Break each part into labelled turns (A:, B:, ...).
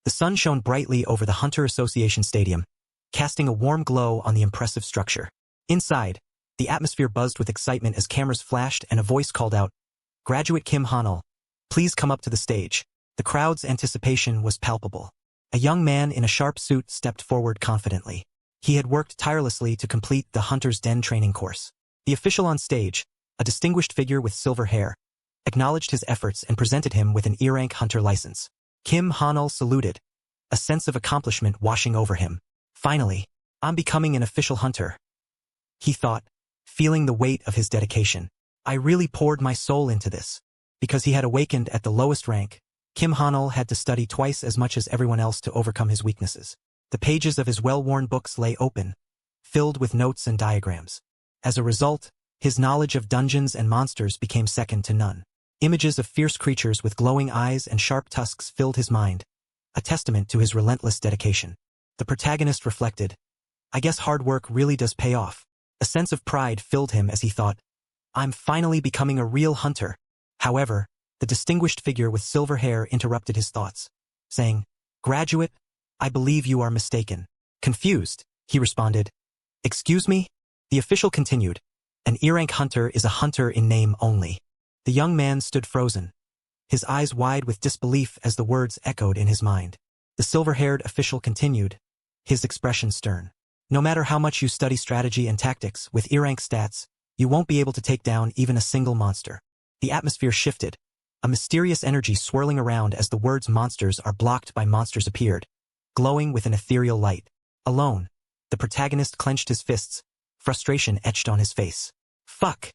A: The sun shone brightly over the Hunter Association Stadium, casting a warm glow on the impressive structure. Inside, the atmosphere buzzed with excitement as cameras flashed and a voice called out, "Graduate Kim Hanul, please come up to the stage." The crowd's anticipation was palpable. A young man in a sharp suit stepped forward confidently. He had worked tirelessly to complete the Hunter's Den training course. The official on stage, a distinguished figure with silver hair, acknowledged his efforts and presented him with an E-rank Hunter license. Kim Hanul saluted, a sense of accomplishment washing over him. Finally, I'm becoming an official Hunter, he thought, feeling the weight of his dedication. I really poured my soul into this. Because he had awakened at the lowest rank, Kim Hanul had to study twice as much as everyone else to overcome his weaknesses. The pages of his well-worn books lay open, filled with notes and diagrams. As a result, his knowledge of dungeons and monsters became second to none. Images of fierce creatures with glowing eyes and sharp tusks filled his mind, a testament to his relentless dedication. The protagonist reflected, I guess hard work really does pay off. A sense of pride filled him as he thought, I'm finally becoming a real hunter. However, the distinguished figure with silver hair interrupted his thoughts, saying, Graduate, I believe you are mistaken. Confused, he responded, Excuse me? The official continued, An E-rank hunter is a hunter in name only. The young man stood frozen, his eyes wide with disbelief as the words echoed in his mind. The silver-haired official continued, his expression stern. No matter how much you study strategy and tactics with E-rank stats, you won't be able to take down even a single monster. The atmosphere shifted, a mysterious energy swirling around as the words monsters are blocked by monsters appeared, glowing with an ethereal light. Alone, the protagonist clenched his fists, frustration etched on his face. Fuck!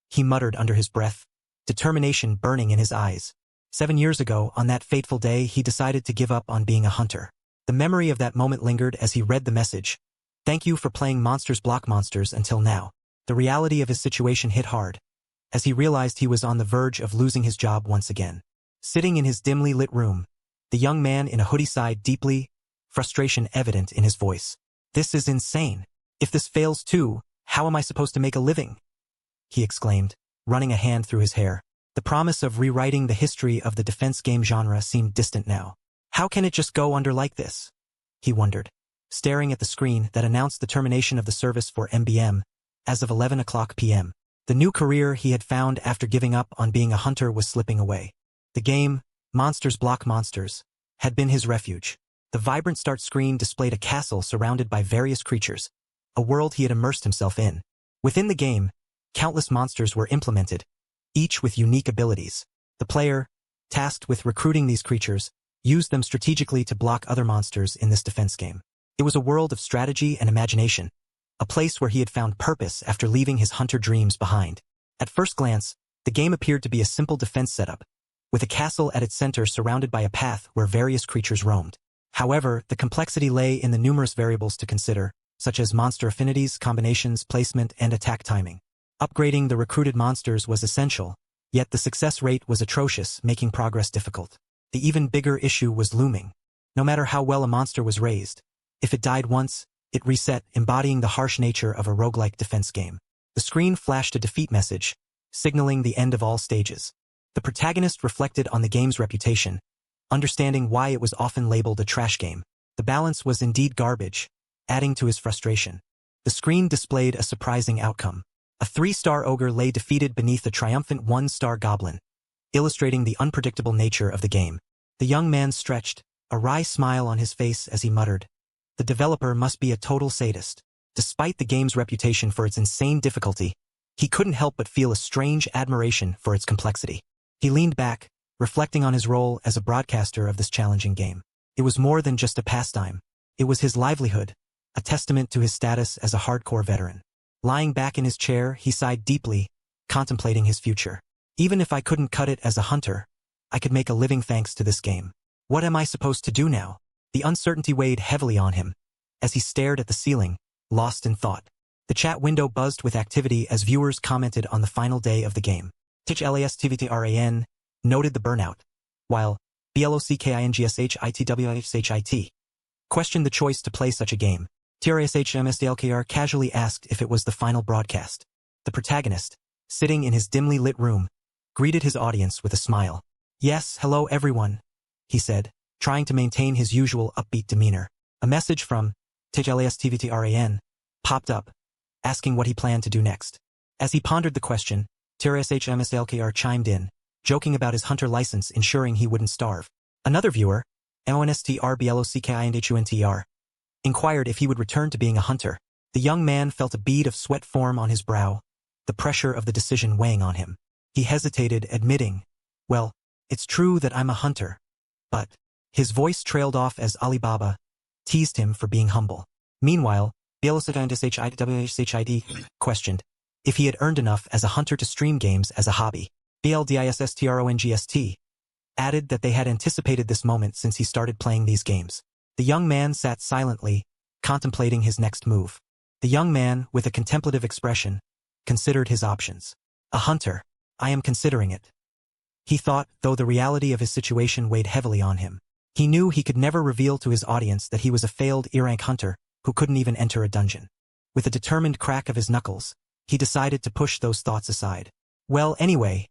A: He muttered under his breath, determination burning in his eyes. 7 years ago, on that fateful day, he decided to give up on being a hunter. The memory of that moment lingered as he read the message. Thank you for playing monsters block monsters until now. The reality of his situation hit hard, as he realized he was on the verge of losing his job once again. Sitting in his dimly lit room, the young man in a hoodie sighed deeply, frustration evident in his voice. This is insane. If this fails too, how am I supposed to make a living? He exclaimed, running a hand through his hair. The promise of rewriting the history of the defense game genre seemed distant now. How can it just go under like this? He wondered, staring at the screen that announced the termination of the service for MBM as of 11 o'clock p.m. The new career he had found after giving up on being a hunter was slipping away. The game, Monsters Block Monsters, had been his refuge. The vibrant start screen displayed a castle surrounded by various creatures, a world he had immersed himself in. Within the game, countless monsters were implemented, each with unique abilities. The player, tasked with recruiting these creatures, used them strategically to block other monsters in this defense game. It was a world of strategy and imagination, a place where he had found purpose after leaving his hunter dreams behind. At first glance, the game appeared to be a simple defense setup, with a castle at its center surrounded by a path where various creatures roamed. However, the complexity lay in the numerous variables to consider, such as monster affinities, combinations, placement, and attack timing. Upgrading the recruited monsters was essential, yet the success rate was atrocious, making progress difficult. The even bigger issue was looming. No matter how well a monster was raised, if it died once, it reset, embodying the harsh nature of a roguelike defense game. The screen flashed a defeat message, signaling the end of all stages. The protagonist reflected on the game's reputation, understanding why it was often labeled a trash game. The balance was indeed garbage, adding to his frustration. The screen displayed a surprising outcome. A 3-star ogre lay defeated beneath a triumphant 1-star goblin, illustrating the unpredictable nature of the game. The young man stretched, a wry smile on his face as he muttered, The developer must be a total sadist. Despite the game's reputation for its insane difficulty, he couldn't help but feel a strange admiration for its complexity. He leaned back, reflecting on his role as a broadcaster of this challenging game. It was more than just a pastime. It was his livelihood, a testament to his status as a hardcore veteran. Lying back in his chair, he sighed deeply, contemplating his future. Even if I couldn't cut it as a hunter, I could make a living thanks to this game. What am I supposed to do now? The uncertainty weighed heavily on him, as he stared at the ceiling, lost in thought. The chat window buzzed with activity as viewers commented on the final day of the game. TichLASTVTRAN noted the burnout, while BLOCKINGSHITWHIT questioned the choice to play such a game. TRSHMSDLKR casually asked if it was the final broadcast. The protagonist, sitting in his dimly lit room, greeted his audience with a smile. Yes, hello everyone, he said, trying to maintain his usual upbeat demeanor. A message from TJLASTVTRAN popped up, asking what he planned to do next. As he pondered the question, TRSHMSLKR chimed in, joking about his hunter license ensuring he wouldn't starve. Another viewer, MONSTRBLOCKINHUNTR, inquired if he would return to being a hunter. The young man felt a bead of sweat form on his brow, the pressure of the decision weighing on him. He hesitated, admitting, "Well, it's true that I'm a hunter, but..." His voice trailed off as Alibaba teased him for being humble. Meanwhile, BLSHID questioned if he had earned enough as a hunter to stream games as a hobby. BLDISSTRONGST added that they had anticipated this moment since he started playing these games. The young man sat silently, contemplating his next move. The young man, with a contemplative expression, considered his options. A hunter. I am considering it. He thought, though the reality of his situation weighed heavily on him. He knew he could never reveal to his audience that he was a failed E-rank hunter who couldn't even enter a dungeon. With a determined crack of his knuckles, he decided to push those thoughts aside. "Well, anyway,"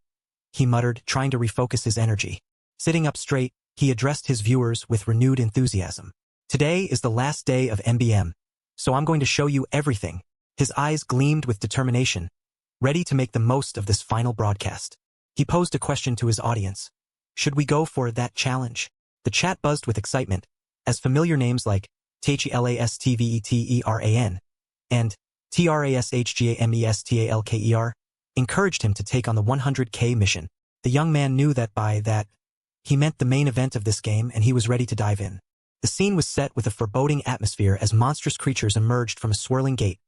A: he muttered, trying to refocus his energy. Sitting up straight, he addressed his viewers with renewed enthusiasm. "Today is the last day of MBM, so I'm going to show you everything." His eyes gleamed with determination, ready to make the most of this final broadcast. He posed a question to his audience. Should we go for that challenge? The chat buzzed with excitement, as familiar names like THELASTVETERAN and TRASHGAMESTALKER encouraged him to take on the 100K mission. The young man knew that by that, he meant the main event of this game, and he was ready to dive in. The scene was set with a foreboding atmosphere as monstrous creatures emerged from a swirling gate,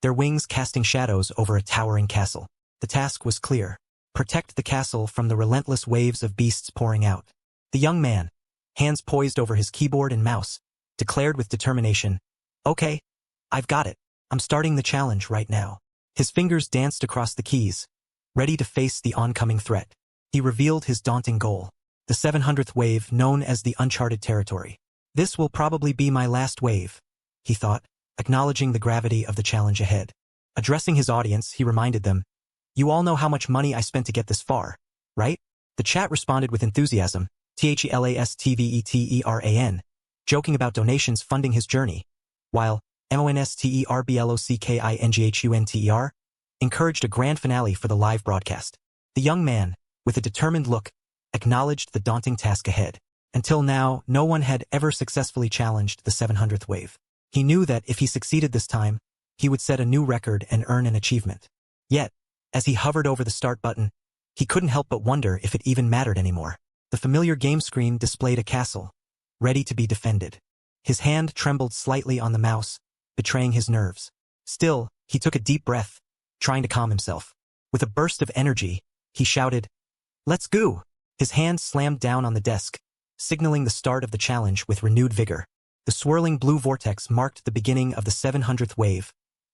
A: their wings casting shadows over a towering castle. The task was clear. Protect the castle from the relentless waves of beasts pouring out. The young man, hands poised over his keyboard and mouse, declared with determination, "Okay, I've got it. I'm starting the challenge right now." His fingers danced across the keys, ready to face the oncoming threat. He revealed his daunting goal, the 700th wave known as the Uncharted Territory. "This will probably be my last wave," he thought, acknowledging the gravity of the challenge ahead. Addressing his audience, he reminded them, "You all know how much money I spent to get this far, right?" The chat responded with enthusiasm, THELASTVETERAN, joking about donations funding his journey, while MONSTERBLOCKINGHUNTER encouraged a grand finale for the live broadcast. The young man, with a determined look, acknowledged the daunting task ahead. Until now, no one had ever successfully challenged the 700th wave. He knew that if he succeeded this time, he would set a new record and earn an achievement. Yet, as he hovered over the start button, he couldn't help but wonder if it even mattered anymore. The familiar game screen displayed a castle, ready to be defended. His hand trembled slightly on the mouse, betraying his nerves. Still, he took a deep breath, trying to calm himself. With a burst of energy, he shouted, "Let's go!" His hand slammed down on the desk, signaling the start of the challenge with renewed vigor. The swirling blue vortex marked the beginning of the 700th wave,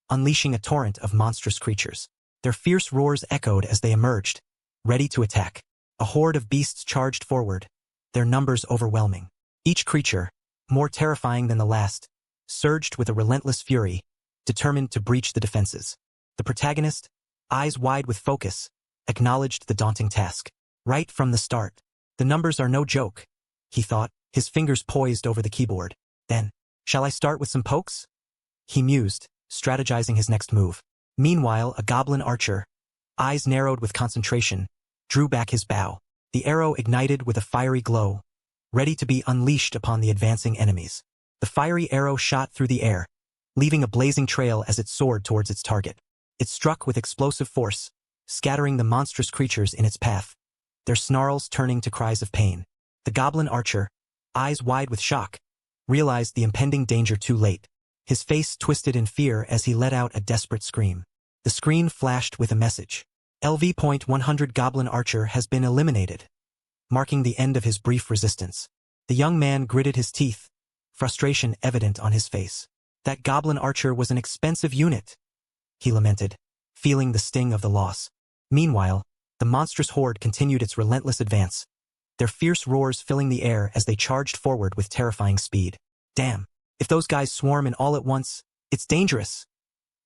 A: unleashing a torrent of monstrous creatures. Their fierce roars echoed as they emerged, ready to attack. A horde of beasts charged forward, their numbers overwhelming. Each creature, more terrifying than the last, surged with a relentless fury, determined to breach the defenses. The protagonist, eyes wide with focus, acknowledged the daunting task. Right from the start. The numbers are no joke, he thought, his fingers poised over the keyboard. Then, shall I start with some pokes? He mused, strategizing his next move. Meanwhile, a goblin archer, eyes narrowed with concentration, drew back his bow. The arrow ignited with a fiery glow, ready to be unleashed upon the advancing enemies. The fiery arrow shot through the air, leaving a blazing trail as it soared towards its target. It struck with explosive force, scattering the monstrous creatures in its path, their snarls turning to cries of pain. The goblin archer, eyes wide with shock, realized the impending danger too late. His face twisted in fear as he let out a desperate scream. The screen flashed with a message. LV.100 Goblin Archer has been eliminated, marking the end of his brief resistance. The young man gritted his teeth, frustration evident on his face. That Goblin Archer was an expensive unit, he lamented, feeling the sting of the loss. Meanwhile, the monstrous horde continued its relentless advance, their fierce roars filling the air as they charged forward with terrifying speed. Damn, if those guys swarm in all at once, it's dangerous,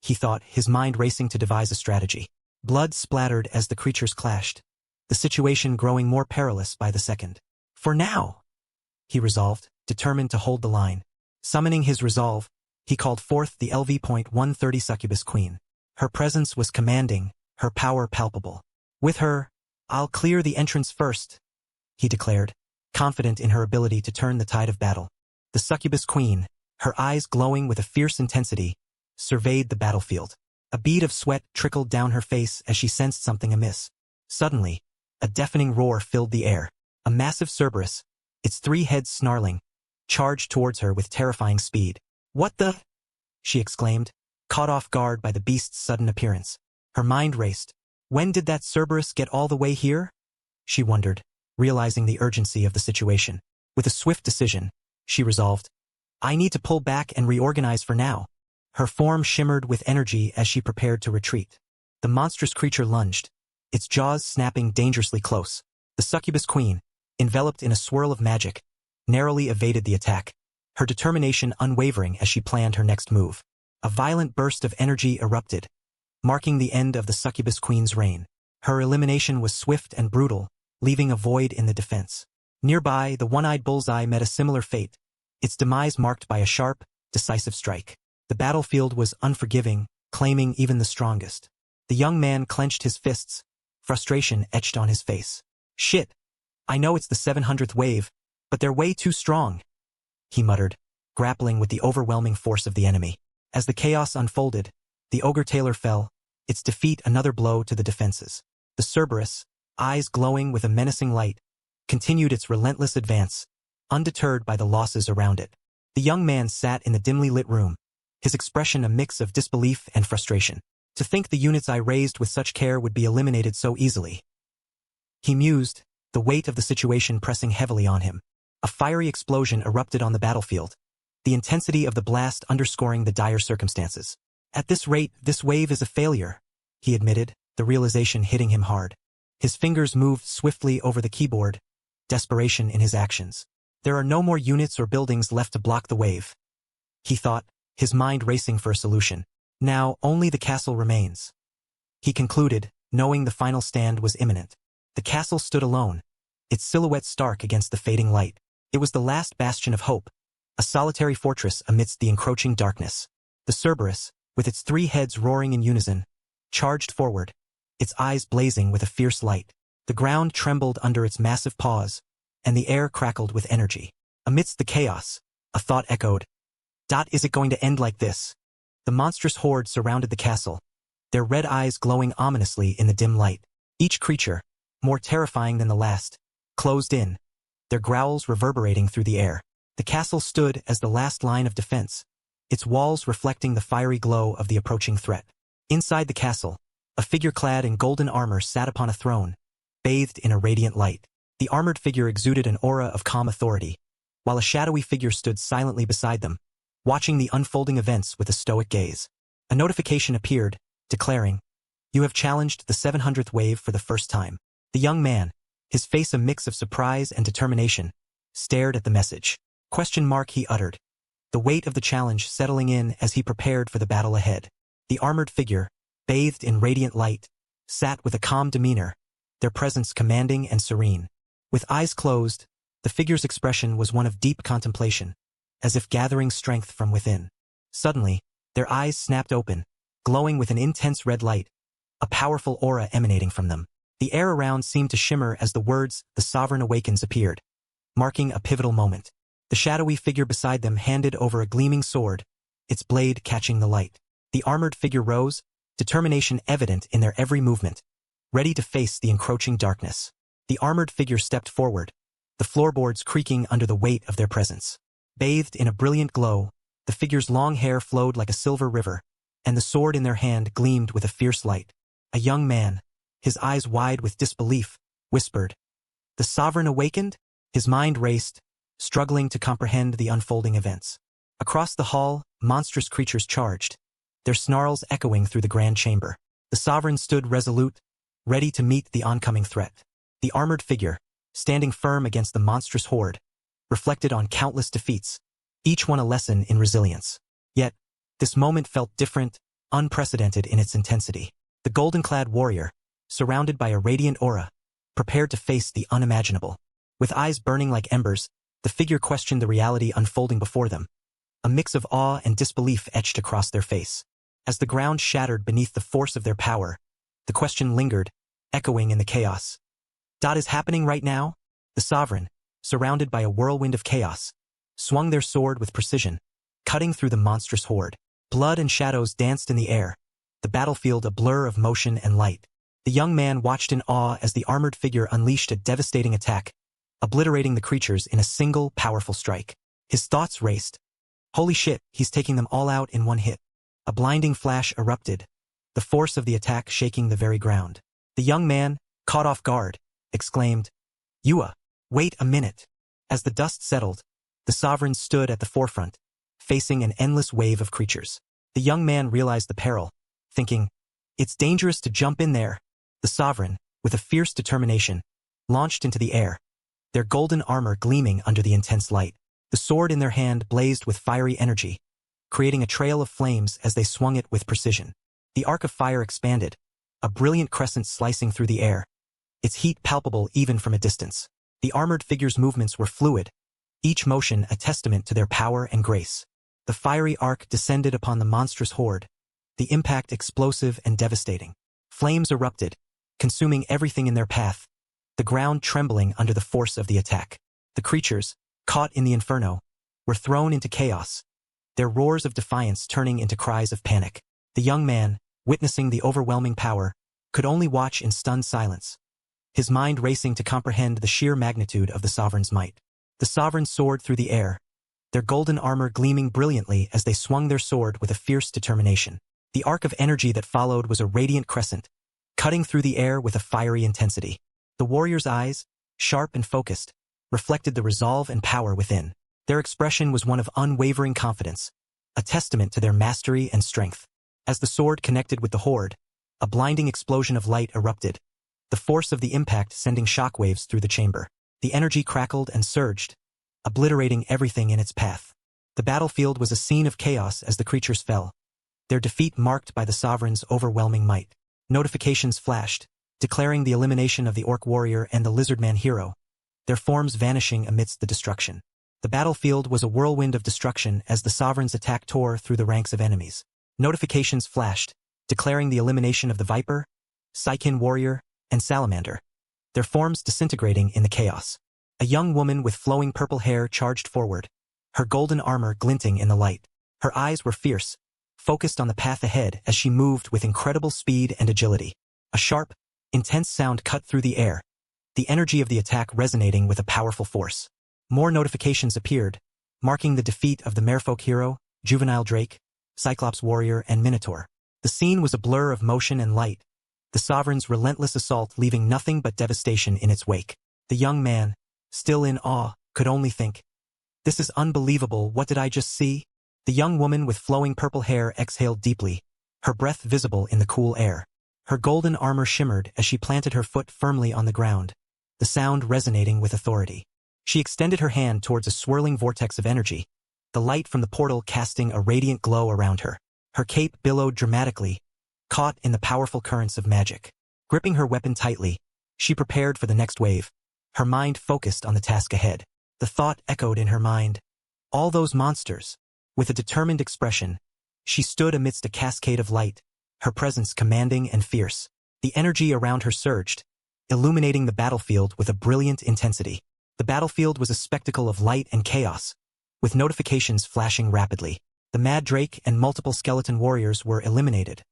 A: he thought, his mind racing to devise a strategy. Blood splattered as the creatures clashed, the situation growing more perilous by the second. For now, he resolved, determined to hold the line. Summoning his resolve, he called forth the LV.130 succubus queen. Her presence was commanding, her power palpable. With her, I'll clear the entrance first, he declared, confident in her ability to turn the tide of battle. The succubus queen, her eyes glowing with a fierce intensity, surveyed the battlefield. A bead of sweat trickled down her face as she sensed something amiss. Suddenly, a deafening roar filled the air. A massive Cerberus, its 3 heads snarling, charged towards her with terrifying speed. "What the?" she exclaimed, caught off guard by the beast's sudden appearance. Her mind raced. When did that Cerberus get all the way here? She wondered, realizing the urgency of the situation. With a swift decision, she resolved, I need to pull back and reorganize for now. Her form shimmered with energy as she prepared to retreat. The monstrous creature lunged, its jaws snapping dangerously close. The succubus queen, enveloped in a swirl of magic, narrowly evaded the attack, her determination unwavering as she planned her next move. A violent burst of energy erupted, marking the end of the succubus queen's reign. Her elimination was swift and brutal, leaving a void in the defense. Nearby, the one-eyed bullseye met a similar fate, its demise marked by a sharp, decisive strike. The battlefield was unforgiving, claiming even the strongest. The young man clenched his fists, frustration etched on his face. Shit! I know it's the 700th wave, but they're way too strong, he muttered, grappling with the overwhelming force of the enemy. As the chaos unfolded, the ogre tailor fell, its defeat another blow to the defenses. The Cerberus, eyes glowing with a menacing light, continued its relentless advance, undeterred by the losses around it. The young man sat in the dimly lit room, his expression a mix of disbelief and frustration. To think the units I raised with such care would be eliminated so easily. He mused, the weight of the situation pressing heavily on him. A fiery explosion erupted on the battlefield, the intensity of the blast underscoring the dire circumstances. At this rate, this wave is a failure, he admitted, the realization hitting him hard. His fingers moved swiftly over the keyboard, desperation in his actions. There are no more units or buildings left to block the wave, he thought, his mind racing for a solution. Now only the castle remains, he concluded, knowing the final stand was imminent. The castle stood alone, its silhouette stark against the fading light. It was the last bastion of hope, a solitary fortress amidst the encroaching darkness. The Cerberus, with its 3 heads roaring in unison, charged forward, its eyes blazing with a fierce light. The ground trembled under its massive paws, and the air crackled with energy. Amidst the chaos, a thought echoed. Is it going to end like this? The monstrous horde surrounded the castle, their red eyes glowing ominously in the dim light. Each creature, more terrifying than the last, closed in, their growls reverberating through the air. The castle stood as the last line of defense, its walls reflecting the fiery glow of the approaching threat. Inside the castle, a figure clad in golden armor sat upon a throne, bathed in a radiant light. The armored figure exuded an aura of calm authority, while a shadowy figure stood silently beside them, watching the unfolding events with a stoic gaze. A notification appeared, declaring, "You have challenged the 700th wave for the first time." The young man, his face a mix of surprise and determination, stared at the message. He uttered, the weight of the challenge settling in as he prepared for the battle ahead. The armored figure, bathed in radiant light, sat with a calm demeanor, their presence commanding and serene. With eyes closed, the figure's expression was one of deep contemplation, as if gathering strength from within. Suddenly, their eyes snapped open, glowing with an intense red light, a powerful aura emanating from them. The air around seemed to shimmer as the words, "The Sovereign Awakens," appeared, marking a pivotal moment. The shadowy figure beside them handed over a gleaming sword, its blade catching the light. The armored figure rose, determination evident in their every movement, ready to face the encroaching darkness. The armored figure stepped forward, the floorboards creaking under the weight of their presence. Bathed in a brilliant glow, the figure's long hair flowed like a silver river, and the sword in their hand gleamed with a fierce light. A young man, his eyes wide with disbelief, whispered, "The Sovereign awakened?" His mind raced, struggling to comprehend the unfolding events. Across the hall, monstrous creatures charged, their snarls echoing through the grand chamber. The Sovereign stood resolute, ready to meet the oncoming threat. The armored figure, standing firm against the monstrous horde, reflected on countless defeats, each one a lesson in resilience. Yet, this moment felt different, unprecedented in its intensity. The golden-clad warrior, surrounded by a radiant aura, prepared to face the unimaginable. With eyes burning like embers, The figure questioned the reality unfolding before them. A mix of awe and disbelief etched across their face. As the ground shattered beneath the force of their power, the question lingered, echoing in the chaos. "What is happening right now?" The sovereign, surrounded by a whirlwind of chaos, swung their sword with precision, cutting through the monstrous horde. Blood and shadows danced in the air, the battlefield a blur of motion and light. The young man watched in awe as the armored figure unleashed a devastating attack, obliterating the creatures in a single powerful strike. His thoughts raced. Holy shit, he's taking them all out in one hit. A blinding flash erupted, the force of the attack shaking the very ground. The young man, caught off guard, exclaimed, "Yua, wait a minute." As the dust settled, the sovereign stood at the forefront, facing an endless wave of creatures. The young man realized the peril, thinking, "It's dangerous to jump in there." The sovereign, with a fierce determination, launched into the air, their golden armor gleaming under the intense light. The sword in their hand blazed with fiery energy, creating a trail of flames as they swung it with precision. The arc of fire expanded, a brilliant crescent slicing through the air, its heat palpable even from a distance. The armored figure's movements were fluid, each motion a testament to their power and grace. The fiery arc descended upon the monstrous horde, the impact explosive and devastating. Flames erupted, consuming everything in their path, the ground trembling under the force of the attack. The creatures, caught in the inferno, were thrown into chaos, their roars of defiance turning into cries of panic. The young man, witnessing the overwhelming power, could only watch in stunned silence, his mind racing to comprehend the sheer magnitude of the sovereign's might. The sovereign soared through the air, their golden armor gleaming brilliantly as they swung their sword with a fierce determination. The arc of energy that followed was a radiant crescent, cutting through the air with a fiery intensity. The warrior's eyes, sharp and focused, reflected the resolve and power within. Their expression was one of unwavering confidence, a testament to their mastery and strength. As the sword connected with the horde, a blinding explosion of light erupted, the force of the impact sending shockwaves through the chamber. The energy crackled and surged, obliterating everything in its path. The battlefield was a scene of chaos as the creatures fell, their defeat marked by the sovereign's overwhelming might. Notifications flashed, declaring the elimination of the orc warrior and the lizardman hero, their forms vanishing amidst the destruction. The battlefield was a whirlwind of destruction as the sovereign's attack tore through the ranks of enemies. Notifications flashed, declaring the elimination of the viper, Saikin warrior, and salamander, their forms disintegrating in the chaos. A young woman with flowing purple hair charged forward, her golden armor glinting in the light. Her eyes were fierce, focused on the path ahead as she moved with incredible speed and agility. A sharp, intense sound cut through the air, the energy of the attack resonating with a powerful force. More notifications appeared, marking the defeat of the merfolk hero, juvenile drake, cyclops warrior, and minotaur. The scene was a blur of motion and light, the sovereign's relentless assault leaving nothing but devastation in its wake. The young man, still in awe, could only think, "This is unbelievable, what did I just see?" The young woman with flowing purple hair exhaled deeply, her breath visible in the cool air. Her golden armor shimmered as she planted her foot firmly on the ground, the sound resonating with authority. She extended her hand towards a swirling vortex of energy, the light from the portal casting a radiant glow around her. Her cape billowed dramatically, caught in the powerful currents of magic. Gripping her weapon tightly, she prepared for the next wave, her mind focused on the task ahead. The thought echoed in her mind, all those monsters. With a determined expression, she stood amidst a cascade of light, her presence commanding and fierce. The energy around her surged, illuminating the battlefield with a brilliant intensity. The battlefield was a spectacle of light and chaos, with notifications flashing rapidly. The Mad Drake and multiple skeleton warriors were eliminated,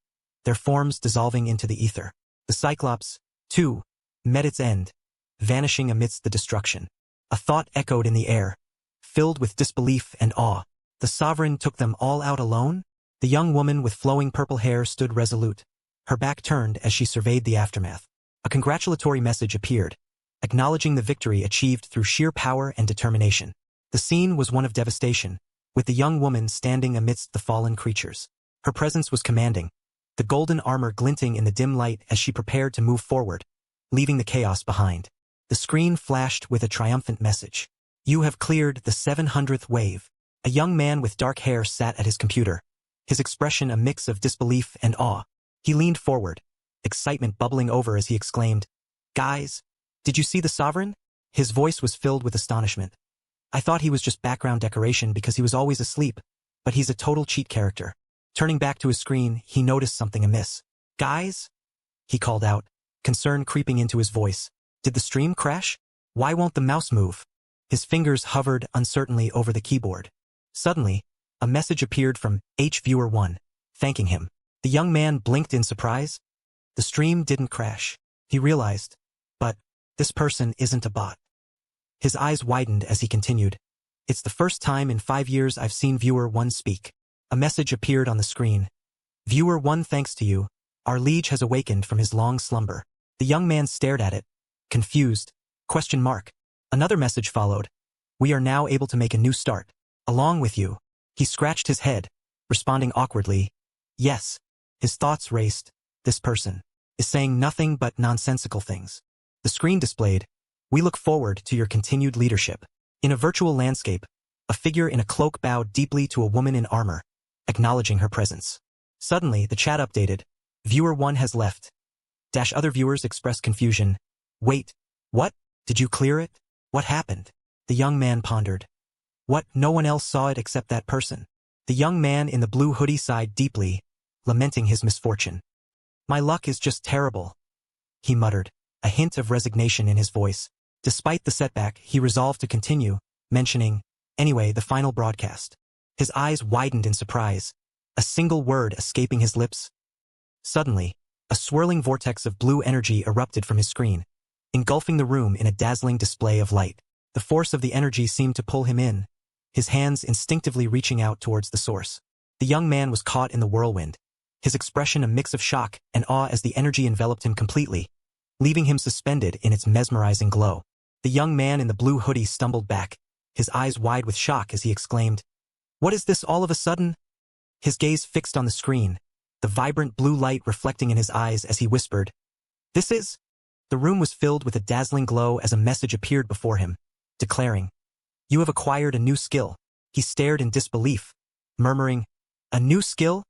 A: their forms dissolving into the ether. The Cyclops, too, met its end, vanishing amidst the destruction. A thought echoed in the air, filled with disbelief and awe. The sovereign took them all out alone? The young woman with flowing purple hair stood resolute, her back turned as she surveyed the aftermath. A congratulatory message appeared, acknowledging the victory achieved through sheer power and determination. The scene was one of devastation, with the young woman standing amidst the fallen creatures. Her presence was commanding, the golden armor glinting in the dim light as she prepared to move forward, leaving the chaos behind. The screen flashed with a triumphant message. "You have cleared the 700th wave." A young man with dark hair sat at his computer, his expression a mix of disbelief and awe. He leaned forward, excitement bubbling over as he exclaimed, "Guys, did you see the sovereign?" His voice was filled with astonishment, I thought he was just background decoration because he was always asleep, but he's a total cheat character. Turning back to his screen, he noticed something amiss. Guys? He called out, concern creeping into his voice. Did the stream crash? Why won't the mouse move? His fingers hovered uncertainly over the keyboard. Suddenly, a message appeared from HViewer1, thanking him. The young man blinked in surprise. The stream didn't crash. He realized, but this person isn't a bot. His eyes widened as he continued. It's the first time in 5 years I've seen Viewer 1 speak. A message appeared on the screen. Viewer 1, thanks to you, our liege has awakened from his long slumber. The young man stared at it, confused. ? Another message followed. We are now able to make a new start. Along with you. He scratched his head, responding awkwardly. Yes. His thoughts raced. This person is saying nothing but nonsensical things. The screen displayed. We look forward to your continued leadership. In a virtual landscape, a figure in a cloak bowed deeply to a woman in armor, acknowledging her presence. Suddenly, the chat updated. Viewer 1 has left. Other viewers expressed confusion. Wait, what? Did you clear it? What happened? The young man pondered. What? No one else saw it except that person. The young man in the blue hoodie sighed deeply, lamenting his misfortune. My luck is just terrible, he muttered, a hint of resignation in his voice. Despite the setback, he resolved to continue, mentioning, anyway, the final broadcast. His eyes widened in surprise, a single word escaping his lips. Suddenly, a swirling vortex of blue energy erupted from his screen, engulfing the room in a dazzling display of light. The force of the energy seemed to pull him in, his hands instinctively reaching out towards the source. The young man was caught in the whirlwind, his expression a mix of shock and awe as the energy enveloped him completely, leaving him suspended in its mesmerizing glow. The young man in the blue hoodie stumbled back, his eyes wide with shock as he exclaimed, What is this all of a sudden? His gaze fixed on the screen, the vibrant blue light reflecting in his eyes as he whispered, This is? The room was filled with a dazzling glow as a message appeared before him, declaring, You have acquired a new skill. He stared in disbelief, murmuring, A new skill?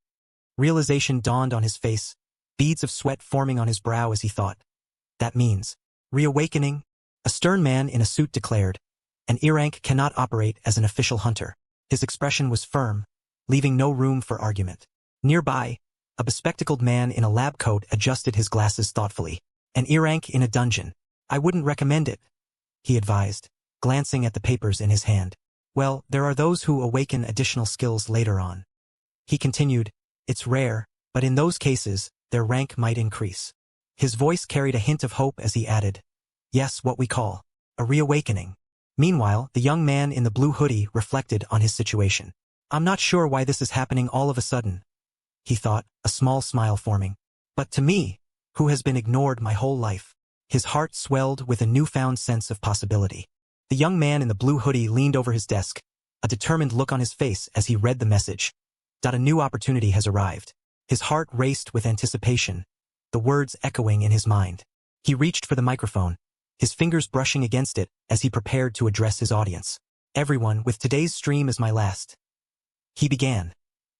A: Realization dawned on his face, beads of sweat forming on his brow as he thought. That means, Reawakening? A stern man in a suit declared, An E-rank cannot operate as an official hunter. His expression was firm, leaving no room for argument. Nearby, a bespectacled man in a lab coat adjusted his glasses thoughtfully. An E-rank in a dungeon. I wouldn't recommend it, he advised, glancing at the papers in his hand. Well, there are those who awaken additional skills later on. He continued, It's rare, but in those cases, their rank might increase. His voice carried a hint of hope as he added, Yes, what we call a reawakening. Meanwhile, the young man in the blue hoodie reflected on his situation. I'm not sure why this is happening all of a sudden, he thought, a small smile forming. But to me, who has been ignored my whole life. His heart swelled with a newfound sense of possibility. The young man in the blue hoodie leaned over his desk, a determined look on his face as he read the message. A new opportunity has arrived. His heart raced with anticipation, the words echoing in his mind. He reached for the microphone, his fingers brushing against it as he prepared to address his audience. Everyone, with today's stream as my last. He began,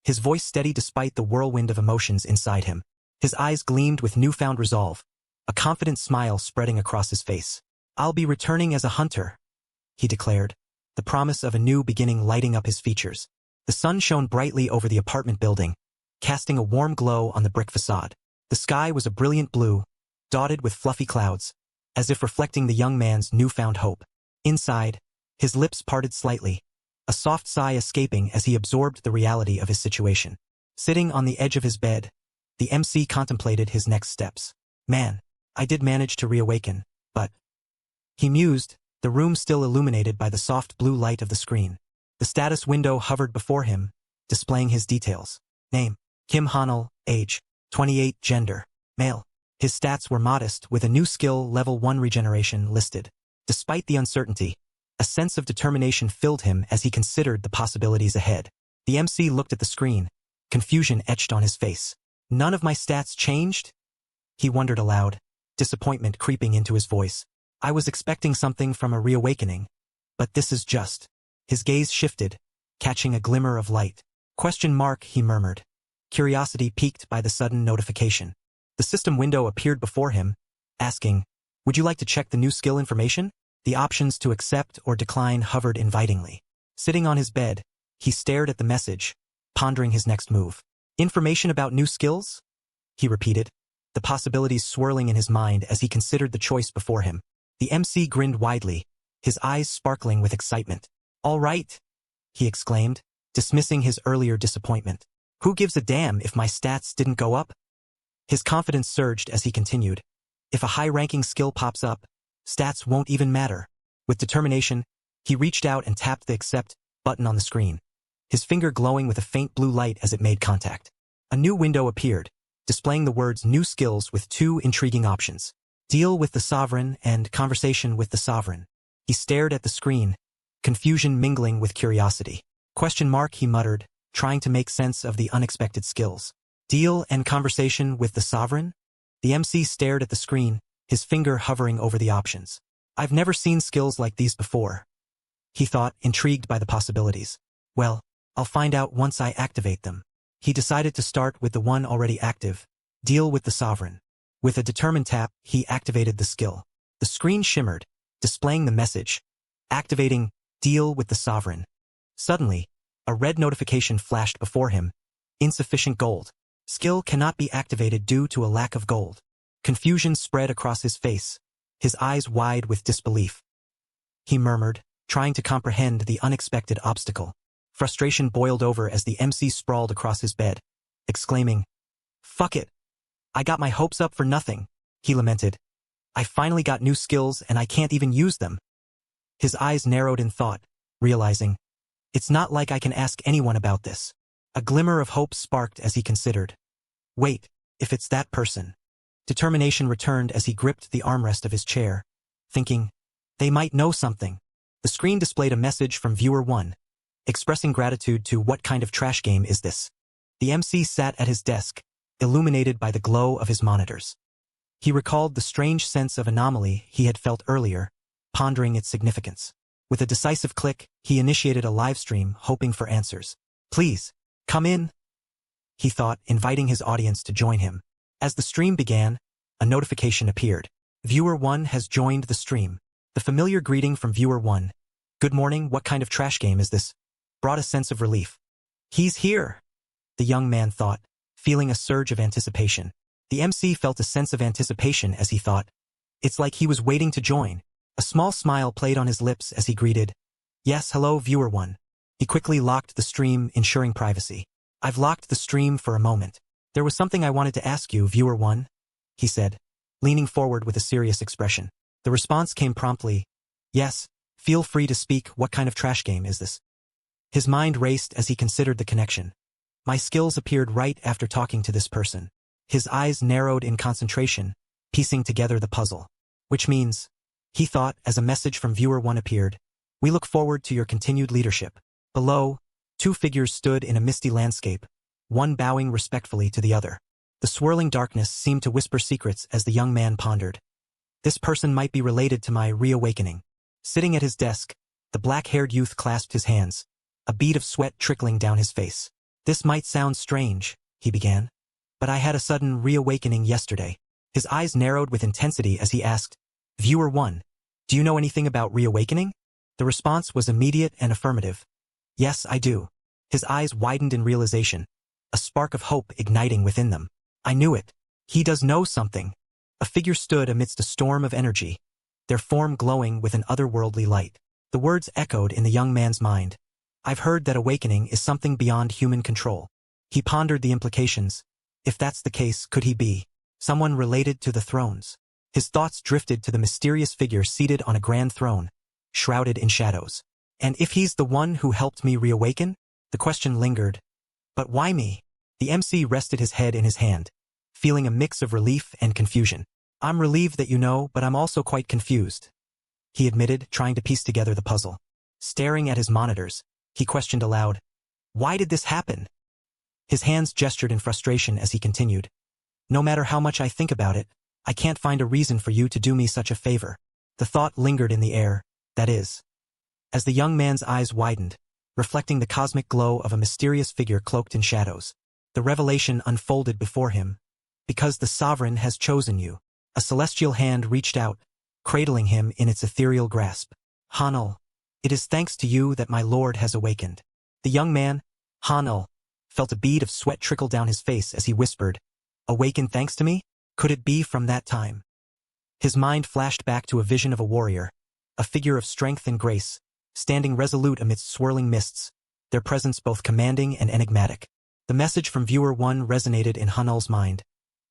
A: his voice steady despite the whirlwind of emotions inside him. His eyes gleamed with newfound resolve, a confident smile spreading across his face. I'll be returning as a hunter, he declared, the promise of a new beginning lighting up his features. The sun shone brightly over the apartment building, casting a warm glow on the brick facade. The sky was a brilliant blue, dotted with fluffy clouds, as if reflecting the young man's newfound hope. Inside, his lips parted slightly, a soft sigh escaping as he absorbed the reality of his situation. Sitting on the edge of his bed, the MC contemplated his next steps. Man, I did manage to reawaken, but... He mused, the room still illuminated by the soft blue light of the screen. The status window hovered before him, displaying his details. Name, Kim Hanel, age, 28, gender, male. His stats were modest with a new skill level 1 regeneration listed. Despite the uncertainty, a sense of determination filled him as he considered the possibilities ahead. The MC looked at the screen, confusion etched on his face. None of my stats changed? He wondered aloud, disappointment creeping into his voice. I was expecting something from a reawakening, but this is just... His gaze shifted, catching a glimmer of light. ? He murmured, curiosity piqued by the sudden notification. The system window appeared before him, asking, Would you like to check the new skill information? The options to accept or decline hovered invitingly. Sitting on his bed, he stared at the message, pondering his next move. Information about new skills? He repeated, the possibilities swirling in his mind as he considered the choice before him. The MC grinned widely, his eyes sparkling with excitement. All right, he exclaimed, dismissing his earlier disappointment. Who gives a damn if my stats didn't go up? His confidence surged as he continued. If a high-ranking skill pops up, stats won't even matter. With determination, he reached out and tapped the accept button on the screen, his finger glowing with a faint blue light as it made contact. A new window appeared, displaying the words new skills with two intriguing options. Deal with the sovereign and conversation with the sovereign. He stared at the screen, confusion mingling with curiosity. Question mark, he muttered, trying to make sense of the unexpected skills. Deal and conversation with the sovereign? The MC stared at the screen, his finger hovering over the options. I've never seen skills like these before, he thought, intrigued by the possibilities. Well, I'll find out once I activate them. He decided to start with the one already active, deal with the sovereign. With a determined tap, he activated the skill. The screen shimmered, displaying the message, activating deal with the sovereign. Suddenly, a red notification flashed before him. Insufficient gold. Skill cannot be activated due to a lack of gold. Confusion spread across his face, his eyes wide with disbelief. He murmured, trying to comprehend the unexpected obstacle. Frustration boiled over as the MC sprawled across his bed, exclaiming, "Fuck it. I got my hopes up for nothing," he lamented. "I finally got new skills and I can't even use them." His eyes narrowed in thought, realizing, it's not like I can ask anyone about this. A glimmer of hope sparked as he considered. Wait, if it's that person. Determination returned as he gripped the armrest of his chair, thinking, they might know something. The screen displayed a message from viewer 1, expressing gratitude to what kind of trash game is this. The MC sat at his desk, illuminated by the glow of his monitors. He recalled the strange sense of anomaly he had felt earlier, pondering its significance. With a decisive click, he initiated a live stream, hoping for answers. Please, come in, he thought, inviting his audience to join him. As the stream began, a notification appeared. Viewer 1 has joined the stream. The familiar greeting from viewer 1, "Good morning, what kind of trash game is this?" brought a sense of relief. He's here, the young man thought, feeling a surge of anticipation. The MC felt a sense of anticipation as he thought, it's like he was waiting to join. A small smile played on his lips as he greeted, "Yes, hello, viewer 1. He quickly locked the stream, ensuring privacy. "I've locked the stream for a moment. There was something I wanted to ask you, viewer 1, he said, leaning forward with a serious expression. The response came promptly, "Yes, feel free to speak, what kind of trash game is this?" His mind raced as he considered the connection. My skills appeared right after talking to this person. His eyes narrowed in concentration, piecing together the puzzle. Which means, he thought as a message from viewer 1 appeared, "We look forward to your continued leadership." Below, two figures stood in a misty landscape, one bowing respectfully to the other. The swirling darkness seemed to whisper secrets as the young man pondered. This person might be related to my reawakening. Sitting at his desk, the black-haired youth clasped his hands, a bead of sweat trickling down his face. "This might sound strange," he began, "but I had a sudden reawakening yesterday." His eyes narrowed with intensity as he asked, "Viewer 1, do you know anything about reawakening?" The response was immediate and affirmative. "Yes, I do." His eyes widened in realization, a spark of hope igniting within them. "I knew it. He does know something." A figure stood amidst a storm of energy, their form glowing with an otherworldly light. The words echoed in the young man's mind. "I've heard that awakening is something beyond human control." He pondered the implications. If that's the case, could he be someone related to the thrones? His thoughts drifted to the mysterious figure seated on a grand throne, shrouded in shadows. And if he's the one who helped me reawaken? The question lingered. But why me? The MC rested his head in his hand, feeling a mix of relief and confusion. "I'm relieved that you know, but I'm also quite confused," he admitted, trying to piece together the puzzle. Staring at his monitors, he questioned aloud, "Why did this happen?" His hands gestured in frustration as he continued, "No matter how much I think about it, I can't find a reason for you to do me such a favor." The thought lingered in the air, that is. As the young man's eyes widened, reflecting the cosmic glow of a mysterious figure cloaked in shadows, the revelation unfolded before him. "Because the sovereign has chosen you." A celestial hand reached out, cradling him in its ethereal grasp. Hanul, it is thanks to you that my lord has awakened. The young man, Hanul, felt a bead of sweat trickle down his face as he whispered, "Awaken thanks to me? Could it be from that time?" His mind flashed back to a vision of a warrior, a figure of strength and grace, standing resolute amidst swirling mists, their presence both commanding and enigmatic. The message from viewer 1 resonated in Hanul's mind.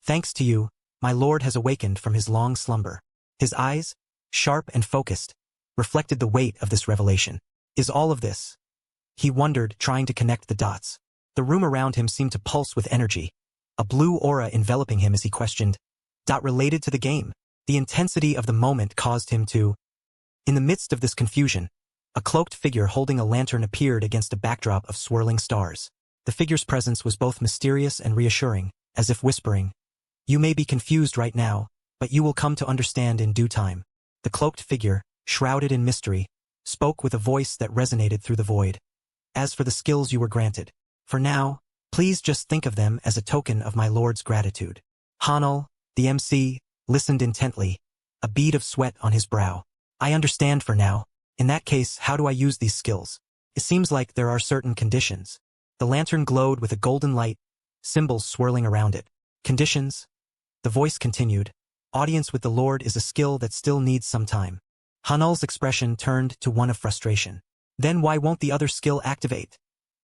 A: Thanks to you, my lord has awakened from his long slumber. His eyes, sharp and focused, reflected the weight of this revelation. Is all of this? He wondered, trying to connect the dots. The room around him seemed to pulse with energy, a blue aura enveloping him as he questioned. Related to the game. The intensity of the moment caused him to... In the midst of this confusion, a cloaked figure holding a lantern appeared against a backdrop of swirling stars. The figure's presence was both mysterious and reassuring, as if whispering, "You may be confused right now, but you will come to understand in due time." The cloaked figure, shrouded in mystery, spoke with a voice that resonated through the void. As for the skills you were granted, for now, please just think of them as a token of my lord's gratitude. Hanul, the MC, listened intently, a bead of sweat on his brow. I understand for now. In that case, how do I use these skills? It seems like there are certain conditions. The lantern glowed with a golden light, symbols swirling around it. Conditions? The voice continued. Audience with the Lord is a skill that still needs some time. Hanul's expression turned to one of frustration. Then why won't the other skill activate?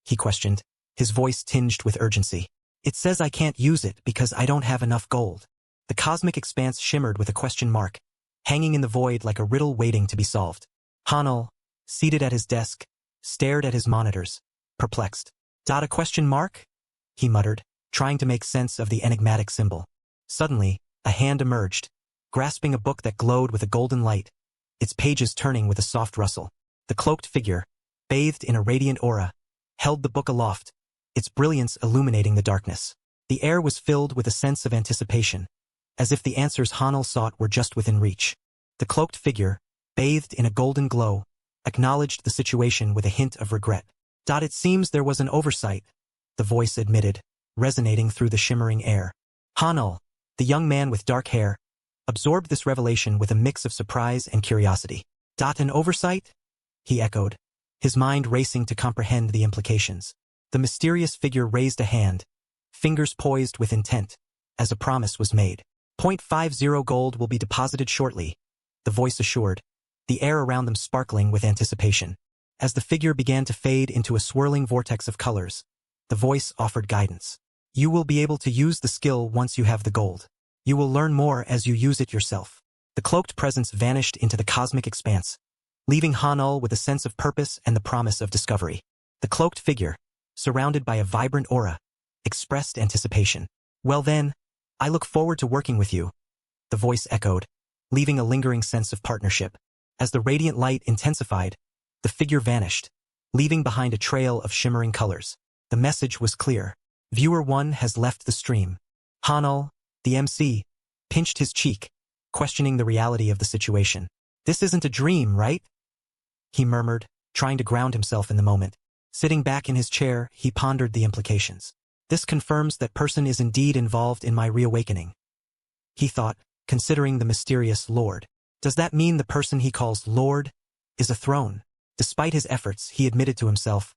A: He questioned, his voice tinged with urgency. It says I can't use it because I don't have enough gold. The cosmic expanse shimmered with a question mark, hanging in the void like a riddle waiting to be solved. Hanul, seated at his desk, stared at his monitors, perplexed. A question mark? He muttered, trying to make sense of the enigmatic symbol. Suddenly, a hand emerged, grasping a book that glowed with a golden light, its pages turning with a soft rustle. The cloaked figure, bathed in a radiant aura, held the book aloft, its brilliance illuminating the darkness. The air was filled with a sense of anticipation, as if the answers Hanul sought were just within reach. The cloaked figure, bathed in a golden glow, acknowledged the situation with a hint of regret. It seems there was an oversight, the voice admitted, resonating through the shimmering air. Hanul, the young man with dark hair, absorbed this revelation with a mix of surprise and curiosity. An oversight? He echoed, his mind racing to comprehend the implications. The mysterious figure raised a hand, fingers poised with intent, as a promise was made. 0.50 gold will be deposited shortly, the voice assured, the air around them sparkling with anticipation. As the figure began to fade into a swirling vortex of colors, the voice offered guidance. You will be able to use the skill once you have the gold. You will learn more as you use it yourself. The cloaked presence vanished into the cosmic expanse, leaving Hanul with a sense of purpose and the promise of discovery. The cloaked figure, surrounded by a vibrant aura, expressed anticipation. Well then, I look forward to working with you, the voice echoed, leaving a lingering sense of partnership. As the radiant light intensified, the figure vanished, leaving behind a trail of shimmering colors. The message was clear. Viewer 1 has left the stream. Hanul, the MC, pinched his cheek, questioning the reality of the situation. This isn't a dream, right? He murmured, trying to ground himself in the moment. Sitting back in his chair, he pondered the implications. This confirms that person is indeed involved in my reawakening. He thought, considering the mysterious Lord. Does that mean the person he calls Lord is a throne? Despite his efforts, he admitted to himself,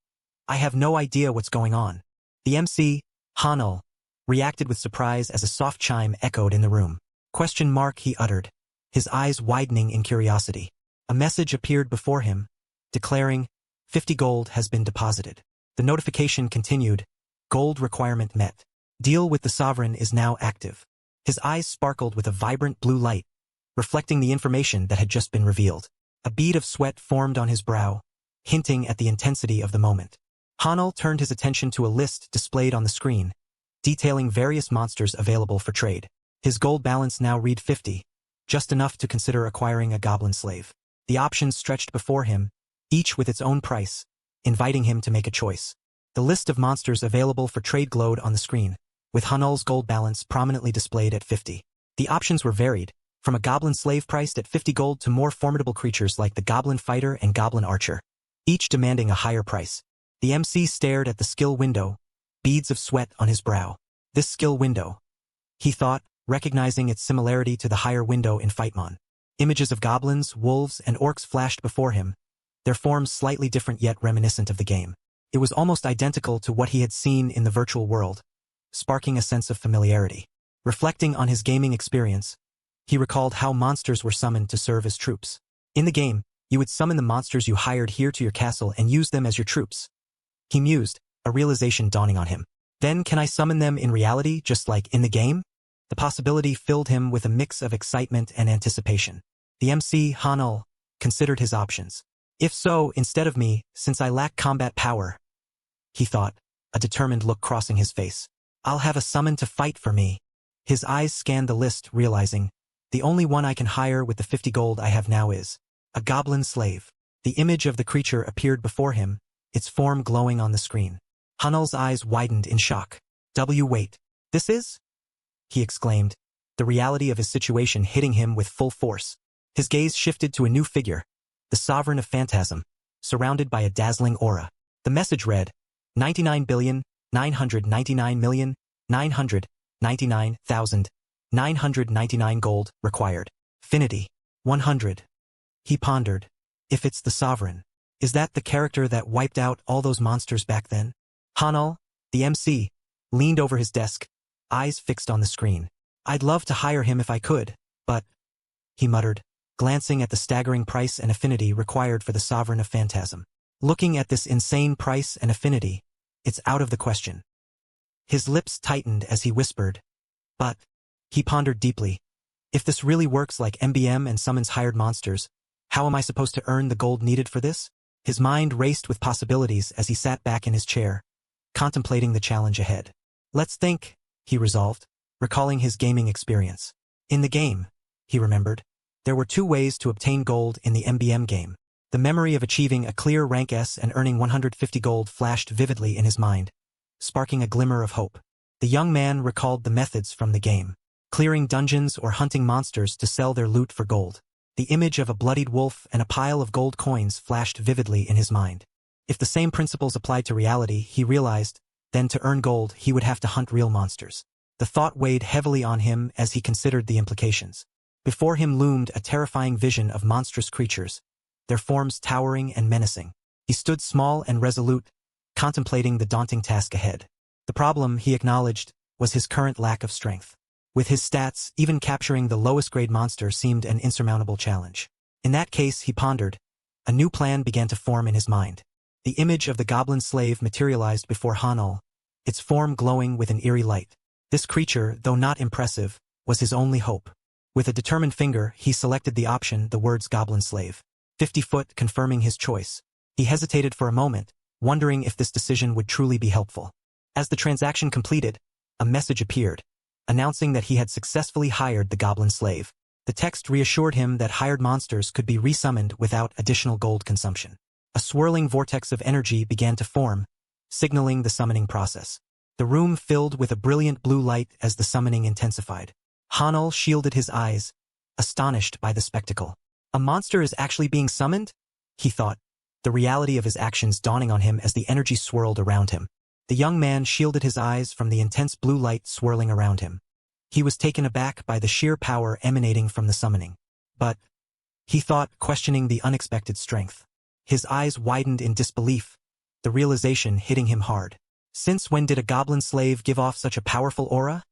A: I have no idea what's going on. The MC, Hanul, reacted with surprise as a soft chime echoed in the room. Question mark, he uttered, his eyes widening in curiosity. A message appeared before him, declaring, 50 gold has been deposited. The notification continued, gold requirement met. Deal with the sovereign is now active. His eyes sparkled with a vibrant blue light, reflecting the information that had just been revealed. A bead of sweat formed on his brow, hinting at the intensity of the moment. Hanul turned his attention to a list displayed on the screen, detailing various monsters available for trade. His gold balance now read 50, just enough to consider acquiring a goblin slave. The options stretched before him, each with its own price, inviting him to make a choice. The list of monsters available for trade glowed on the screen, with Hanul's gold balance prominently displayed at 50. The options were varied, from a goblin slave priced at 50 gold to more formidable creatures like the goblin fighter and goblin archer, each demanding a higher price. The MC stared at the skill window, beads of sweat on his brow. This skill window, he thought, recognizing its similarity to the higher window in Fightmon. Images of goblins, wolves, and orcs flashed before him, their forms slightly different yet reminiscent of the game. It was almost identical to what he had seen in the virtual world, sparking a sense of familiarity. Reflecting on his gaming experience, he recalled how monsters were summoned to serve as troops. In the game, you would summon the monsters you hired here to your castle and use them as your troops. He mused, a realization dawning on him. Then can I summon them in reality, just like in the game? The possibility filled him with a mix of excitement and anticipation. The MC, Hanul, considered his options. If so, instead of me, since I lack combat power, he thought, a determined look crossing his face. I'll have a summon to fight for me. His eyes scanned the list, realizing, the only one I can hire with the 50 gold I have now is a goblin slave. The image of the creature appeared before him, its form glowing on the screen. Hanul's eyes widened in shock. Wait. This is? He exclaimed, the reality of his situation hitting him with full force. His gaze shifted to a new figure, the sovereign of phantasm, surrounded by a dazzling aura. The message read, 99,999,999,999 gold required. Affinity. 100. He pondered. If it's the sovereign, is that the character that wiped out all those monsters back then? Hanul, the MC, leaned over his desk, eyes fixed on the screen. I'd love to hire him if I could, but, he muttered, glancing at the staggering price and affinity required for the sovereign of phantasm. Looking at this insane price and affinity, it's out of the question. His lips tightened as he whispered, but, he pondered deeply, if this really works like MBM and summons hired monsters, how am I supposed to earn the gold needed for this? His mind raced with possibilities as he sat back in his chair, contemplating the challenge ahead. Let's think, he resolved, recalling his gaming experience. In the game, he remembered, there were 2 ways to obtain gold in the MBM game. The memory of achieving a clear rank S and earning 150 gold flashed vividly in his mind, sparking a glimmer of hope. The young man recalled the methods from the game, clearing dungeons or hunting monsters to sell their loot for gold. The image of a bloodied wolf and a pile of gold coins flashed vividly in his mind. If the same principles applied to reality, he realized, then to earn gold he would have to hunt real monsters. The thought weighed heavily on him as he considered the implications. Before him loomed a terrifying vision of monstrous creatures, their forms towering and menacing. He stood small and resolute, contemplating the daunting task ahead. The problem, he acknowledged, was his current lack of strength. With his stats, even capturing the lowest-grade monster seemed an insurmountable challenge. In that case, he pondered, a new plan began to form in his mind. The image of the goblin slave materialized before Hanul, its form glowing with an eerie light. This creature, though not impressive, was his only hope. With a determined finger, he selected the option, the words goblin slave. 50 foot confirming his choice. He hesitated for a moment, wondering if this decision would truly be helpful. As the transaction completed, a message appeared, announcing that he had successfully hired the goblin slave. The text reassured him that hired monsters could be resummoned without additional gold consumption. A swirling vortex of energy began to form, signaling the summoning process. The room filled with a brilliant blue light as the summoning intensified. Hanul shielded his eyes, astonished by the spectacle. A monster is actually being summoned? He thought, the reality of his actions dawning on him as the energy swirled around him. The young man shielded his eyes from the intense blue light swirling around him. He was taken aback by the sheer power emanating from the summoning. But, he thought, questioning the unexpected strength. His eyes widened in disbelief, the realization hitting him hard. Since when did a goblin slave give off such a powerful aura?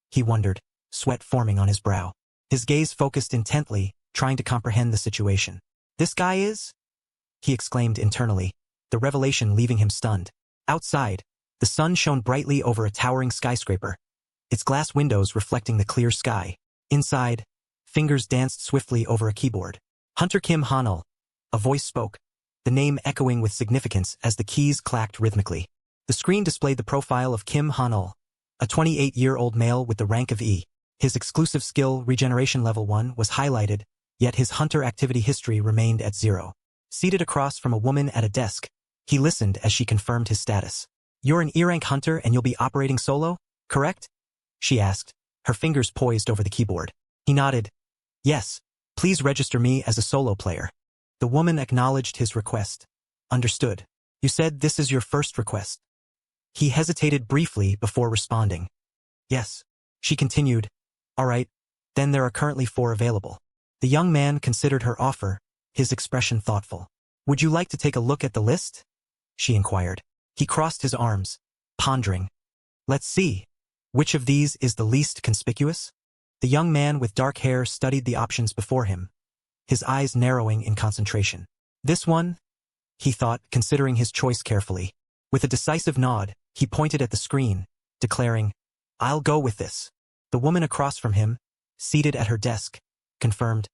A: He wondered, sweat forming on his brow. His gaze focused intently, trying to comprehend the situation. This guy is? He exclaimed internally, the revelation leaving him stunned. Outside, the sun shone brightly over a towering skyscraper, its glass windows reflecting the clear sky. Inside, fingers danced swiftly over a keyboard. Hunter Kim Hanul. A voice spoke, the name echoing with significance as the keys clacked rhythmically. The screen displayed the profile of Kim Hanul, a 28-year-old male with the rank of E. His exclusive skill, Regeneration Level 1, was highlighted, yet his hunter activity history remained at 0. Seated across from a woman at a desk, he listened as she confirmed his status. You're an E-rank hunter and you'll be operating solo, correct? She asked, her fingers poised over the keyboard. He nodded. Yes, please register me as a solo player. The woman acknowledged his request. Understood. You said this is your first request. He hesitated briefly before responding. Yes. She continued. All right, then there are currently 4 available. The young man considered her offer, his expression thoughtful. "Would you like to take a look at the list?" she inquired. He crossed his arms, pondering. "Let's see. Which of these is the least conspicuous?" The young man with dark hair studied the options before him, his eyes narrowing in concentration. "This one?" he thought, considering his choice carefully. With a decisive nod, he pointed at the screen, declaring, "I'll go with this." The woman across from him, seated at her desk, confirmed.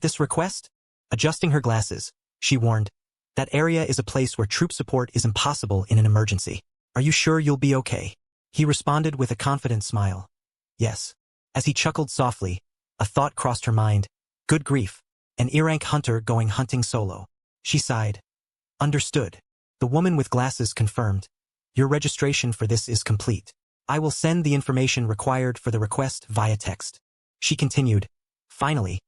A: "This request?" Adjusting her glasses, she warned, "That area is a place where troop support is impossible in an emergency. Are you sure you'll be okay?" He responded with a confident smile. "Yes." As he chuckled softly, a thought crossed her mind. Good grief, an E-rank hunter going hunting solo. She sighed. "Understood." The woman with glasses confirmed. "Your registration for this is complete. I will send the information required for the request via text." She continued, "Finally,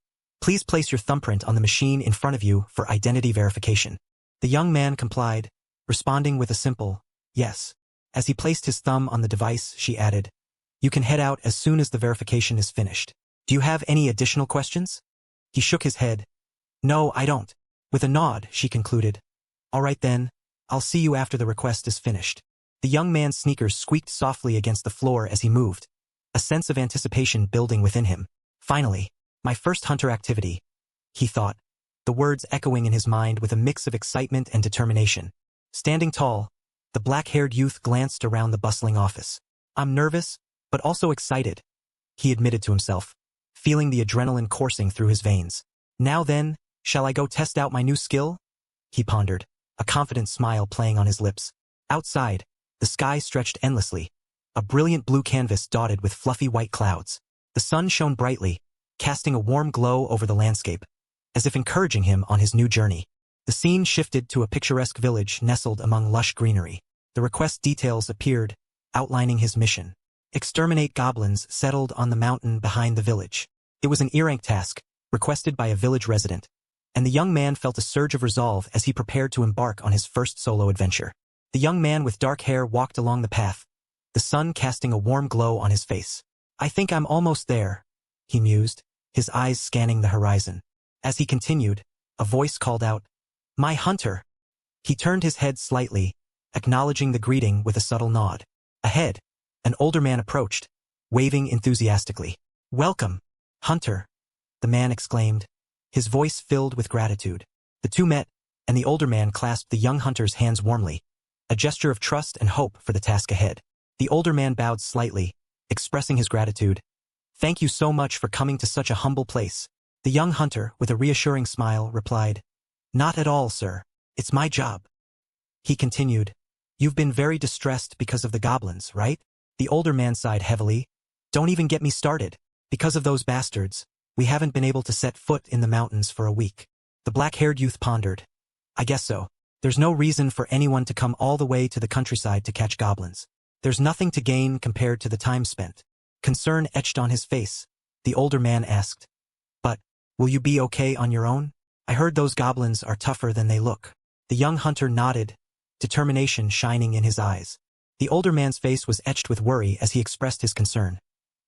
A: please place your thumbprint on the machine in front of you for identity verification." The young man complied, responding with a simple, "Yes." As he placed his thumb on the device, she added, "You can head out as soon as the verification is finished. Do you have any additional questions?" He shook his head. "No, I don't." With a nod, she concluded, "All right then, I'll see you after the request is finished." The young man's sneakers squeaked softly against the floor as he moved, a sense of anticipation building within him. Finally, my first hunter activity, he thought, the words echoing in his mind with a mix of excitement and determination. Standing tall, the black-haired youth glanced around the bustling office. "I'm nervous, but also excited," he admitted to himself, feeling the adrenaline coursing through his veins. "Now then, shall I go test out my new skill?" he pondered, a confident smile playing on his lips. Outside, the sky stretched endlessly, a brilliant blue canvas dotted with fluffy white clouds. The sun shone brightly, casting a warm glow over the landscape, as if encouraging him on his new journey. The scene shifted to a picturesque village nestled among lush greenery. The request details appeared, outlining his mission. Exterminate goblins settled on the mountain behind the village. It was an E-rank task, requested by a village resident, and the young man felt a surge of resolve as he prepared to embark on his first solo adventure. The young man with dark hair walked along the path, the sun casting a warm glow on his face. "I think I'm almost there," he mused, his eyes scanning the horizon. As he continued, a voice called out, "My hunter!" He turned his head slightly, acknowledging the greeting with a subtle nod. Ahead, an older man approached, waving enthusiastically. "Welcome, hunter," the man exclaimed, his voice filled with gratitude. The two met, and the older man clasped the young hunter's hands warmly, a gesture of trust and hope for the task ahead. The older man bowed slightly, expressing his gratitude. "Thank you so much for coming to such a humble place." The young hunter, with a reassuring smile, replied, "Not at all, sir. It's my job." He continued, "You've been very distressed because of the goblins, right?" The older man sighed heavily. "Don't even get me started. Because of those bastards, we haven't been able to set foot in the mountains for a week." The black-haired youth pondered. "I guess so. There's no reason for anyone to come all the way to the countryside to catch goblins. There's nothing to gain compared to the time spent." Concern etched on his face. The older man asked, "But, will you be okay on your own? I heard those goblins are tougher than they look." The young hunter nodded, determination shining in his eyes. The older man's face was etched with worry as he expressed his concern.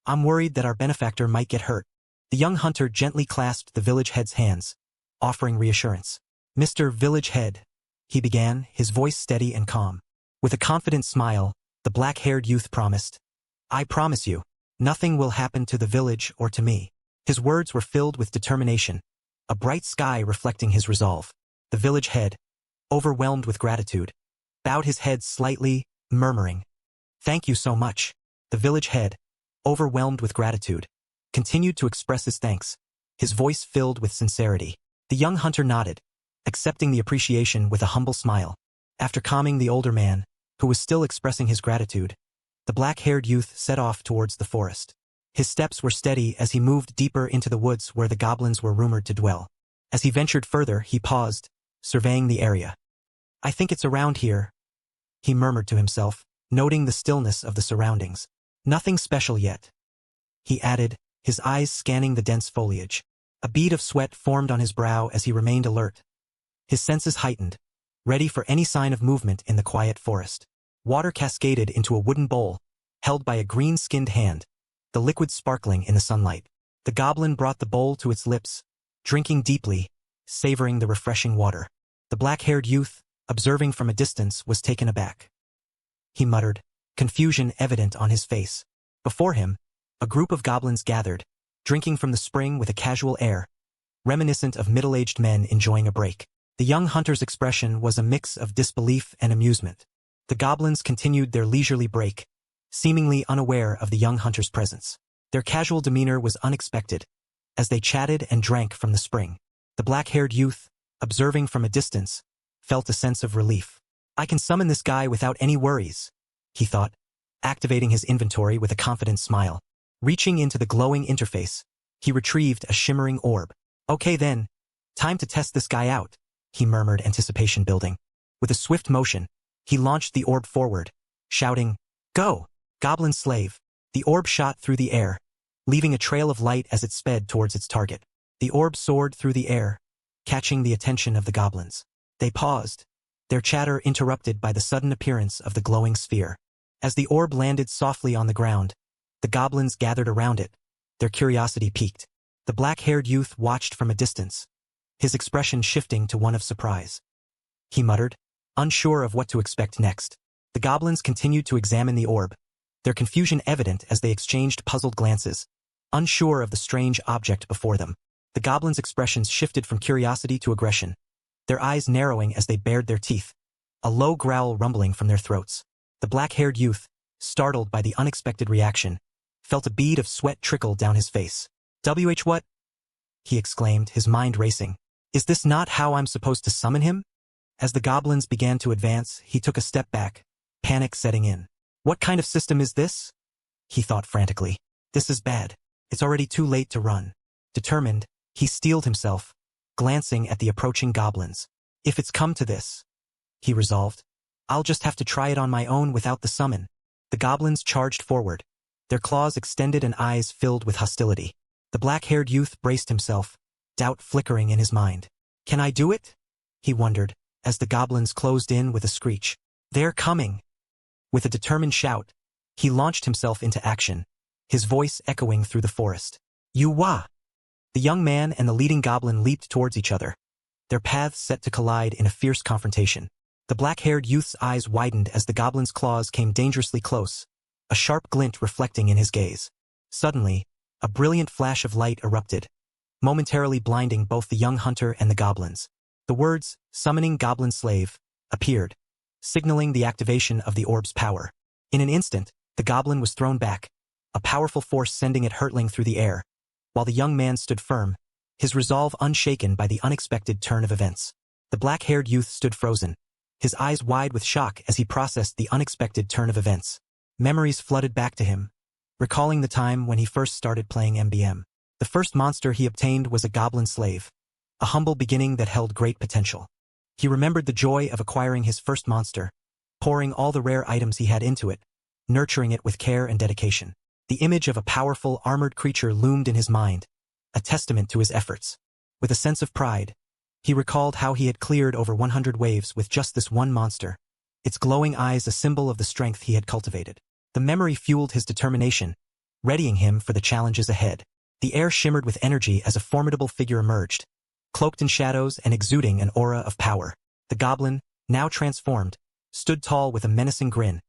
A: "I'm worried that our benefactor might get hurt." The young hunter gently clasped the village head's hands, offering reassurance. "Mr. Village Head," he began, his voice steady and calm. With a confident smile, the black-haired youth promised, "I promise you, nothing will happen to the village or to me." His words were filled with determination, a bright sky reflecting his resolve. The village head, overwhelmed with gratitude, bowed his head slightly, murmuring, "Thank you so much." The village head, overwhelmed with gratitude, continued to express his thanks, his voice filled with sincerity. The young hunter nodded, accepting the appreciation with a humble smile. After calming the older man, who was still expressing his gratitude, the black-haired youth set off towards the forest. His steps were steady as he moved deeper into the woods where the goblins were rumored to dwell. As he ventured further, he paused, surveying the area. "I think it's around here," he murmured to himself, noting the stillness of the surroundings. "Nothing special yet," he added, his eyes scanning the dense foliage. A bead of sweat formed on his brow as he remained alert, his senses heightened, ready for any sign of movement in the quiet forest. Water cascaded into a wooden bowl, held by a green-skinned hand, the liquid sparkling in the sunlight. The goblin brought the bowl to its lips, drinking deeply, savoring the refreshing water. The black-haired youth, observing from a distance, was taken aback. He muttered, confusion evident on his face. Before him, a group of goblins gathered, drinking from the spring with a casual air, reminiscent of middle-aged men enjoying a break. The young hunter's expression was a mix of disbelief and amusement. The goblins continued their leisurely break, seemingly unaware of the young hunter's presence. Their casual demeanor was unexpected, as they chatted and drank from the spring. The black-haired youth, observing from a distance, felt a sense of relief. I can summon this guy without any worries, he thought, activating his inventory with a confident smile. Reaching into the glowing interface, he retrieved a shimmering orb. Okay then, time to test this guy out, he murmured, anticipation building. With a swift motion, he launched the orb forward, shouting, "Go, goblin slave!" The orb shot through the air, leaving a trail of light as it sped towards its target. The orb soared through the air, catching the attention of the goblins. They paused, their chatter interrupted by the sudden appearance of the glowing sphere. As the orb landed softly on the ground, the goblins gathered around it, their curiosity piqued. The black-haired youth watched from a distance, his expression shifting to one of surprise. He muttered, unsure of what to expect next. The goblins continued to examine the orb, their confusion evident as they exchanged puzzled glances, unsure of the strange object before them. The goblins' expressions shifted from curiosity to aggression, their eyes narrowing as they bared their teeth, a low growl rumbling from their throats. The black-haired youth, startled by the unexpected reaction, felt a bead of sweat trickle down his face. What? He exclaimed, his mind racing. Is this not how I'm supposed to summon him? As the goblins began to advance, he took a step back, panic setting in. What kind of system is this? He thought frantically. This is bad. It's already too late to run. Determined, he steeled himself, glancing at the approaching goblins. If it's come to this, he resolved, I'll just have to try it on my own without the summon. The goblins charged forward, their claws extended and eyes filled with hostility. The black-haired youth braced himself, doubt flickering in his mind. Can I do it? He wondered, as the goblins closed in with a screech. They're coming. With a determined shout, he launched himself into action, his voice echoing through the forest. You-wah! The young man and the leading goblin leaped towards each other, their paths set to collide in a fierce confrontation. The black-haired youth's eyes widened as the goblin's claws came dangerously close, a sharp glint reflecting in his gaze. Suddenly, a brilliant flash of light erupted, momentarily blinding both the young hunter and the goblins. The words, "Summoning Goblin Slave," appeared, signaling the activation of the orb's power. In an instant, the goblin was thrown back, a powerful force sending it hurtling through the air, while the young man stood firm, his resolve unshaken by the unexpected turn of events. The black-haired youth stood frozen, his eyes wide with shock as he processed the unexpected turn of events. Memories flooded back to him, recalling the time when he first started playing MBM. The first monster he obtained was a goblin slave, a humble beginning that held great potential. He remembered the joy of acquiring his first monster, pouring all the rare items he had into it, nurturing it with care and dedication. The image of a powerful, armored creature loomed in his mind, a testament to his efforts. With a sense of pride, he recalled how he had cleared over 100 waves with just this one monster, its glowing eyes a symbol of the strength he had cultivated. The memory fueled his determination, readying him for the challenges ahead. The air shimmered with energy as a formidable figure emerged, cloaked in shadows and exuding an aura of power. The goblin, now transformed, stood tall with a menacing grin,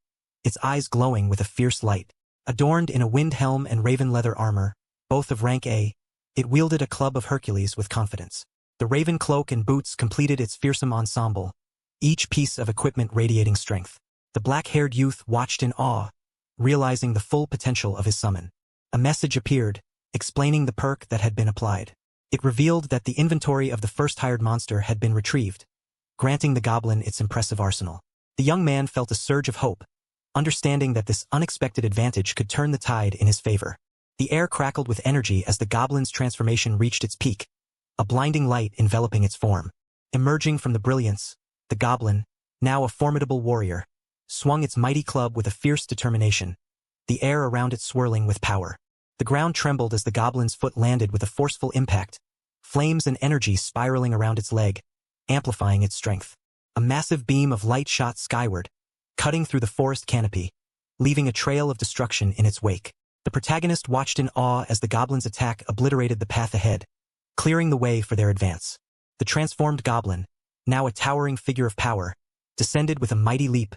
A: its eyes glowing with a fierce light. Adorned in a wind helm and raven leather armor, both of rank A, it wielded a club of Hercules with confidence. The raven cloak and boots completed its fearsome ensemble, each piece of equipment radiating strength. The black-haired youth watched in awe, realizing the full potential of his summon. A message appeared, explaining the perk that had been applied. It revealed that the inventory of the first hired monster had been retrieved, granting the goblin its impressive arsenal. The young man felt a surge of hope, understanding that this unexpected advantage could turn the tide in his favor. The air crackled with energy as the goblin's transformation reached its peak, a blinding light enveloping its form. Emerging from the brilliance, the goblin, now a formidable warrior, swung its mighty club with a fierce determination, the air around it swirling with power. The ground trembled as the goblin's foot landed with a forceful impact, flames and energy spiraling around its leg, amplifying its strength. A massive beam of light shot skyward, cutting through the forest canopy, leaving a trail of destruction in its wake. The protagonist watched in awe as the goblin's attack obliterated the path ahead, clearing the way for their advance. The transformed goblin, now a towering figure of power, descended with a mighty leap,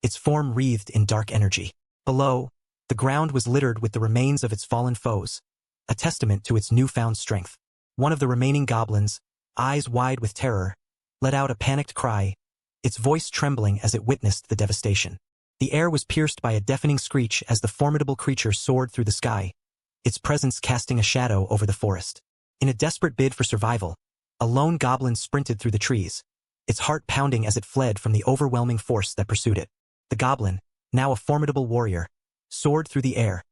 A: its form wreathed in dark energy. Below, the ground was littered with the remains of its fallen foes, a testament to its newfound strength. One of the remaining goblins, eyes wide with terror, let out a panicked cry, its voice trembling as it witnessed the devastation. The air was pierced by a deafening screech as the formidable creature soared through the sky, its presence casting a shadow over the forest. In a desperate bid for survival, a lone goblin sprinted through the trees, its heart pounding as it fled from the overwhelming force that pursued it. The goblin, now a formidable warrior, soared through the air,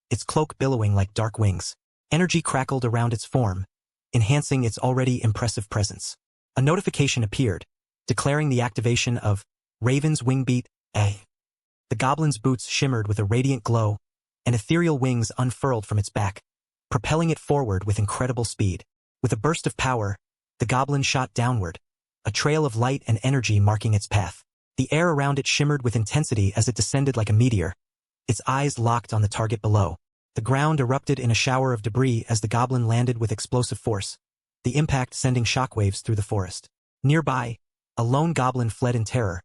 A: its cloak billowing like dark wings. Energy crackled around its form, enhancing its already impressive presence. A notification appeared, declaring the activation of Raven's Wingbeat A. The goblin's boots shimmered with a radiant glow, and ethereal wings unfurled from its back, propelling it forward with incredible speed. With a burst of power, the goblin shot downward, a trail of light and energy marking its path. The air around it shimmered with intensity as it descended like a meteor, its eyes locked on the target below. The ground erupted in a shower of debris as the goblin landed with explosive force, the impact sending shockwaves through the forest. Nearby, a lone goblin fled in terror,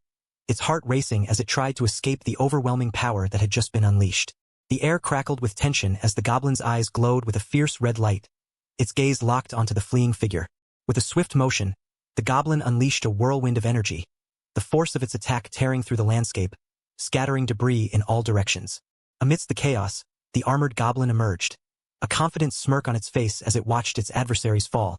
A: its heart racing as it tried to escape the overwhelming power that had just been unleashed. The air crackled with tension as the goblin's eyes glowed with a fierce red light, its gaze locked onto the fleeing figure. With a swift motion, the goblin unleashed a whirlwind of energy, the force of its attack tearing through the landscape, scattering debris in all directions. Amidst the chaos, the armored goblin emerged, a confident smirk on its face as it watched its adversaries fall,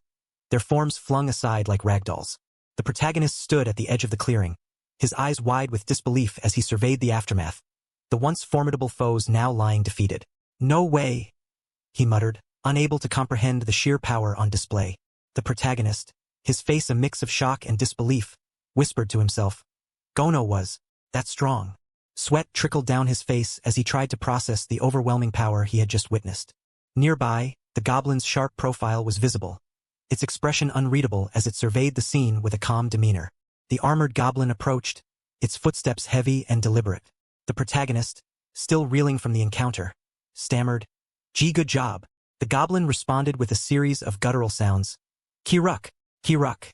A: their forms flung aside like ragdolls. The protagonist stood at the edge of the clearing, his eyes wide with disbelief as he surveyed the aftermath, the once formidable foes now lying defeated. "No way," he muttered, unable to comprehend the sheer power on display. The protagonist, his face a mix of shock and disbelief, whispered to himself, "Gono was that strong." Sweat trickled down his face as he tried to process the overwhelming power he had just witnessed. Nearby, the goblin's sharp profile was visible, its expression unreadable as it surveyed the scene with a calm demeanor. The armored goblin approached, its footsteps heavy and deliberate. The protagonist, still reeling from the encounter, stammered, "Gee, good job." The goblin responded with a series of guttural sounds, "Kiruk, Kiruk,"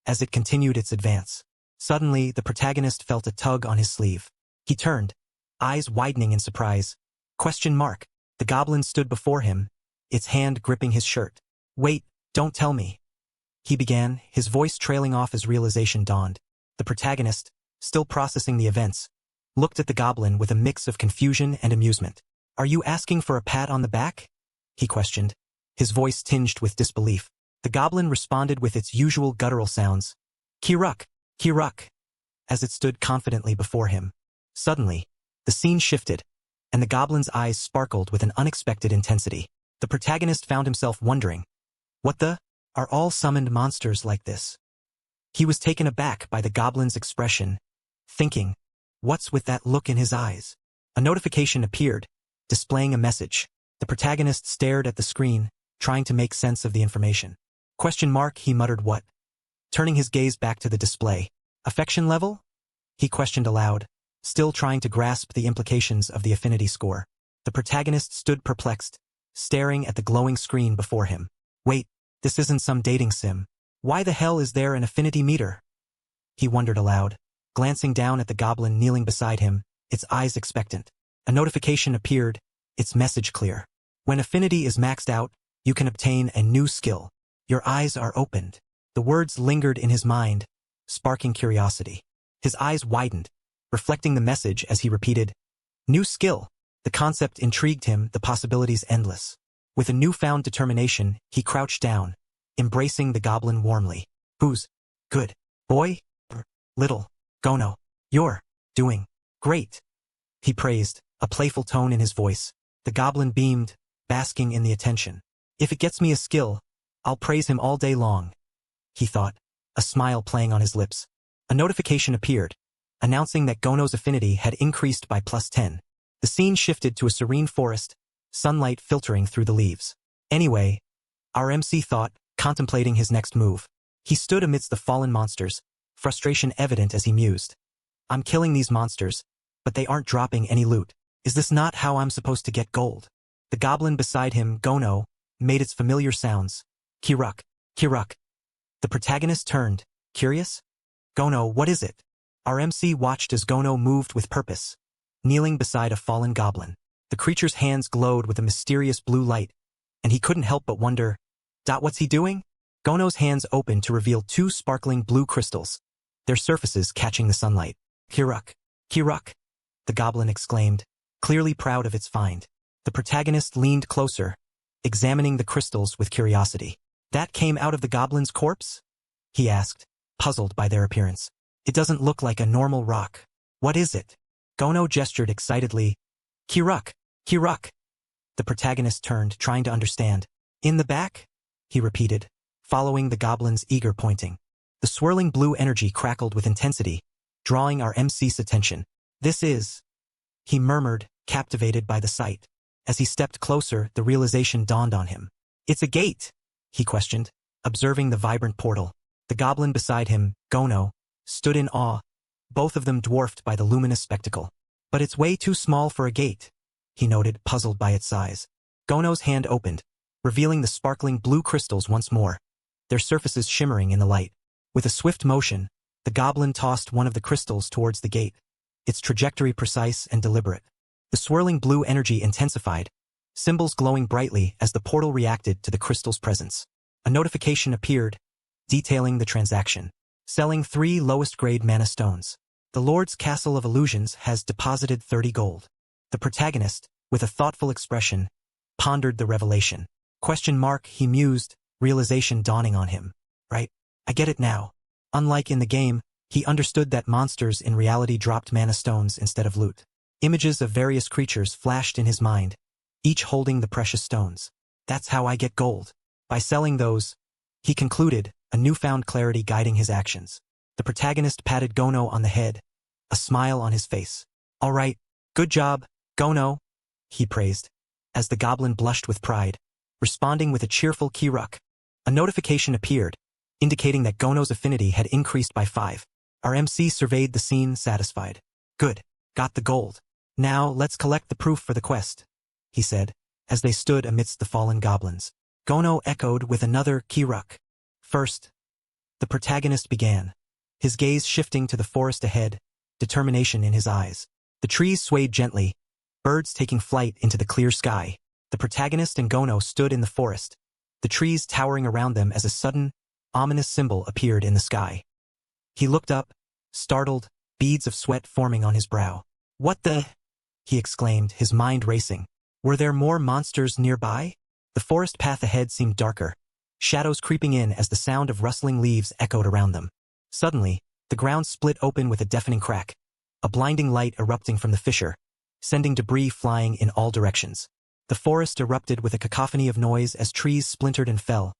A: as it continued its advance. Suddenly, the protagonist felt a tug on his sleeve. He turned, eyes widening in surprise. The goblin stood before him, its hand gripping his shirt. "Wait, don't tell me," he began, his voice trailing off as realization dawned. The protagonist, still processing the events, looked at the goblin with a mix of confusion and amusement. "Are you asking for a pat on the back?" he questioned, his voice tinged with disbelief. The goblin responded with its usual guttural sounds, "Kiruk, Kiruk," as it stood confidently before him. Suddenly, the scene shifted, and the goblin's eyes sparkled with an unexpected intensity. The protagonist found himself wondering, "What the? Are all summoned monsters like this?" He was taken aback by the goblin's expression, thinking, "What's with that look in his eyes?" A notification appeared, displaying a message. The protagonist stared at the screen, trying to make sense of the information. He muttered, "What?" Turning his gaze back to the display. "Affection level?" he questioned aloud, still trying to grasp the implications of the affinity score. The protagonist stood perplexed, staring at the glowing screen before him. "Wait, this isn't some dating sim. Why the hell is there an affinity meter?" he wondered aloud, glancing down at the goblin kneeling beside him, its eyes expectant. A notification appeared, its message clear. "When affinity is maxed out, you can obtain a new skill. Your eyes are opened." The words lingered in his mind, sparking curiosity. His eyes widened, reflecting the message as he repeated, "New skill." The concept intrigued him, the possibilities endless. With a newfound determination, he crouched down, embracing the goblin warmly. "Who's good, boy? Little Gono, you're doing great," he praised, a playful tone in his voice. The goblin beamed, basking in the attention. "If it gets me a skill, I'll praise him all day long," he thought, a smile playing on his lips. A notification appeared, announcing that Gono's affinity had increased by +10. The scene shifted to a serene forest, sunlight filtering through the leaves. "Anyway," our MC thought, contemplating his next move. He stood amidst the fallen monsters, frustration evident as he mused. "I'm killing these monsters, but they aren't dropping any loot. Is this not how I'm supposed to get gold?" The goblin beside him, Gono, made its familiar sounds, "Kiruk, Kiruk. The protagonist turned, curious? Gono, what is it? Our MC watched as Gono moved with purpose, kneeling beside a fallen goblin. The creature's hands glowed with a mysterious blue light, and he couldn't help but wonder, what's he doing? Gono's hands opened to reveal two sparkling blue crystals, their surfaces catching the sunlight. Kiruk. Kiruk, the goblin exclaimed, clearly proud of its find. The protagonist leaned closer, examining the crystals with curiosity. That came out of the goblin's corpse? He asked, puzzled by their appearance. It doesn't look like a normal rock. What is it? Gono gestured excitedly. Kiruk. Kiruk. The protagonist turned, trying to understand. In the back? He repeated, following the goblin's eager pointing. The swirling blue energy crackled with intensity, drawing our MC's attention. This is... He murmured, captivated by the sight. As he stepped closer, the realization dawned on him. It's a gate, he questioned, observing the vibrant portal. The goblin beside him, Gono, stood in awe, both of them dwarfed by the luminous spectacle. But it's way too small for a gate, he noted, puzzled by its size. Gono's hand opened, revealing the sparkling blue crystals once more, their surfaces shimmering in the light. With a swift motion, the goblin tossed one of the crystals towards the gate, its trajectory precise and deliberate. The swirling blue energy intensified, symbols glowing brightly as the portal reacted to the crystal's presence. A notification appeared, detailing the transaction. Selling 3 lowest-grade mana stones. The Lord's Castle of Illusions has deposited 30 gold. The protagonist, with a thoughtful expression, pondered the revelation. ? He mused, realization dawning on him. Right, I get it now. Unlike in the game, he understood that monsters in reality dropped mana stones instead of loot. Images of various creatures flashed in his mind, each holding the precious stones. That's how I get gold. By selling those, he concluded, a newfound clarity guiding his actions. The protagonist patted Gono on the head, a smile on his face. All right, good job, Gono, he praised, as the goblin blushed with pride, responding with a cheerful Kiruk. A notification appeared, indicating that Gono's affinity had increased by 5. Our MC surveyed the scene, satisfied. Good, got the gold. Now let's collect the proof for the quest, he said, as they stood amidst the fallen goblins. Gono echoed with another Kiruk. First, the protagonist began, his gaze shifting to the forest ahead, determination in his eyes. The trees swayed gently, birds taking flight into the clear sky. The protagonist and Gono stood in the forest, the trees towering around them as a sudden, ominous symbol appeared in the sky. He looked up, startled, beads of sweat forming on his brow. What the? He exclaimed, his mind racing. Were there more monsters nearby? The forest path ahead seemed darker, shadows creeping in as the sound of rustling leaves echoed around them. Suddenly, the ground split open with a deafening crack, a blinding light erupting from the fissure, sending debris flying in all directions. The forest erupted with a cacophony of noise as trees splintered and fell,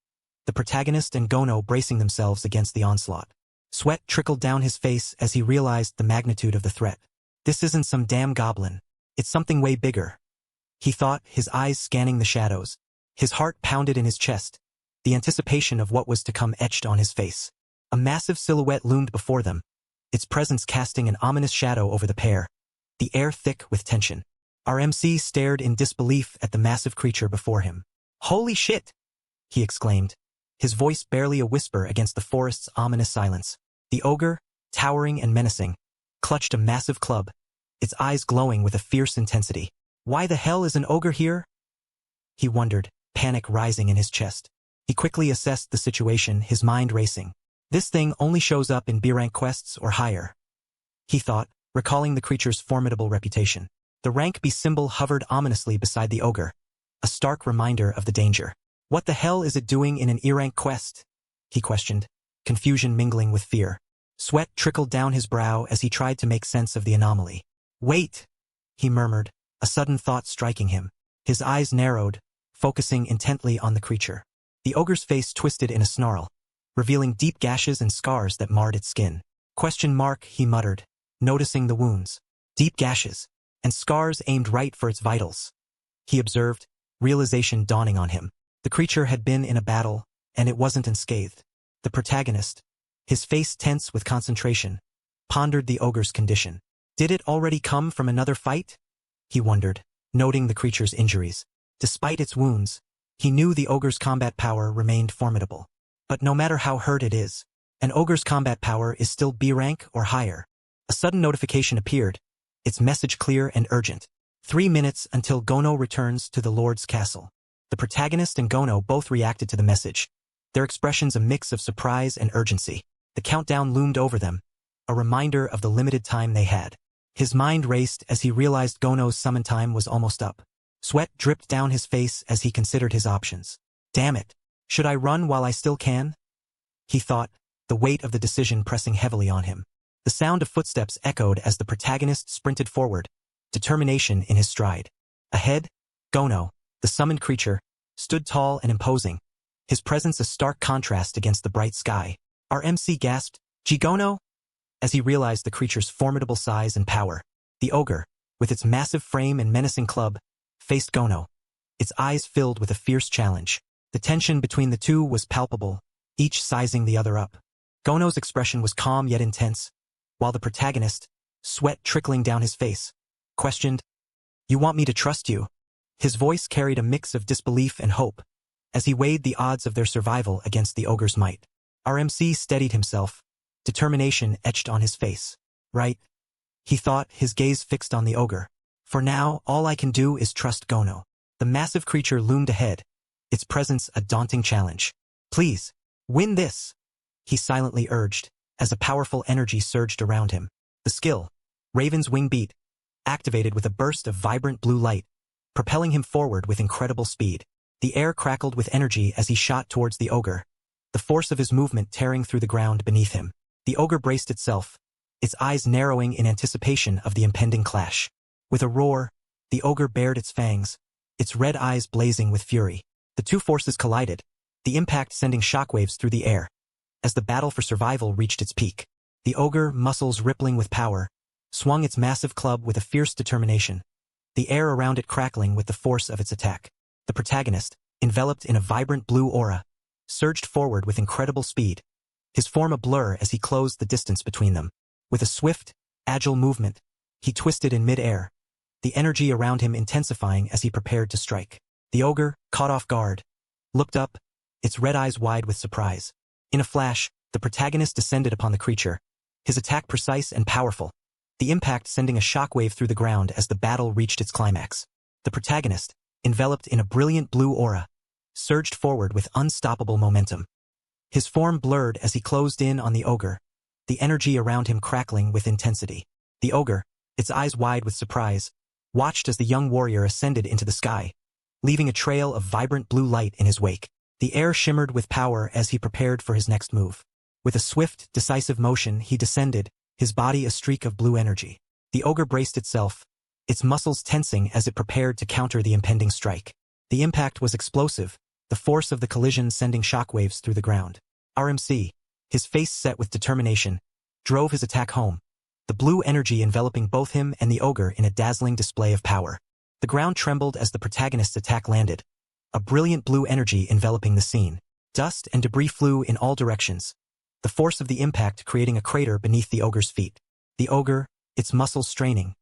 A: the protagonist and Gono bracing themselves against the onslaught. Sweat trickled down his face as he realized the magnitude of the threat. This isn't some damn goblin. It's something way bigger, he thought, his eyes scanning the shadows. His heart pounded in his chest, the anticipation of what was to come etched on his face. A massive silhouette loomed before them, its presence casting an ominous shadow over the pair, the air thick with tension. Our MC stared in disbelief at the massive creature before him. Holy shit! He exclaimed, his voice barely a whisper against the forest's ominous silence. The ogre, towering and menacing, clutched a massive club, its eyes glowing with a fierce intensity. Why the hell is an ogre here? He wondered, panic rising in his chest. He quickly assessed the situation, his mind racing. This thing only shows up in B-rank quests or higher, he thought, recalling the creature's formidable reputation. The rank B symbol hovered ominously beside the ogre, a stark reminder of the danger. What the hell is it doing in an E-rank quest? He questioned, confusion mingling with fear. Sweat trickled down his brow as he tried to make sense of the anomaly. Wait, he murmured, a sudden thought striking him. His eyes narrowed, focusing intently on the creature. The ogre's face twisted in a snarl, revealing deep gashes and scars that marred its skin. ? He muttered, noticing the wounds. Deep gashes, and scars aimed right for its vitals. He observed, realization dawning on him. The creature had been in a battle, and it wasn't unscathed. The protagonist, his face tense with concentration, pondered the ogre's condition. Did it already come from another fight? He wondered, noting the creature's injuries. Despite its wounds, he knew the ogre's combat power remained formidable. But no matter how hurt it is, an ogre's combat power is still B rank or higher. A sudden notification appeared, its message clear and urgent. 3 minutes until Gono returns to the Lord's castle. The protagonist and Gono both reacted to the message, their expressions a mix of surprise and urgency. The countdown loomed over them, a reminder of the limited time they had. His mind raced as he realized Gono's summon time was almost up. Sweat dripped down his face as he considered his options. Damn it! Should I run while I still can? He thought, the weight of the decision pressing heavily on him. The sound of footsteps echoed as the protagonist sprinted forward, determination in his stride. Ahead, Gono, the summoned creature, stood tall and imposing, his presence a stark contrast against the bright sky. Our MC gasped, "Gee, Gono?" as he realized the creature's formidable size and power. The ogre, with its massive frame and menacing club, faced Gono, its eyes filled with a fierce challenge. The tension between the two was palpable, each sizing the other up. Gono's expression was calm yet intense, while the protagonist, sweat trickling down his face, questioned, "You want me to trust you?" His voice carried a mix of disbelief and hope, as he weighed the odds of their survival against the ogre's might. Our MC steadied himself, determination etched on his face. Right, he thought, his gaze fixed on the ogre. For now, all I can do is trust Gono. The massive creature loomed ahead, its presence a daunting challenge. "Please, win this," he silently urged, as a powerful energy surged around him. The skill, Raven's Wing Beat, activated with a burst of vibrant blue light, propelling him forward with incredible speed. The air crackled with energy as he shot towards the ogre, the force of his movement tearing through the ground beneath him. The ogre braced itself, its eyes narrowing in anticipation of the impending clash. With a roar, the ogre bared its fangs, its red eyes blazing with fury. The two forces collided, the impact sending shockwaves through the air. As the battle for survival reached its peak, the ogre, muscles rippling with power, swung its massive club with a fierce determination, the air around it crackling with the force of its attack. The protagonist, enveloped in a vibrant blue aura, surged forward with incredible speed, his form a blur as he closed the distance between them. With a swift, agile movement, he twisted in mid-air, the energy around him intensifying as he prepared to strike. The ogre, caught off guard, looked up, its red eyes wide with surprise. In a flash, the protagonist descended upon the creature, his attack precise and powerful, the impact sending a shockwave through the ground as the battle reached its climax. The protagonist, enveloped in a brilliant blue aura, surged forward with unstoppable momentum. His form blurred as he closed in on the ogre, the energy around him crackling with intensity. The ogre, its eyes wide with surprise, watched as the young warrior ascended into the sky, leaving a trail of vibrant blue light in his wake. The air shimmered with power as he prepared for his next move. With a swift, decisive motion, he descended, his body a streak of blue energy. The ogre braced itself, its muscles tensing as it prepared to counter the impending strike. The impact was explosive, the force of the collision sending shockwaves through the ground. RMC, his face set with determination, drove his attack home, the blue energy enveloping both him and the ogre in a dazzling display of power. The ground trembled as the protagonist's attack landed, a brilliant blue energy enveloping the scene. Dust and debris flew in all directions, the force of the impact creating a crater beneath the ogre's feet. The ogre, its muscles straining,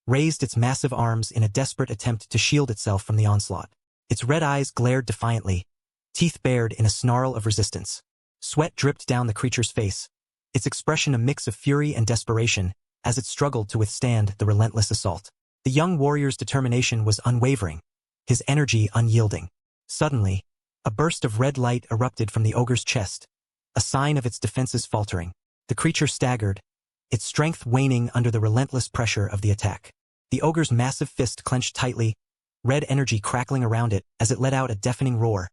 A: raised its massive arms in a desperate attempt to shield itself from the onslaught. Its red eyes glared defiantly, teeth bared in a snarl of resistance. Sweat dripped down the creature's face, its expression a mix of fury and desperation as it struggled to withstand the relentless assault. The young warrior's determination was unwavering, his energy unyielding. Suddenly, a burst of red light erupted from the ogre's chest, a sign of its defenses faltering. The creature staggered, its strength waning under the relentless pressure of the attack. The ogre's massive fist clenched tightly, red energy crackling around it as it let out a deafening roar,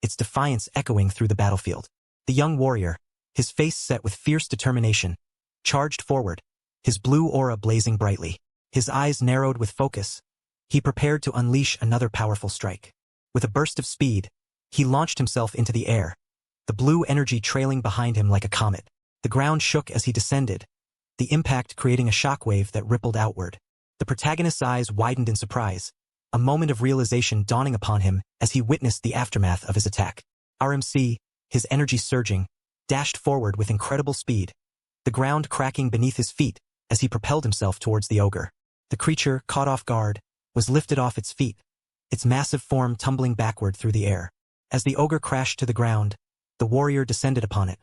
A: its defiance echoing through the battlefield. The young warrior, his face set with fierce determination, charged forward, his blue aura blazing brightly. His eyes narrowed with focus, he prepared to unleash another powerful strike. With a burst of speed, he launched himself into the air, the blue energy trailing behind him like a comet. The ground shook as he descended, the impact creating a shockwave that rippled outward. The protagonist's eyes widened in surprise, a moment of realization dawning upon him as he witnessed the aftermath of his attack. RMC, his energy surging, dashed forward with incredible speed, the ground cracking beneath his feet as he propelled himself towards the ogre. The creature, caught off guard, was lifted off its feet, its massive form tumbling backward through the air. As the ogre crashed to the ground, the warrior descended upon it,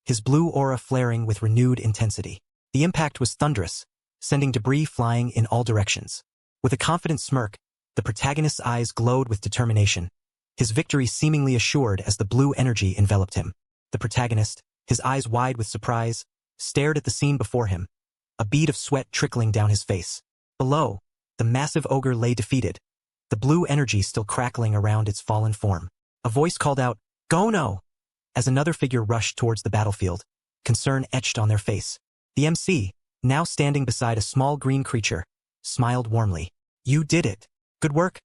A: his blue aura flaring with renewed intensity. The impact was thunderous, sending debris flying in all directions. With a confident smirk, the protagonist's eyes glowed with determination, his victory seemingly assured as the blue energy enveloped him. The protagonist, his eyes wide with surprise, stared at the scene before him, a bead of sweat trickling down his face. Below, the massive ogre lay defeated, the blue energy still crackling around its fallen form. A voice called out, "Gono!" as another figure rushed towards the battlefield, concern etched on their face. The MC, now standing beside a small green creature, smiled warmly. "You did it. Good work,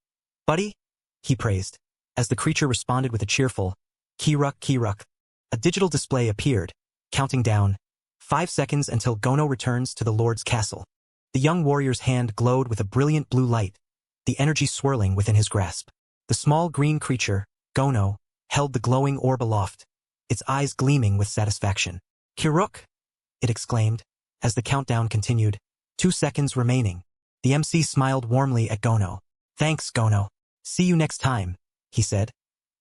A: buddy," he praised. As the creature responded with a cheerful, "Kiruk, Kiruk," a digital display appeared, counting down 5 seconds until Gono returns to the Lord's castle. The young warrior's hand glowed with a brilliant blue light, the energy swirling within his grasp. The small green creature, Gono, held the glowing orb aloft, its eyes gleaming with satisfaction. "Kiruk!" it exclaimed, as the countdown continued. 2 seconds remaining. The MC smiled warmly at Gono. "Thanks, Gono. See you next time," he said,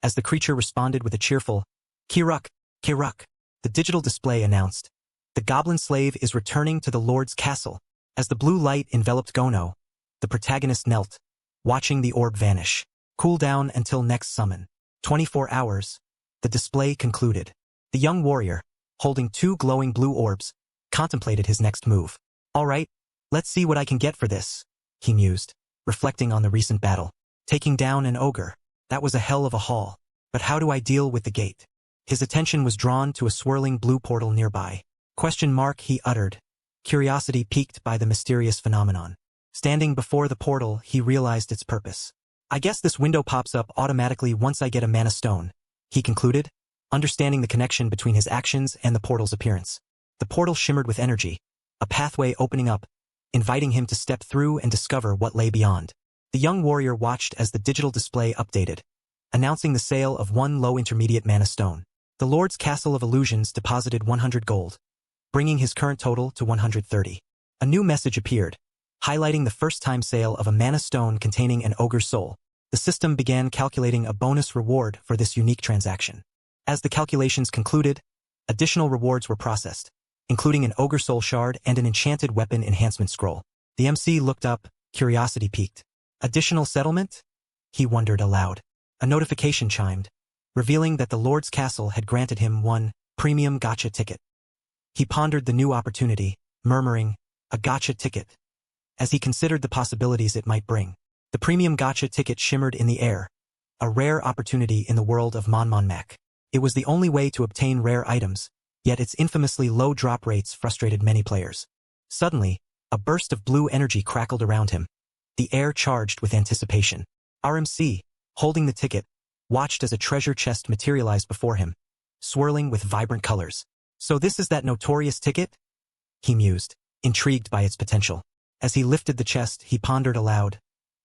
A: as the creature responded with a cheerful, "Kiruk, Kiruk." The digital display announced, "The goblin slave is returning to the Lord's castle." As the blue light enveloped Gono, the protagonist knelt, watching the orb vanish. Cool down until next summon. 24 hours. The display concluded. The young warrior, holding 2 glowing blue orbs, contemplated his next move. "All right, let's see what I can get for this," he mused, reflecting on the recent battle. Taking down an ogre, that was a hell of a haul. But how do I deal with the gate? His attention was drawn to a swirling blue portal nearby. Question mark, he uttered, curiosity piqued by the mysterious phenomenon. Standing before the portal, he realized its purpose. "I guess this window pops up automatically once I get a mana stone," he concluded, understanding the connection between his actions and the portal's appearance. The portal shimmered with energy, a pathway opening up, inviting him to step through and discover what lay beyond. The young warrior watched as the digital display updated, announcing the sale of 1 low intermediate mana stone. The Lord's Castle of Illusions deposited 100 gold, bringing his current total to 130. A new message appeared, highlighting the first-time sale of a mana stone containing an ogre's soul. The system began calculating a bonus reward for this unique transaction. As the calculations concluded, additional rewards were processed, including an ogre soul shard and an enchanted weapon enhancement scroll. The MC looked up, curiosity piqued. "Additional settlement?" he wondered aloud. A notification chimed, revealing that the Lord's Castle had granted him 1 premium gacha ticket. He pondered the new opportunity, murmuring, "A gacha ticket," as he considered the possibilities it might bring. The premium gacha ticket shimmered in the air, a rare opportunity in the world of mangaMangacapped. It was the only way to obtain rare items, yet its infamously low drop rates frustrated many players. Suddenly, a burst of blue energy crackled around him, the air charged with anticipation. RMC, holding the ticket, watched as a treasure chest materialized before him, swirling with vibrant colors. "So this is that notorious ticket?" he mused, intrigued by its potential. As he lifted the chest, he pondered aloud,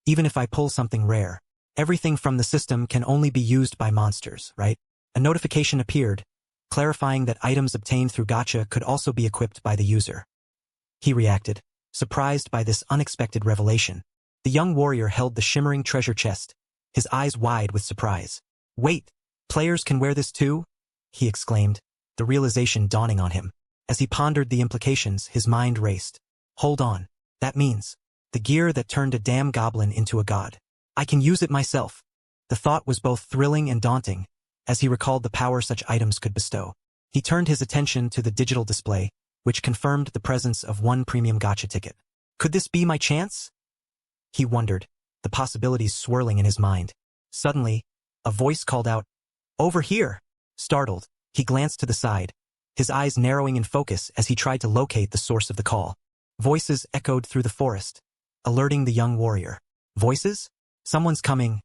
A: "Even if I pull something rare, everything from the system can only be used by monsters, right?" A notification appeared, clarifying that items obtained through gacha could also be equipped by the user. He reacted, surprised by this unexpected revelation. The young warrior held the shimmering treasure chest, his eyes wide with surprise. "Wait, players can wear this too?" he exclaimed, the realization dawning on him. As he pondered the implications, his mind raced. "Hold on, that means the gear that turned a damn goblin into a god. I can use it myself." The thought was both thrilling and daunting, as he recalled the power such items could bestow. He turned his attention to the digital display, which confirmed the presence of 1 premium gacha ticket. Could this be my chance? He wondered, the possibilities swirling in his mind. Suddenly, a voice called out, "Over here!" Startled, he glanced to the side, his eyes narrowing in focus as he tried to locate the source of the call. Voices echoed through the forest, alerting the young warrior. Voices? Someone's coming,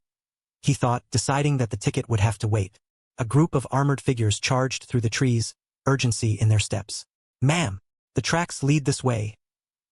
A: he thought, deciding that the ticket would have to wait. A group of armored figures charged through the trees, urgency in their steps. "Ma'am, the tracks lead this way,"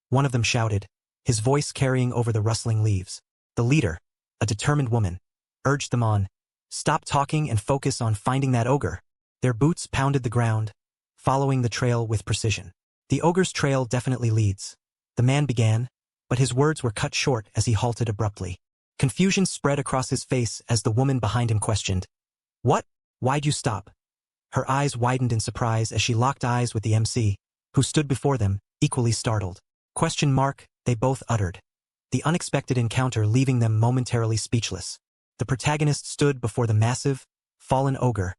A: one of them shouted, his voice carrying over the rustling leaves. The leader, a determined woman, urged them on. "Stop talking and focus on finding that ogre." Their boots pounded the ground, following the trail with precision. "The ogre's trail definitely leads," the man began, but his words were cut short as he halted abruptly. Confusion spread across his face as the woman behind him questioned, "What? Why'd you stop?" Her eyes widened in surprise as she locked eyes with the MC, who stood before them, equally startled. Question mark, they both uttered. The unexpected encounter leaving them momentarily speechless. The protagonist stood before the massive, fallen ogre.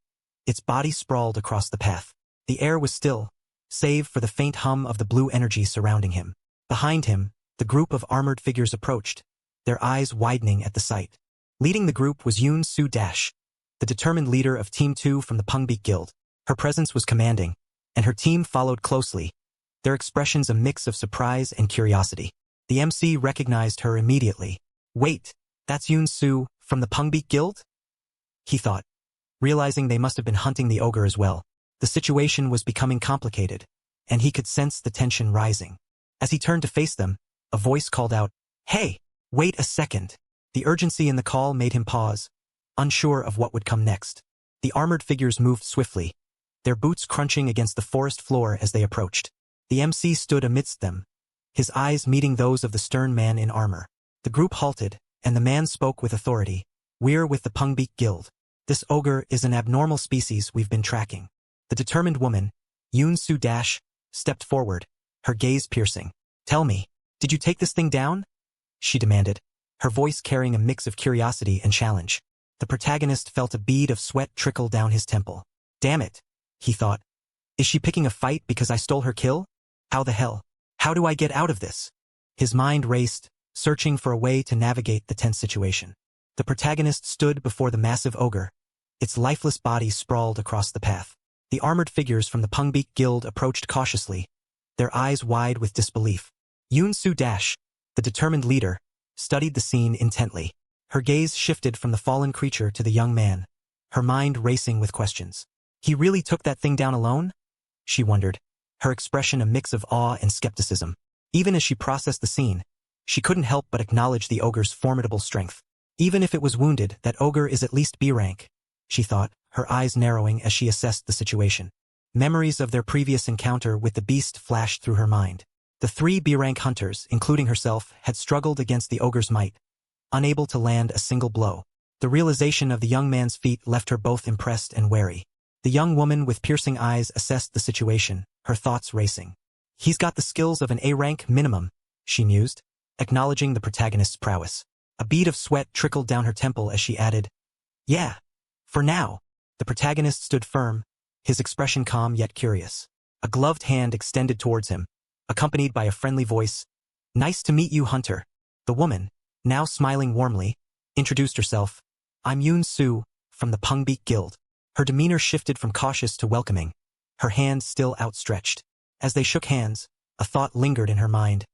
A: Its body sprawled across the path. The air was still, save for the faint hum of the blue energy surrounding him. Behind him, the group of armored figures approached, their eyes widening at the sight. Leading the group was Yoon Soo Dash, the determined leader of Team 2 from the Pongbeek Guild. Her presence was commanding, and her team followed closely, their expressions a mix of surprise and curiosity. The MC recognized her immediately. Wait, that's Yoon Soo, from the Pongbeek Guild? He thought, realizing they must have been hunting the ogre as well. The situation was becoming complicated, and he could sense the tension rising. As he turned to face them, a voice called out, "Hey, wait a second." The urgency in the call made him pause, unsure of what would come next. The armored figures moved swiftly, their boots crunching against the forest floor as they approached. The MC stood amidst them, his eyes meeting those of the stern man in armor. The group halted, and the man spoke with authority. "We're with the Pongbeek Guild. This ogre is an abnormal species we've been tracking." The determined woman, Yoon Soo Dash, stepped forward, her gaze piercing. "Tell me, did you take this thing down?" she demanded, her voice carrying a mix of curiosity and challenge. The protagonist felt a bead of sweat trickle down his temple. Damn it, he thought. Is she picking a fight because I stole her kill? How the hell? How do I get out of this? His mind raced, searching for a way to navigate the tense situation. The protagonist stood before the massive ogre, its lifeless body sprawled across the path. The armored figures from the Pongbeek Guild approached cautiously, their eyes wide with disbelief. Yoon Soo Dash, the determined leader, studied the scene intently. Her gaze shifted from the fallen creature to the young man, her mind racing with questions. He really took that thing down alone? She wondered, her expression a mix of awe and skepticism. Even as she processed the scene, she couldn't help but acknowledge the ogre's formidable strength. Even if it was wounded, that ogre is at least B rank, she thought, her eyes narrowing as she assessed the situation. Memories of their previous encounter with the beast flashed through her mind. The 3 B-rank hunters, including herself, had struggled against the ogre's might, unable to land a single blow. The realization of the young man's feat left her both impressed and wary. The young woman with piercing eyes assessed the situation, her thoughts racing. He's got the skills of an A-rank minimum, she mused, acknowledging the protagonist's prowess. A bead of sweat trickled down her temple as she added, "Yeah, for now." The protagonist stood firm, his expression calm yet curious. A gloved hand extended towards him, accompanied by a friendly voice. "Nice to meet you, Hunter." The woman, now smiling warmly, introduced herself. "I'm Yoon Soo, from the Pongbeek Guild." Her demeanor shifted from cautious to welcoming, her hand still outstretched. As they shook hands, a thought lingered in her mind.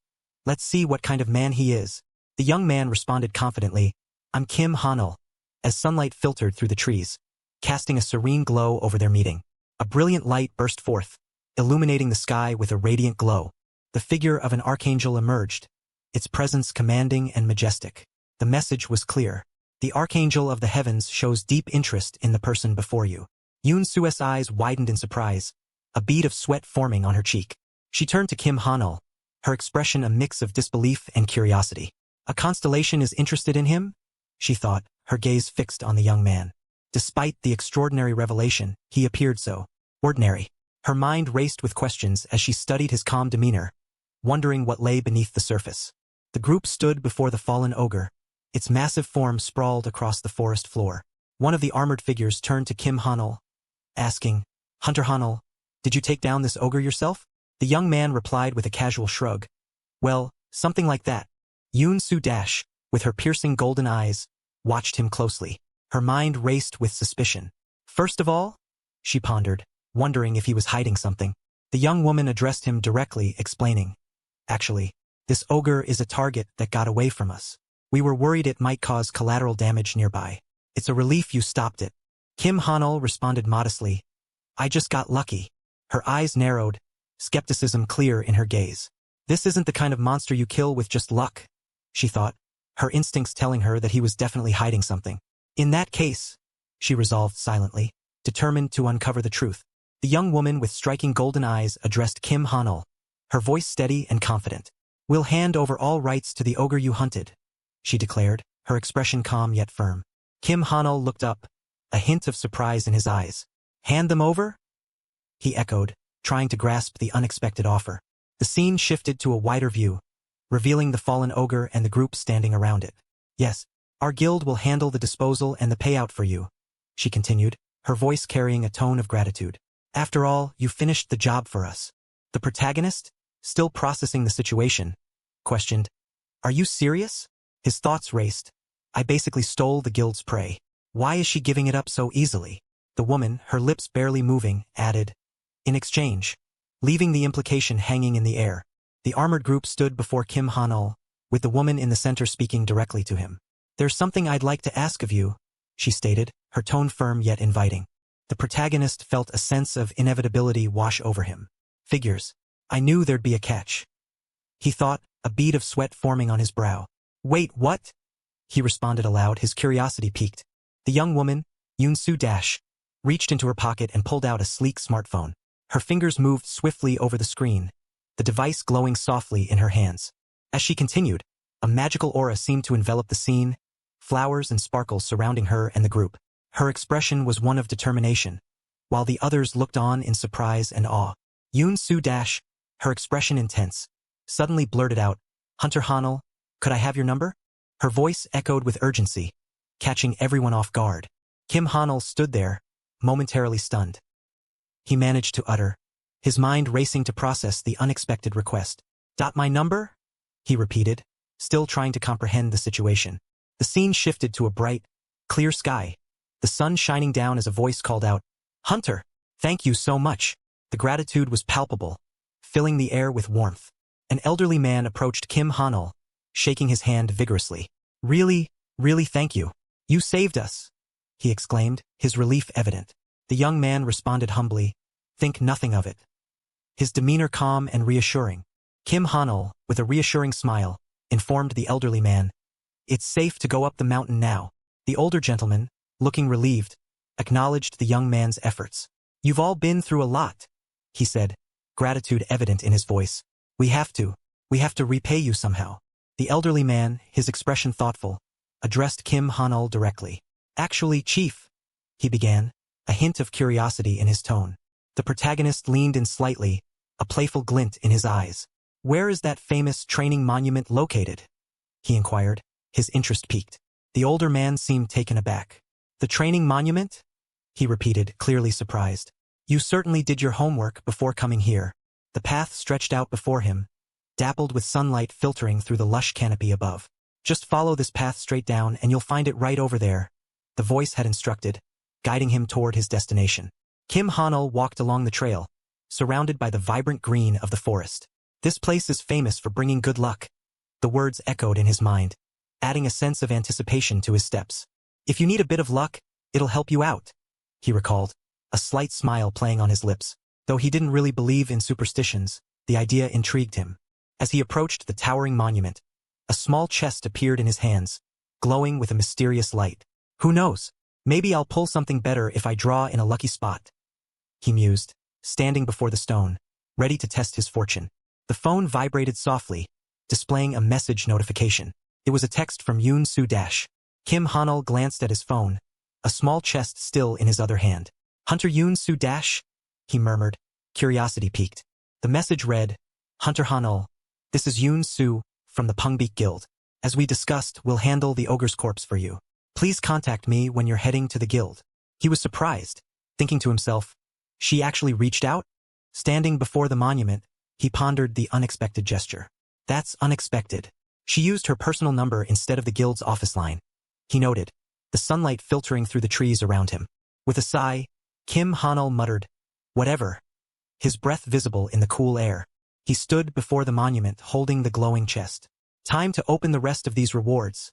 A: Let's see what kind of man he is. The young man responded confidently, "I'm Kim Hanul," as sunlight filtered through the trees, casting a serene glow over their meeting. A brilliant light burst forth, illuminating the sky with a radiant glow. The figure of an archangel emerged, its presence commanding and majestic. The message was clear. The archangel of the heavens shows deep interest in the person before you. Yoon Soo's eyes widened in surprise, a bead of sweat forming on her cheek. She turned to Kim Hanul, her expression a mix of disbelief and curiosity. A constellation is interested in him? She thought, her gaze fixed on the young man. Despite the extraordinary revelation, he appeared so ordinary. Her mind raced with questions as she studied his calm demeanor, wondering what lay beneath the surface. The group stood before the fallen ogre, its massive form sprawled across the forest floor. One of the armored figures turned to Kim Hanul, asking, "Hunter Hanul, did you take down this ogre yourself?" The young man replied with a casual shrug. "Well, something like that." Yoon Soo Dash, with her piercing golden eyes, watched him closely. Her mind raced with suspicion. First of all, she pondered, wondering if he was hiding something. The young woman addressed him directly, explaining, "Actually, this ogre is a target that got away from us. We were worried it might cause collateral damage nearby. It's a relief you stopped it." Kim Hanul responded modestly, "I just got lucky." Her eyes narrowed, skepticism clear in her gaze. This isn't the kind of monster you kill with just luck, she thought, her instincts telling her that he was definitely hiding something. In that case, she resolved silently, determined to uncover the truth. The young woman with striking golden eyes addressed Kim Hanul, her voice steady and confident. "We'll hand over all rights to the ogre you hunted," she declared, her expression calm yet firm. Kim Hanul looked up, a hint of surprise in his eyes. Hand them over? He echoed, trying to grasp the unexpected offer. The scene shifted to a wider view, revealing the fallen ogre and the group standing around it. Yes, our guild will handle the disposal and the payout for you, she continued, her voice carrying a tone of gratitude. After all, you finished the job for us. The protagonist, still processing the situation, questioned, Are you serious? His thoughts raced. I basically stole the guild's prey. Why is she giving it up so easily? The woman, her lips barely moving, added, In exchange, leaving the implication hanging in the air. The armored group stood before Kim Han-ul, with the woman in the center speaking directly to him. There's something I'd like to ask of you, she stated, her tone firm yet inviting. The protagonist felt a sense of inevitability wash over him. Figures. I knew there'd be a catch. He thought, a bead of sweat forming on his brow. Wait, what? He responded aloud, his curiosity piqued. The young woman, Yoon-soo Dash, reached into her pocket and pulled out a sleek smartphone. Her fingers moved swiftly over the screen, the device glowing softly in her hands. As she continued, a magical aura seemed to envelop the scene, flowers and sparkles surrounding her and the group. Her expression was one of determination, while the others looked on in surprise and awe. Yoon-soo Dash, her expression intense, suddenly blurted out, Hunter Han-ul, could I have your number? Her voice echoed with urgency, catching everyone off guard. Kim Han-ul stood there, momentarily stunned. He managed to utter, his mind racing to process the unexpected request. My number? He repeated, still trying to comprehend the situation. The scene shifted to a bright, clear sky, the sun shining down as a voice called out, Hunter, thank you so much. The gratitude was palpable, filling the air with warmth. An elderly man approached Kim Han-ul, shaking his hand vigorously. Really, really thank you. You saved us, he exclaimed, his relief evident. The young man responded humbly, Think nothing of it. His demeanor calm and reassuring. Kim Han-ul, with a reassuring smile, informed the elderly man, It's safe to go up the mountain now. The older gentleman, looking relieved, acknowledged the young man's efforts. You've all been through a lot, he said, gratitude evident in his voice. We have to repay you somehow. The elderly man, his expression thoughtful, addressed Kim Han-ul directly. Actually, Chief, he began, a hint of curiosity in his tone. The protagonist leaned in slightly, a playful glint in his eyes. Where is that famous training monument located? He inquired, his interest piqued. The older man seemed taken aback. The training monument? He repeated, clearly surprised. You certainly did your homework before coming here. The path stretched out before him, dappled with sunlight filtering through the lush canopy above. Just follow this path straight down and you'll find it right over there, the voice had instructed, guiding him toward his destination. Kim Han-ul walked along the trail, surrounded by the vibrant green of the forest. This place is famous for bringing good luck. The words echoed in his mind, adding a sense of anticipation to his steps. If you need a bit of luck, it'll help you out, he recalled, a slight smile playing on his lips. Though he didn't really believe in superstitions, the idea intrigued him. As he approached the towering monument, a small chest appeared in his hands, glowing with a mysterious light. Who knows? Maybe I'll pull something better if I draw in a lucky spot, he mused, standing before the stone, ready to test his fortune. The phone vibrated softly, displaying a message notification. It was a text from Yoon-soo Dash. Kim Han-ul glanced at his phone, a small chest still in his other hand. Hunter Yoon-soo Dash? He murmured, curiosity piqued. The message read, Hunter Han-ul, this is Yoon-soo, from the Pongbeek Guild. As we discussed, we'll handle the ogre's corpse for you. Please contact me when you're heading to the guild. He was surprised, thinking to himself, she actually reached out? Standing before the monument, he pondered the unexpected gesture. That's unexpected. She used her personal number instead of the guild's office line. He noted, the sunlight filtering through the trees around him. With a sigh, Kim Han-ul muttered, Whatever. His breath visible in the cool air. He stood before the monument holding the glowing chest. Time to open the rest of these rewards,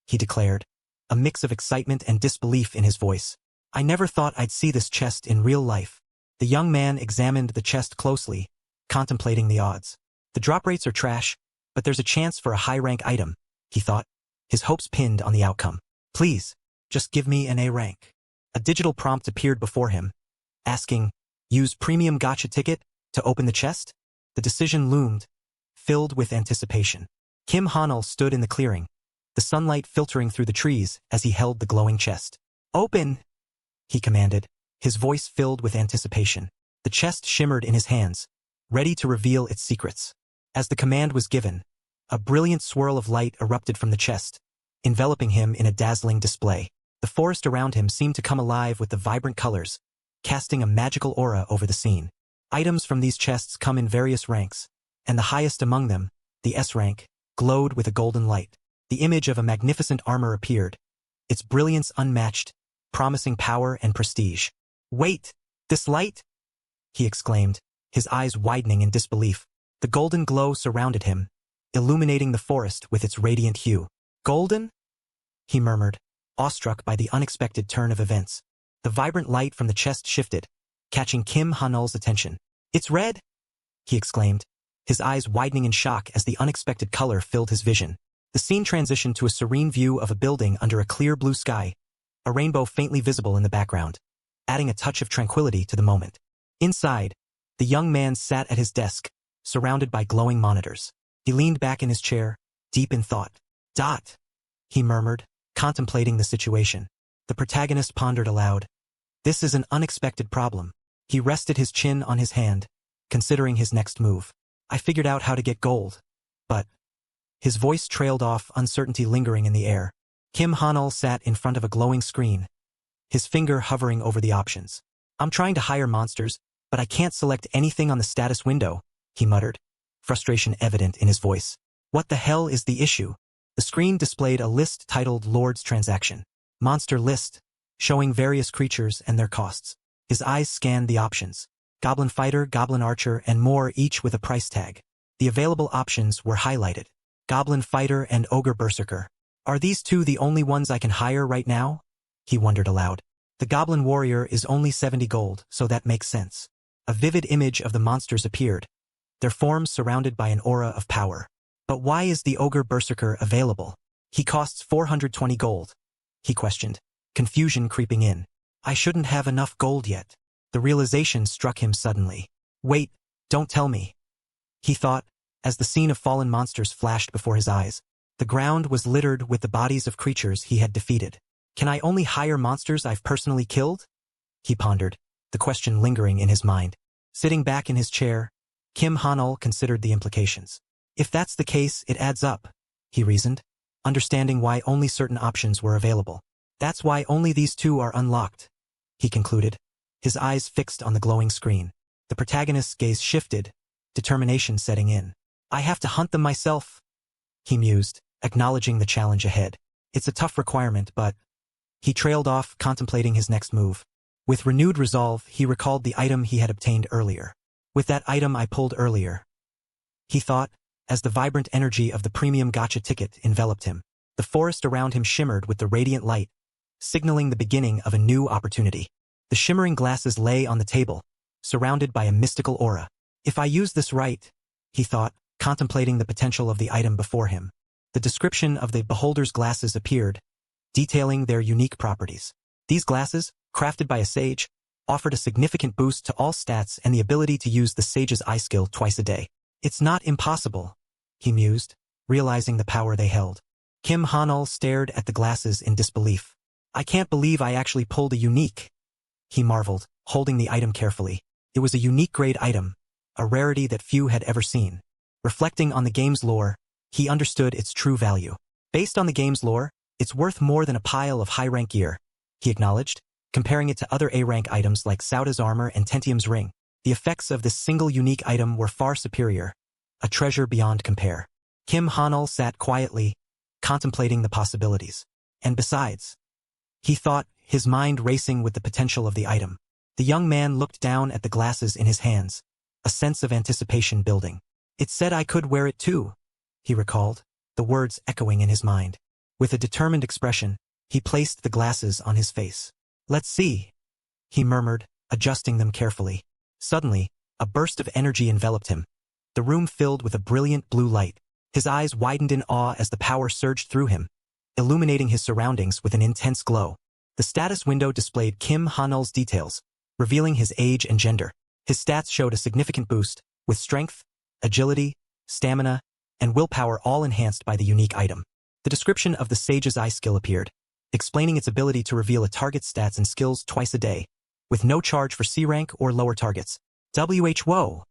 A: he declared, a mix of excitement and disbelief in his voice. I never thought I'd see this chest in real life. The young man examined the chest closely, contemplating the odds. The drop rates are trash, but there's a chance for a high-rank item, he thought, his hopes pinned on the outcome. Please, just give me an A rank. A digital prompt appeared before him, asking, use premium gacha ticket to open the chest? The decision loomed, filled with anticipation. Kim Han-ul stood in the clearing, the sunlight filtering through the trees as he held the glowing chest. Open! He commanded, his voice filled with anticipation. The chest shimmered in his hands, ready to reveal its secrets. As the command was given, a brilliant swirl of light erupted from the chest, enveloping him in a dazzling display. The forest around him seemed to come alive with the vibrant colors, casting a magical aura over the scene. Items from these chests come in various ranks, and the highest among them, the S rank, glowed with a golden light. The image of a magnificent armor appeared, its brilliance unmatched, promising power and prestige. "Wait! This light?" he exclaimed, his eyes widening in disbelief. The golden glow surrounded him, illuminating the forest with its radiant hue. "Golden?" he murmured, awestruck by the unexpected turn of events. The vibrant light from the chest shifted, catching Kim Ha-nul's attention. "It's red!" he exclaimed, his eyes widening in shock as the unexpected color filled his vision. The scene transitioned to a serene view of a building under a clear blue sky, a rainbow faintly visible in the background, adding a touch of tranquility to the moment. Inside, the young man sat at his desk, surrounded by glowing monitors. He leaned back in his chair, deep in thought. He murmured, contemplating the situation. The protagonist pondered aloud. "This is an unexpected problem." He rested his chin on his hand, considering his next move. "I figured out how to get gold, but..." His voice trailed off, uncertainty lingering in the air. Kim Ha-nul sat in front of a glowing screen, his finger hovering over the options. "I'm trying to hire monsters, but I can't select anything on the status window," he muttered, frustration evident in his voice. "What the hell is the issue?" The screen displayed a list titled Lord's Transaction. Monster list, showing various creatures and their costs. His eyes scanned the options. Goblin Fighter, Goblin Archer, and more, each with a price tag. The available options were highlighted. Goblin Fighter and Ogre Berserker. "Are these two the only ones I can hire right now?" he wondered aloud. The Goblin Warrior is only 70 gold, so that makes sense. A vivid image of the monsters appeared, their forms surrounded by an aura of power. But why is the Ogre Berserker available? "He costs 420 gold, he questioned, confusion creeping in. "I shouldn't have enough gold yet." The realization struck him suddenly. "Wait, don't tell me," he thought, as the scene of fallen monsters flashed before his eyes. The ground was littered with the bodies of creatures he had defeated. "Can I only hire monsters I've personally killed?" he pondered, the question lingering in his mind. Sitting back in his chair, Kim Ha-nul considered the implications. "If that's the case, it adds up," he reasoned, understanding why only certain options were available. "That's why only these two are unlocked," he concluded, his eyes fixed on the glowing screen. The protagonist's gaze shifted, determination setting in. "I have to hunt them myself," he mused, acknowledging the challenge ahead. "It's a tough requirement, but..." He trailed off, contemplating his next move. With renewed resolve, he recalled the item he had obtained earlier. "With that item I pulled earlier," he thought, as the vibrant energy of the premium gacha ticket enveloped him. The forest around him shimmered with the radiant light, signaling the beginning of a new opportunity. The shimmering glasses lay on the table, surrounded by a mystical aura. "If I use this right," he thought, contemplating the potential of the item before him. The description of the beholder's glasses appeared, detailing their unique properties. These glasses, crafted by a sage, offered a significant boost to all stats and the ability to use the sage's eye skill twice a day. "It's not impossible," he mused, realizing the power they held. Kim Ha-nul stared at the glasses in disbelief. "I can't believe I actually pulled a unique," he marveled, holding the item carefully. It was a unique grade item, a rarity that few had ever seen. Reflecting on the game's lore, he understood its true value. "Based on the game's lore, it's worth more than a pile of high-rank gear," he acknowledged, comparing it to other A-rank items like Sauda's armor and Tentium's ring. The effects of this single unique item were far superior, a treasure beyond compare. Kim Ha-nul sat quietly, contemplating the possibilities. And besides, he thought, his mind racing with the potential of the item. The young man looked down at the glasses in his hands, a sense of anticipation building. "It said I could wear it too," he recalled, the words echoing in his mind. With a determined expression, he placed the glasses on his face. "Let's see," he murmured, adjusting them carefully. Suddenly, a burst of energy enveloped him. The room filled with a brilliant blue light. His eyes widened in awe as the power surged through him, illuminating his surroundings with an intense glow. The status window displayed Kim Ha-nul's details, revealing his age and gender. His stats showed a significant boost, with strength, agility, stamina, and willpower all enhanced by the unique item. The description of the sage's eye skill appeared, explaining its ability to reveal a target's stats and skills twice a day, with no charge for C rank or lower targets. Whoa!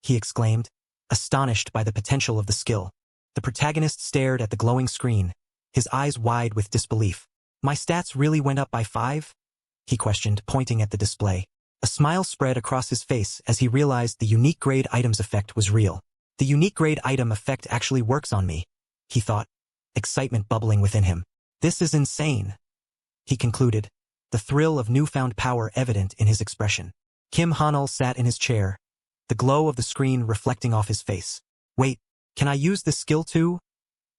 A: He exclaimed, astonished by the potential of the skill. The protagonist stared at the glowing screen, his eyes wide with disbelief. My stats really went up by 5? He questioned, pointing at the display. A smile spread across his face as he realized the unique grade items effect was real. The unique grade item effect actually works on me, he thought, excitement bubbling within him. This is insane, he concluded, the thrill of newfound power evident in his expression. Kim Hanul sat in his chair, the glow of the screen reflecting off his face. Wait, can I use this skill too?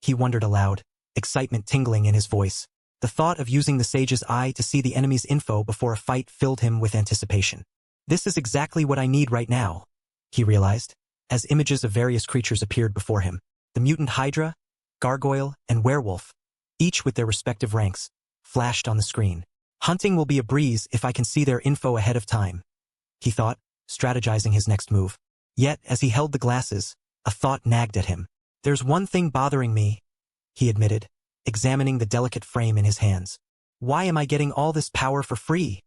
A: He wondered aloud, excitement tingling in his voice. The thought of using the sage's eye to see the enemy's info before a fight filled him with anticipation. This is exactly what I need right now, he realized, as images of various creatures appeared before him. The mutant hydra, gargoyle, and werewolf, each with their respective ranks, flashed on the screen. Hunting will be a breeze if I can see their info ahead of time, he thought, strategizing his next move. Yet, as he held the glasses, a thought nagged at him. There's one thing bothering me, he admitted, examining the delicate frame in his hands. Why am I getting all this power for free?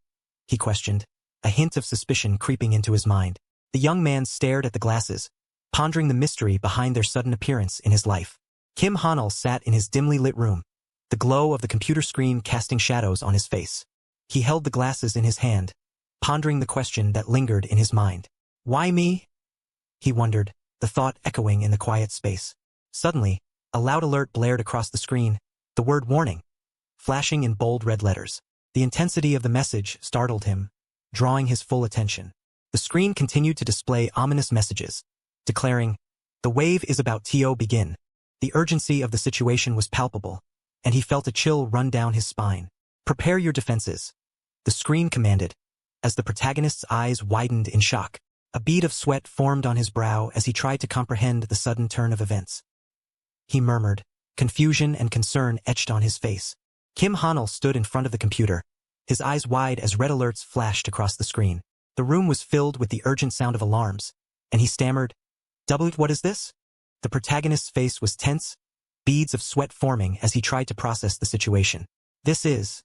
A: He questioned, a hint of suspicion creeping into his mind. The young man stared at the glasses, pondering the mystery behind their sudden appearance in his life. Kim Hanul sat in his dimly lit room, the glow of the computer screen casting shadows on his face. He held the glasses in his hand, pondering the question that lingered in his mind. Why me? He wondered, the thought echoing in the quiet space. Suddenly, a loud alert blared across the screen, the word warning, flashing in bold red letters. The intensity of the message startled him, drawing his full attention. The screen continued to display ominous messages, declaring, "The wave is about to begin." The urgency of the situation was palpable, and he felt a chill run down his spine. "Prepare your defenses," the screen commanded, as the protagonist's eyes widened in shock. A bead of sweat formed on his brow as he tried to comprehend the sudden turn of events. He murmured, confusion and concern etched on his face. Kim Hanul stood in front of the computer, his eyes wide as red alerts flashed across the screen. The room was filled with the urgent sound of alarms, and he stammered, What is this?" The protagonist's face was tense, beads of sweat forming as he tried to process the situation. "This is,"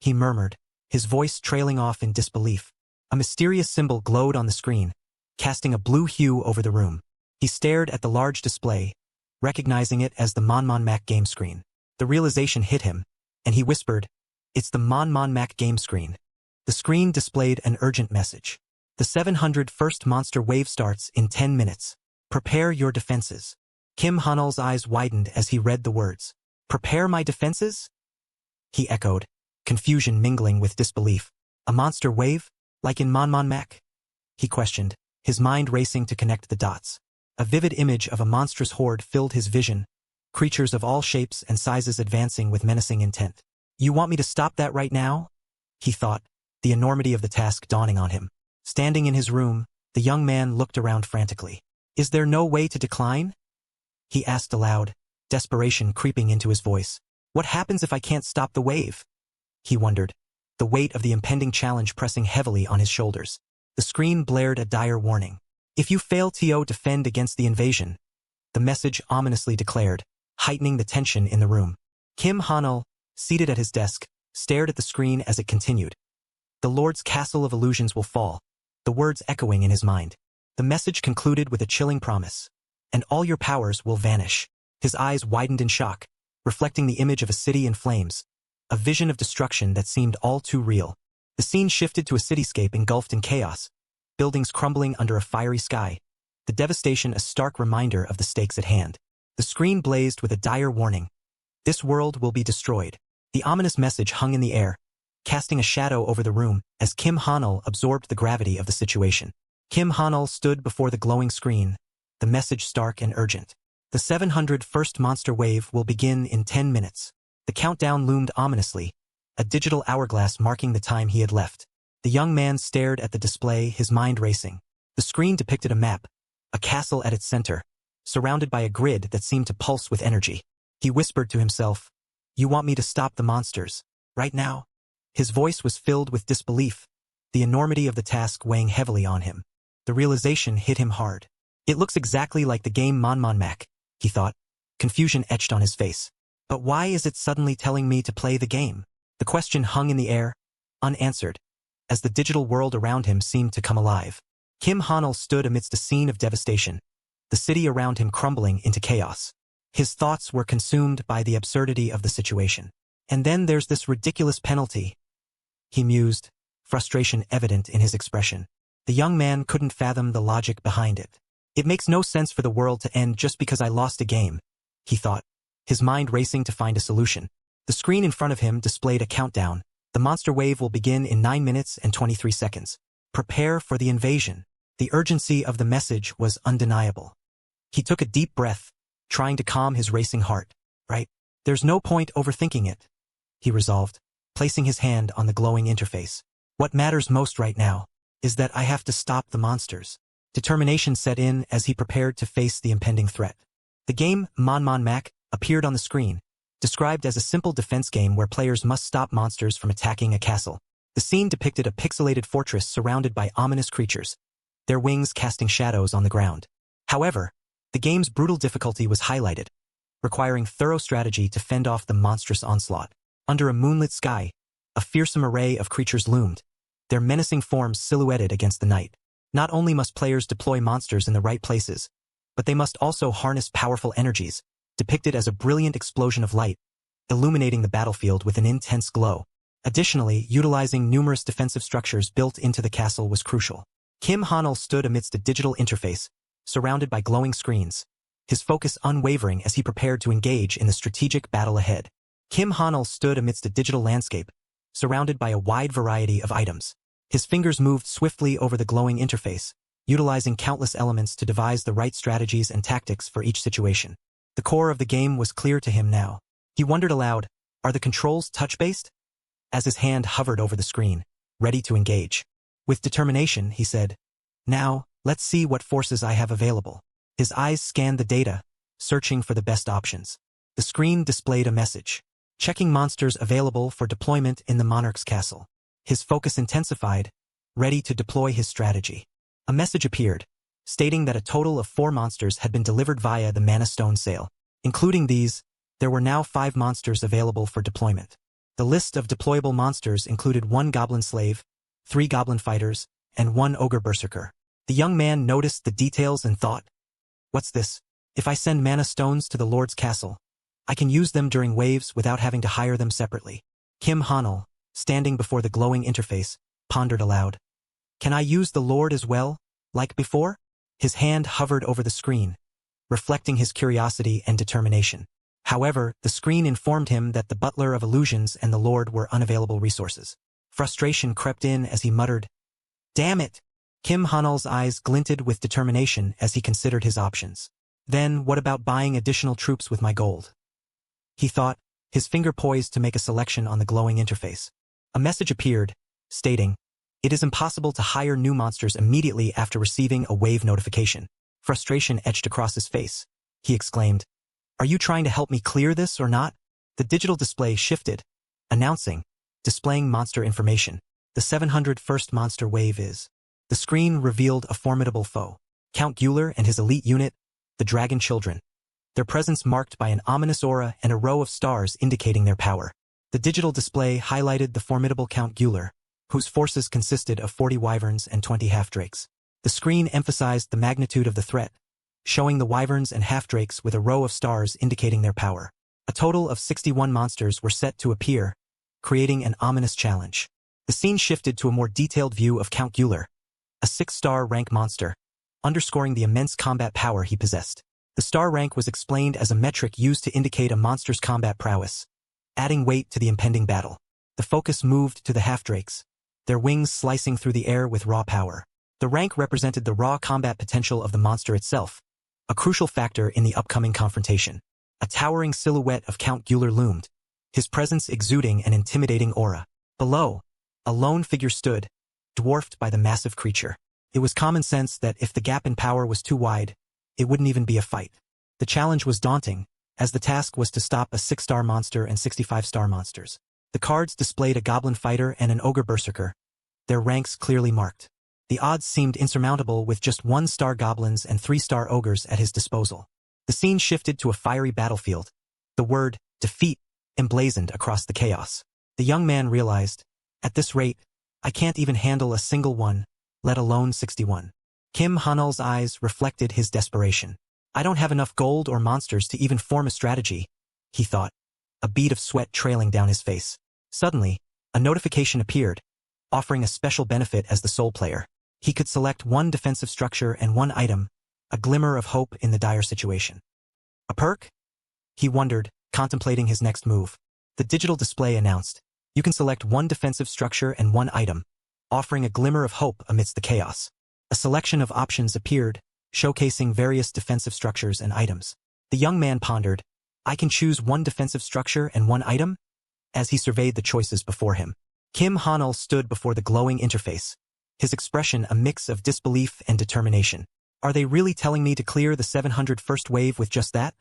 A: he murmured, his voice trailing off in disbelief. A mysterious symbol glowed on the screen, casting a blue hue over the room. He stared at the large display, recognizing it as the MangAcapped game screen. The realization hit him, and he whispered, "It's the MangAcapped game screen." The screen displayed an urgent message. "The 701st monster wave starts in 10 minutes. Prepare your defenses." Kim Hanul's eyes widened as he read the words. "Prepare my defenses?" he echoed, confusion mingling with disbelief. "A monster wave? Like in MangAcapped?" he questioned, his mind racing to connect the dots. A vivid image of a monstrous horde filled his vision, creatures of all shapes and sizes advancing with menacing intent. "You want me to stop that right now?" he thought, the enormity of the task dawning on him. Standing in his room, the young man looked around frantically. "Is there no way to decline?" he asked aloud, desperation creeping into his voice. "What happens if I can't stop the wave?" he wondered, the weight of the impending challenge pressing heavily on his shoulders. The screen blared a dire warning. "If you fail to defend against the invasion," the message ominously declared, heightening the tension in the room. Kim Hanul, seated at his desk, stared at the screen as it continued. "The Lord's castle of illusions will fall," the words echoing in his mind. The message concluded with a chilling promise. "And all your powers will vanish." His eyes widened in shock, reflecting the image of a city in flames, a vision of destruction that seemed all too real. The scene shifted to a cityscape engulfed in chaos, buildings crumbling under a fiery sky, the devastation a stark reminder of the stakes at hand. The screen blazed with a dire warning. "This world will be destroyed." The ominous message hung in the air, casting a shadow over the room as Kim Hanul absorbed the gravity of the situation. Kim Hanul stood before the glowing screen, the message stark and urgent. "The 701st monster wave will begin in 10 minutes. The countdown loomed ominously, a digital hourglass marking the time he had left. The young man stared at the display, his mind racing. The screen depicted a map, a castle at its center, surrounded by a grid that seemed to pulse with energy. He whispered to himself, "You want me to stop the monsters, right now?" His voice was filled with disbelief, the enormity of the task weighing heavily on him. The realization hit him hard. "It looks exactly like the game MangAcapped," he thought, confusion etched on his face. "But why is it suddenly telling me to play the game?" The question hung in the air, unanswered, as the digital world around him seemed to come alive. Kim Hanul stood amidst a scene of devastation, the city around him crumbling into chaos. His thoughts were consumed by the absurdity of the situation. And then there's this ridiculous penalty, he mused, frustration evident in his expression. The young man couldn't fathom the logic behind it. It makes no sense for the world to end just because I lost a game, he thought, his mind racing to find a solution. The screen in front of him displayed a countdown. The monster wave will begin in 9 minutes and 23 seconds. Prepare for the invasion. The urgency of the message was undeniable. He took a deep breath, trying to calm his racing heart. Right? There's no point overthinking it, he resolved, placing his hand on the glowing interface. What matters most right now is that I have to stop the monsters. Determination set in as he prepared to face the impending threat. The game, MANGACap, appeared on the screen, described as a simple defense game where players must stop monsters from attacking a castle. The scene depicted a pixelated fortress surrounded by ominous creatures, their wings casting shadows on the ground. However, the game's brutal difficulty was highlighted, requiring thorough strategy to fend off the monstrous onslaught. Under a moonlit sky, a fearsome array of creatures loomed, their menacing forms silhouetted against the night. Not only must players deploy monsters in the right places, but they must also harness powerful energies, depicted as a brilliant explosion of light, illuminating the battlefield with an intense glow. Additionally, utilizing numerous defensive structures built into the castle was crucial. Kim Hanul stood amidst a digital interface, surrounded by glowing screens, his focus unwavering as he prepared to engage in the strategic battle ahead. Kim Hanul stood amidst a digital landscape, surrounded by a wide variety of items. His fingers moved swiftly over the glowing interface, utilizing countless elements to devise the right strategies and tactics for each situation. The core of the game was clear to him now. He wondered aloud, are the controls touch-based? As his hand hovered over the screen, ready to engage. With determination, he said, now, let's see what forces I have available. His eyes scanned the data, searching for the best options. The screen displayed a message. Checking monsters available for deployment in the monarch's castle. His focus intensified, ready to deploy his strategy. A message appeared, stating that a total of 4 monsters had been delivered via the Mana Stone sale. Including these, there were now 5 monsters available for deployment. The list of deployable monsters included 1 goblin slave, 3 goblin fighters, and 1 ogre berserker. The young man noticed the details and thought, what's this? If I send mana stones to the Lord's castle, I can use them during waves without having to hire them separately. Kim Hanul, standing before the glowing interface, pondered aloud. Can I use the Lord as well, like before? His hand hovered over the screen, reflecting his curiosity and determination. However, the screen informed him that the Butler of Illusions and the Lord were unavailable resources. Frustration crept in as he muttered, damn it! Kim Hanul's eyes glinted with determination as he considered his options. Then, what about buying additional troops with my gold? He thought, his finger poised to make a selection on the glowing interface. A message appeared, stating, it is impossible to hire new monsters immediately after receiving a wave notification. Frustration etched across his face. He exclaimed, are you trying to help me clear this or not? The digital display shifted, announcing, displaying monster information. The 701st monster wave is. The screen revealed a formidable foe. Count Gular and his elite unit, the Dragon Children. Their presence marked by an ominous aura and a row of stars indicating their power. The digital display highlighted the formidable Count Gular, whose forces consisted of 40 wyverns and 20 half-drakes. The screen emphasized the magnitude of the threat, showing the wyverns and half-drakes with a row of stars indicating their power. A total of 61 monsters were set to appear, creating an ominous challenge. The scene shifted to a more detailed view of Count Gular, a 6-star rank monster, underscoring the immense combat power he possessed. The star rank was explained as a metric used to indicate a monster's combat prowess, adding weight to the impending battle. The focus moved to the half-drakes, their wings slicing through the air with raw power. The rank represented the raw combat potential of the monster itself, a crucial factor in the upcoming confrontation. A towering silhouette of Count Gular loomed, his presence exuding an intimidating aura. Below, a lone figure stood, dwarfed by the massive creature. It was common sense that if the gap in power was too wide, it wouldn't even be a fight. The challenge was daunting, as the task was to stop a 6-star monster and 65-star monsters. The cards displayed a goblin fighter and an ogre berserker, their ranks clearly marked. The odds seemed insurmountable with just 1-star goblins and 3-star ogres at his disposal. The scene shifted to a fiery battlefield, the word, defeat, emblazoned across the chaos. The young man realized, at this rate, I can't even handle a single one, let alone 61. Kim Hanul's eyes reflected his desperation. I don't have enough gold or monsters to even form a strategy, he thought, a bead of sweat trailing down his face. Suddenly, a notification appeared, offering a special benefit as the sole player. He could select one defensive structure and one item, a glimmer of hope in the dire situation. A perk? He wondered, contemplating his next move. The digital display announced, you can select one defensive structure and one item, offering a glimmer of hope amidst the chaos. A selection of options appeared, showcasing various defensive structures and items. The young man pondered, I can choose one defensive structure and one item? As he surveyed the choices before him. Kim Hanul stood before the glowing interface, his expression a mix of disbelief and determination. Are they really telling me to clear the 701st wave with just that?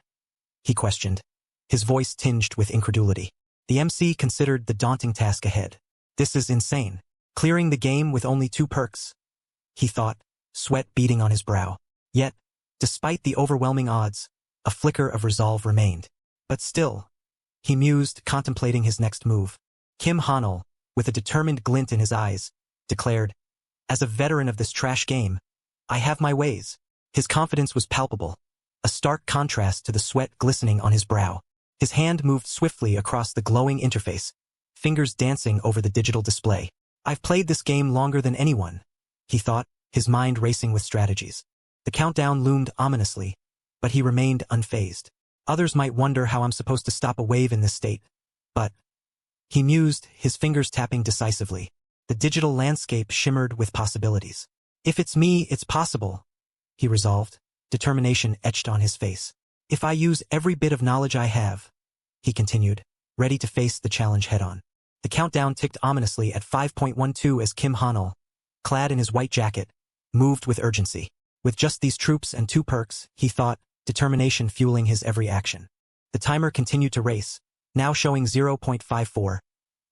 A: He questioned, his voice tinged with incredulity. The MC considered the daunting task ahead. This is insane. Clearing the game with only 2 perks? He thought, sweat beading on his brow. Yet, despite the overwhelming odds, a flicker of resolve remained. But still, he mused, contemplating his next move. Kim Hanul, with a determined glint in his eyes, declared, as a veteran of this trash game, I have my ways. His confidence was palpable, a stark contrast to the sweat glistening on his brow. His hand moved swiftly across the glowing interface, fingers dancing over the digital display. I've played this game longer than anyone, he thought, his mind racing with strategies. The countdown loomed ominously, but he remained unfazed. Others might wonder how I'm supposed to stop a wave in this state. But, he mused, his fingers tapping decisively. The digital landscape shimmered with possibilities. If it's me, it's possible, he resolved, determination etched on his face. If I use every bit of knowledge I have, he continued, ready to face the challenge head-on. The countdown ticked ominously at 5.12 as Kim Hanul, clad in his white jacket, moved with urgency. With just these troops and 2 perks, he thought, determination fueling his every action. The timer continued to race, now showing 0.54,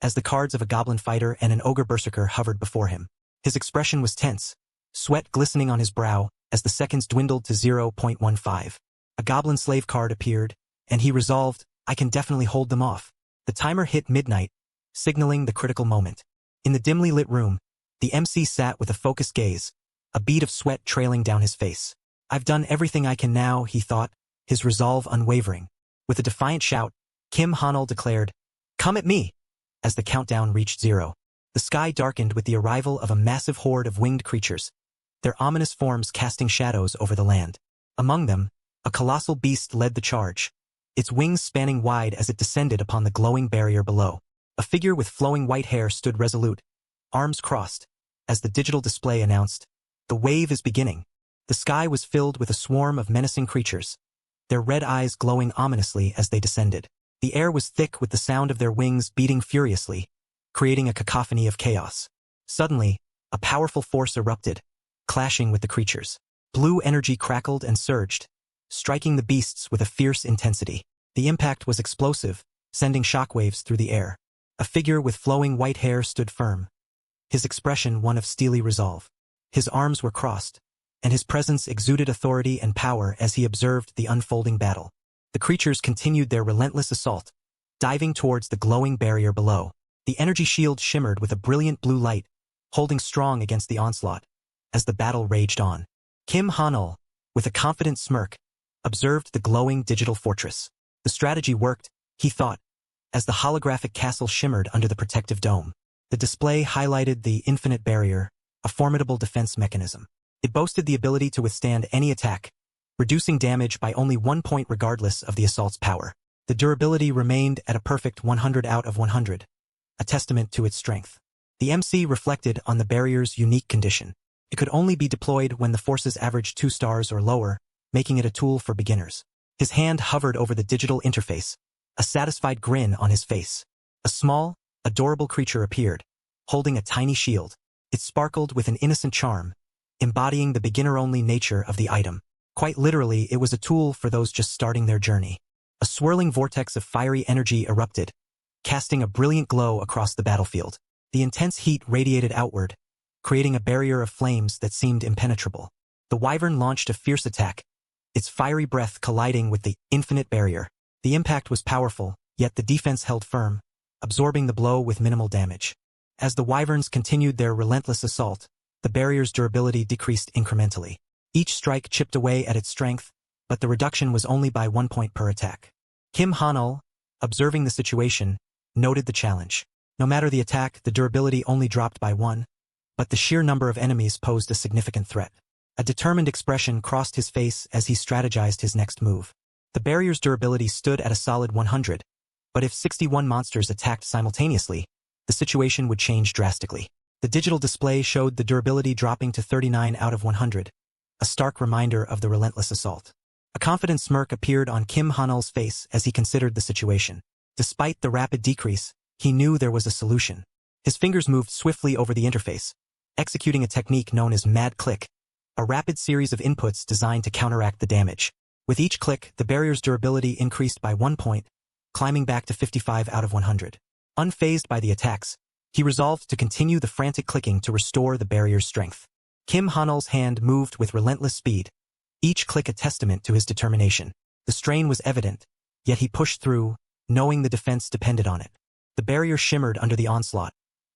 A: as the cards of a goblin fighter and an ogre berserker hovered before him. His expression was tense, sweat glistening on his brow as the seconds dwindled to 0.15. A goblin slave card appeared, and he resolved, I can definitely hold them off. The timer hit midnight, signaling the critical moment. In the dimly lit room, the MC sat with a focused gaze, a bead of sweat trailing down his face. I've done everything I can now, he thought, his resolve unwavering. With a defiant shout, Kim Hanul declared, come at me! As the countdown reached 0. The sky darkened with the arrival of a massive horde of winged creatures, their ominous forms casting shadows over the land. Among them, a colossal beast led the charge, its wings spanning wide as it descended upon the glowing barrier below. A figure with flowing white hair stood resolute, arms crossed, as the digital display announced, the wave is beginning. The sky was filled with a swarm of menacing creatures, their red eyes glowing ominously as they descended. The air was thick with the sound of their wings beating furiously, creating a cacophony of chaos. Suddenly, a powerful force erupted, clashing with the creatures. Blue energy crackled and surged, striking the beasts with a fierce intensity. The impact was explosive, sending shockwaves through the air. A figure with flowing white hair stood firm, his expression one of steely resolve. His arms were crossed, and his presence exuded authority and power as he observed the unfolding battle. The creatures continued their relentless assault, diving towards the glowing barrier below. The energy shield shimmered with a brilliant blue light, holding strong against the onslaught. As the battle raged on, Kim Hanul, with a confident smirk, observed the glowing digital fortress. The strategy worked, he thought, as the holographic castle shimmered under the protective dome. The display highlighted the infinite barrier, a formidable defense mechanism. It boasted the ability to withstand any attack, reducing damage by only 1 point regardless of the assault's power. The durability remained at a perfect 100 out of 100, a testament to its strength. The MC reflected on the barrier's unique condition. It could only be deployed when the forces averaged 2 stars or lower, making it a tool for beginners. His hand hovered over the digital interface, a satisfied grin on his face. A small, adorable creature appeared, holding a tiny shield. It sparkled with an innocent charm, embodying the beginner-only nature of the item. Quite literally, it was a tool for those just starting their journey. A swirling vortex of fiery energy erupted, casting a brilliant glow across the battlefield. The intense heat radiated outward, creating a barrier of flames that seemed impenetrable. The wyvern launched a fierce attack, its fiery breath colliding with the infinite barrier. The impact was powerful, yet the defense held firm, absorbing the blow with minimal damage. As the wyverns continued their relentless assault, the barrier's durability decreased incrementally. Each strike chipped away at its strength, but the reduction was only by 1 point per attack. Kim Han-ul, observing the situation, noted the challenge. No matter the attack, the durability only dropped by 1, but the sheer number of enemies posed a significant threat. A determined expression crossed his face as he strategized his next move. The barrier's durability stood at a solid 100, but if 61 monsters attacked simultaneously, the situation would change drastically. The digital display showed the durability dropping to 39 out of 100, a stark reminder of the relentless assault. A confident smirk appeared on Kim Han-ul's face as he considered the situation. Despite the rapid decrease, he knew there was a solution. His fingers moved swiftly over the interface, executing a technique known as mad click, a rapid series of inputs designed to counteract the damage. With each click, the barrier's durability increased by 1 point, climbing back to 55 out of 100. Unfazed by the attacks, he resolved to continue the frantic clicking to restore the barrier's strength. Kim Han-ul's hand moved with relentless speed, each click a testament to his determination. The strain was evident, yet he pushed through, knowing the defense depended on it. The barrier shimmered under the onslaught,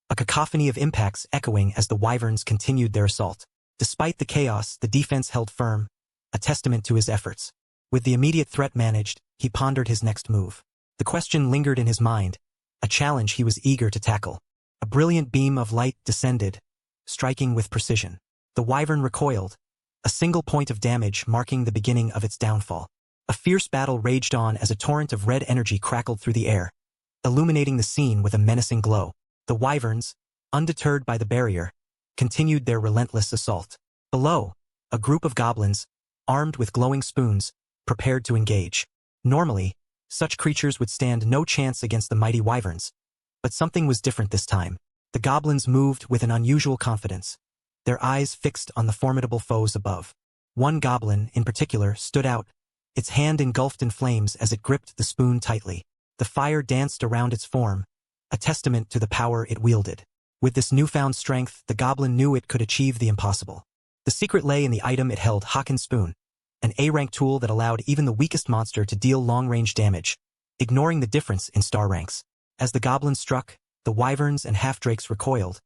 A: a cacophony of impacts echoing as the wyverns continued their assault. Despite the chaos, the defense held firm, a testament to his efforts. With the immediate threat managed, he pondered his next move. The question lingered in his mind, a challenge he was eager to tackle. A brilliant beam of light descended, striking with precision. The wyvern recoiled, a single point of damage marking the beginning of its downfall. A fierce battle raged on as a torrent of red energy crackled through the air, illuminating the scene with a menacing glow. The wyverns, undeterred by the barrier, continued their relentless assault. Below, a group of goblins, armed with glowing spoons, prepared to engage. Normally, such creatures would stand no chance against the mighty wyverns, but something was different this time. The goblins moved with an unusual confidence, their eyes fixed on the formidable foes above. One goblin, in particular, stood out, its hand engulfed in flames as it gripped the spoon tightly. The fire danced around its form, a testament to the power it wielded. With this newfound strength, the goblin knew it could achieve the impossible. The secret lay in the item it held, Haken's Spoon, an A-rank tool that allowed even the weakest monster to deal long-range damage, ignoring the difference in star ranks. As the goblin struck, the wyverns and half-drakes recoiled,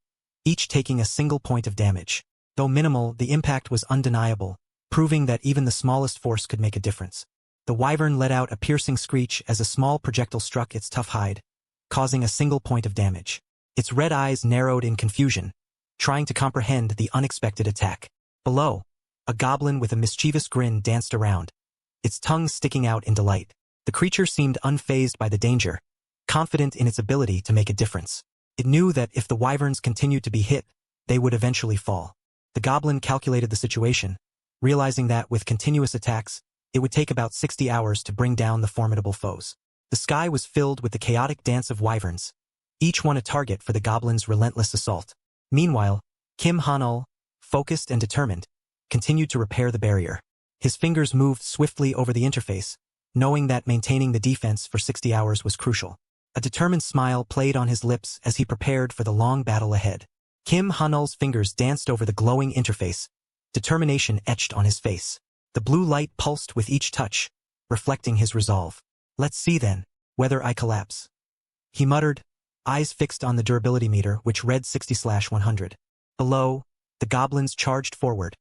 A: each taking a single point of damage. Though minimal, the impact was undeniable, proving that even the smallest force could make a difference. The wyvern let out a piercing screech as a small projectile struck its tough hide, causing a single point of damage. Its red eyes narrowed in confusion, trying to comprehend the unexpected attack. Below, a goblin with a mischievous grin danced around, its tongue sticking out in delight. The creature seemed unfazed by the danger, confident in its ability to make a difference. It knew that if the wyverns continued to be hit, they would eventually fall. The goblin calculated the situation, realizing that with continuous attacks, it would take about 60 hours to bring down the formidable foes. The sky was filled with the chaotic dance of wyverns, each one a target for the goblin's relentless assault. Meanwhile, Kim Han-ul, focused and determined, continued to repair the barrier. His fingers moved swiftly over the interface, knowing that maintaining the defense for 60 hours was crucial. A determined smile played on his lips as he prepared for the long battle ahead. Kim Han-ul's fingers danced over the glowing interface, determination etched on his face. The blue light pulsed with each touch, reflecting his resolve. "Let's see then, whether I collapse," he muttered, eyes fixed on the durability meter which read 60/100. Below, the goblins charged forward,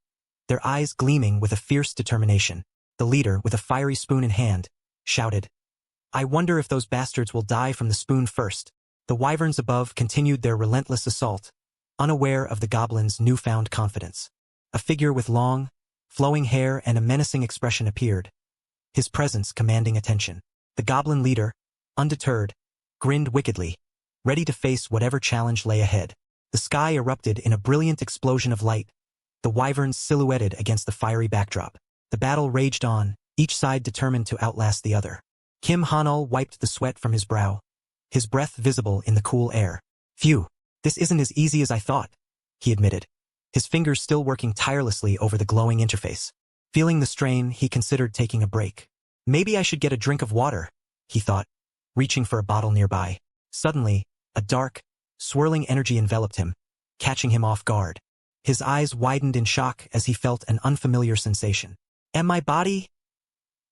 A: their eyes gleaming with a fierce determination. The leader, with a fiery spoon in hand, shouted, "I wonder if those bastards will die from the spoon first." The wyverns above continued their relentless assault, unaware of the goblins' newfound confidence. A figure with long, flowing hair and a menacing expression appeared, his presence commanding attention. The goblin leader, undeterred, grinned wickedly, ready to face whatever challenge lay ahead. The sky erupted in a brilliant explosion of light, the wyverns silhouetted against the fiery backdrop. The battle raged on, each side determined to outlast the other. Kim Han-ul wiped the sweat from his brow, his breath visible in the cool air. "Phew, this isn't as easy as I thought," he admitted, his fingers still working tirelessly over the glowing interface. Feeling the strain, he considered taking a break. "Maybe I should get a drink of water," he thought, reaching for a bottle nearby. Suddenly, a dark, swirling energy enveloped him, catching him off guard. His eyes widened in shock as he felt an unfamiliar sensation. "Am my body?"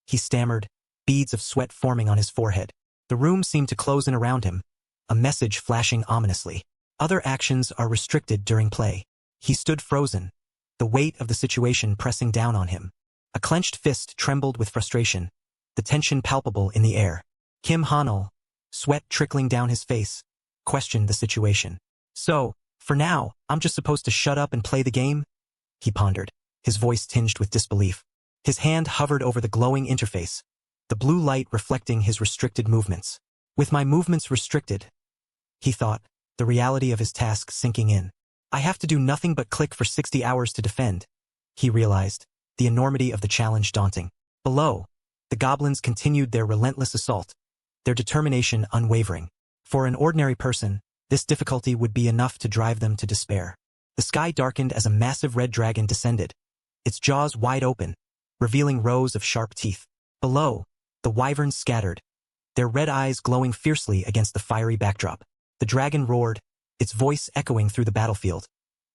A: he stammered, beads of sweat forming on his forehead. The room seemed to close in around him, a message flashing ominously. Other actions are restricted during play. He stood frozen, the weight of the situation pressing down on him. A clenched fist trembled with frustration, the tension palpable in the air. Kim Han-il, sweat trickling down his face, questioned the situation. So, for now, I'm just supposed to shut up and play the game? He pondered, his voice tinged with disbelief. His hand hovered over the glowing interface, the blue light reflecting his restricted movements. With my movements restricted, he thought, the reality of his task sinking in. I have to do nothing but click for 60 hours to defend. He realized, the enormity of the challenge daunting. Below, the goblins continued their relentless assault, their determination unwavering. For an ordinary person, this difficulty would be enough to drive them to despair. The sky darkened as a massive red dragon descended, its jaws wide open, revealing rows of sharp teeth. Below, the wyverns scattered, their red eyes glowing fiercely against the fiery backdrop. The dragon roared, its voice echoing through the battlefield,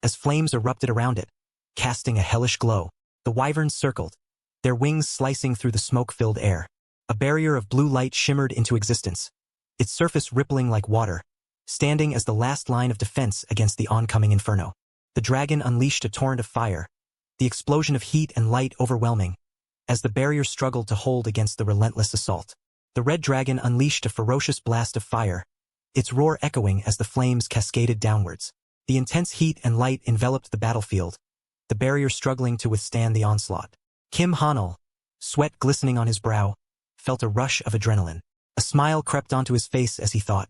A: as flames erupted around it, casting a hellish glow. The wyverns circled, their wings slicing through the smoke-filled air. A barrier of blue light shimmered into existence, its surface rippling like water, standing as the last line of defense against the oncoming inferno. The dragon unleashed a torrent of fire, the explosion of heat and light overwhelming, as the barrier struggled to hold against the relentless assault. The red dragon unleashed a ferocious blast of fire, its roar echoing as the flames cascaded downwards. The intense heat and light enveloped the battlefield, the barrier struggling to withstand the onslaught. Kim Han-il, sweat glistening on his brow, felt a rush of adrenaline. A smile crept onto his face as he thought,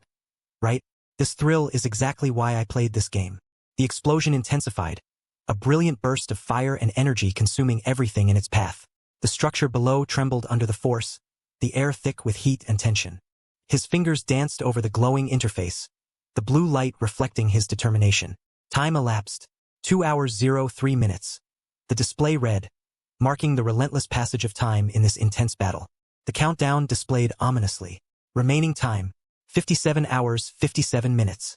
A: right, this thrill is exactly why I played this game. The explosion intensified, a brilliant burst of fire and energy consuming everything in its path. The structure below trembled under the force, the air thick with heat and tension. His fingers danced over the glowing interface, the blue light reflecting his determination. Time elapsed, 2 hours 03 minutes. The display read, marking the relentless passage of time in this intense battle. The countdown displayed ominously. Remaining time, 57 hours 57 minutes.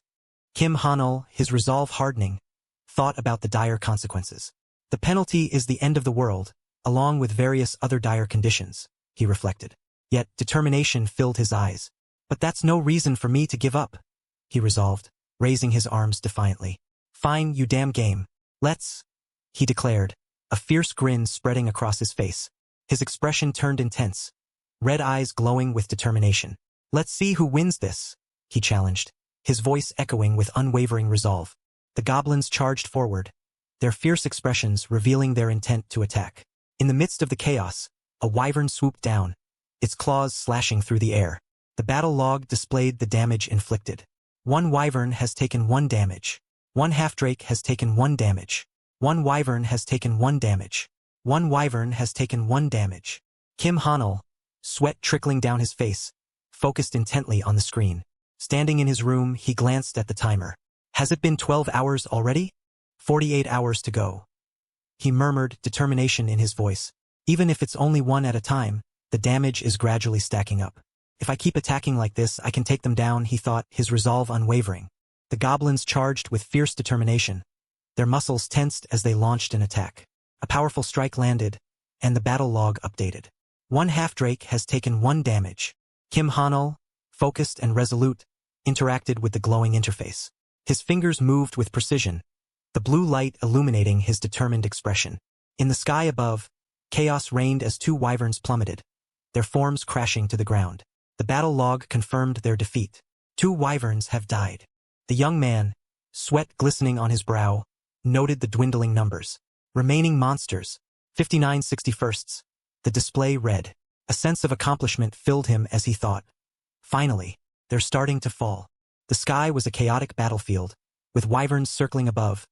A: Kim Han-il, his resolve hardening, thought about the dire consequences. The penalty is the end of the world, along with various other dire conditions, he reflected. Yet determination filled his eyes. But that's no reason for me to give up, he resolved, raising his arms defiantly. Fine, you damn game. Let's, he declared, a fierce grin spreading across his face. His expression turned intense, red eyes glowing with determination. Let's see who wins this, he challenged, his voice echoing with unwavering resolve. The goblins charged forward, their fierce expressions revealing their intent to attack. In the midst of the chaos, a wyvern swooped down, its claws slashing through the air. The battle log displayed the damage inflicted. 1 wyvern has taken 1 damage. 1 half-drake has taken 1 damage. 1 wyvern has taken 1 damage. 1 wyvern has taken 1 damage. Kim Han-il, sweat trickling down his face, focused intently on the screen. Standing in his room, he glanced at the timer. Has it been 12 hours already? 48 hours to go. He murmured, determination in his voice. Even if it's only 1 at a time, the damage is gradually stacking up. If I keep attacking like this, I can take them down, he thought, his resolve unwavering. The goblins charged with fierce determination, their muscles tensed as they launched an attack. A powerful strike landed, and the battle log updated. 1 half-drake has taken 1 damage. Kim Han-il, focused and resolute, interacted with the glowing interface. His fingers moved with precision, the blue light illuminating his determined expression. In the sky above, chaos reigned as 2 wyverns plummeted, their forms crashing to the ground. The battle log confirmed their defeat. 2 wyverns have died. The young man, sweat glistening on his brow, noted the dwindling numbers. Remaining monsters, 59 61sts. The display read. A sense of accomplishment filled him as he thought. Finally, they're starting to fall. The sky was a chaotic battlefield, with wyverns circling above,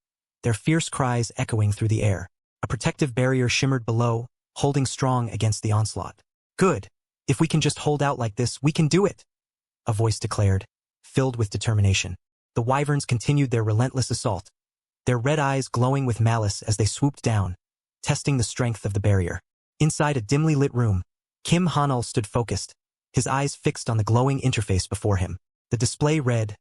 A: their fierce cries echoing through the air. A protective barrier shimmered below, holding strong against the onslaught. Good. If we can just hold out like this, we can do it, a voice declared, filled with determination. The wyverns continued their relentless assault, their red eyes glowing with malice as they swooped down, testing the strength of the barrier. Inside a dimly lit room, Kim Han-il stood focused, his eyes fixed on the glowing interface before him. The display read,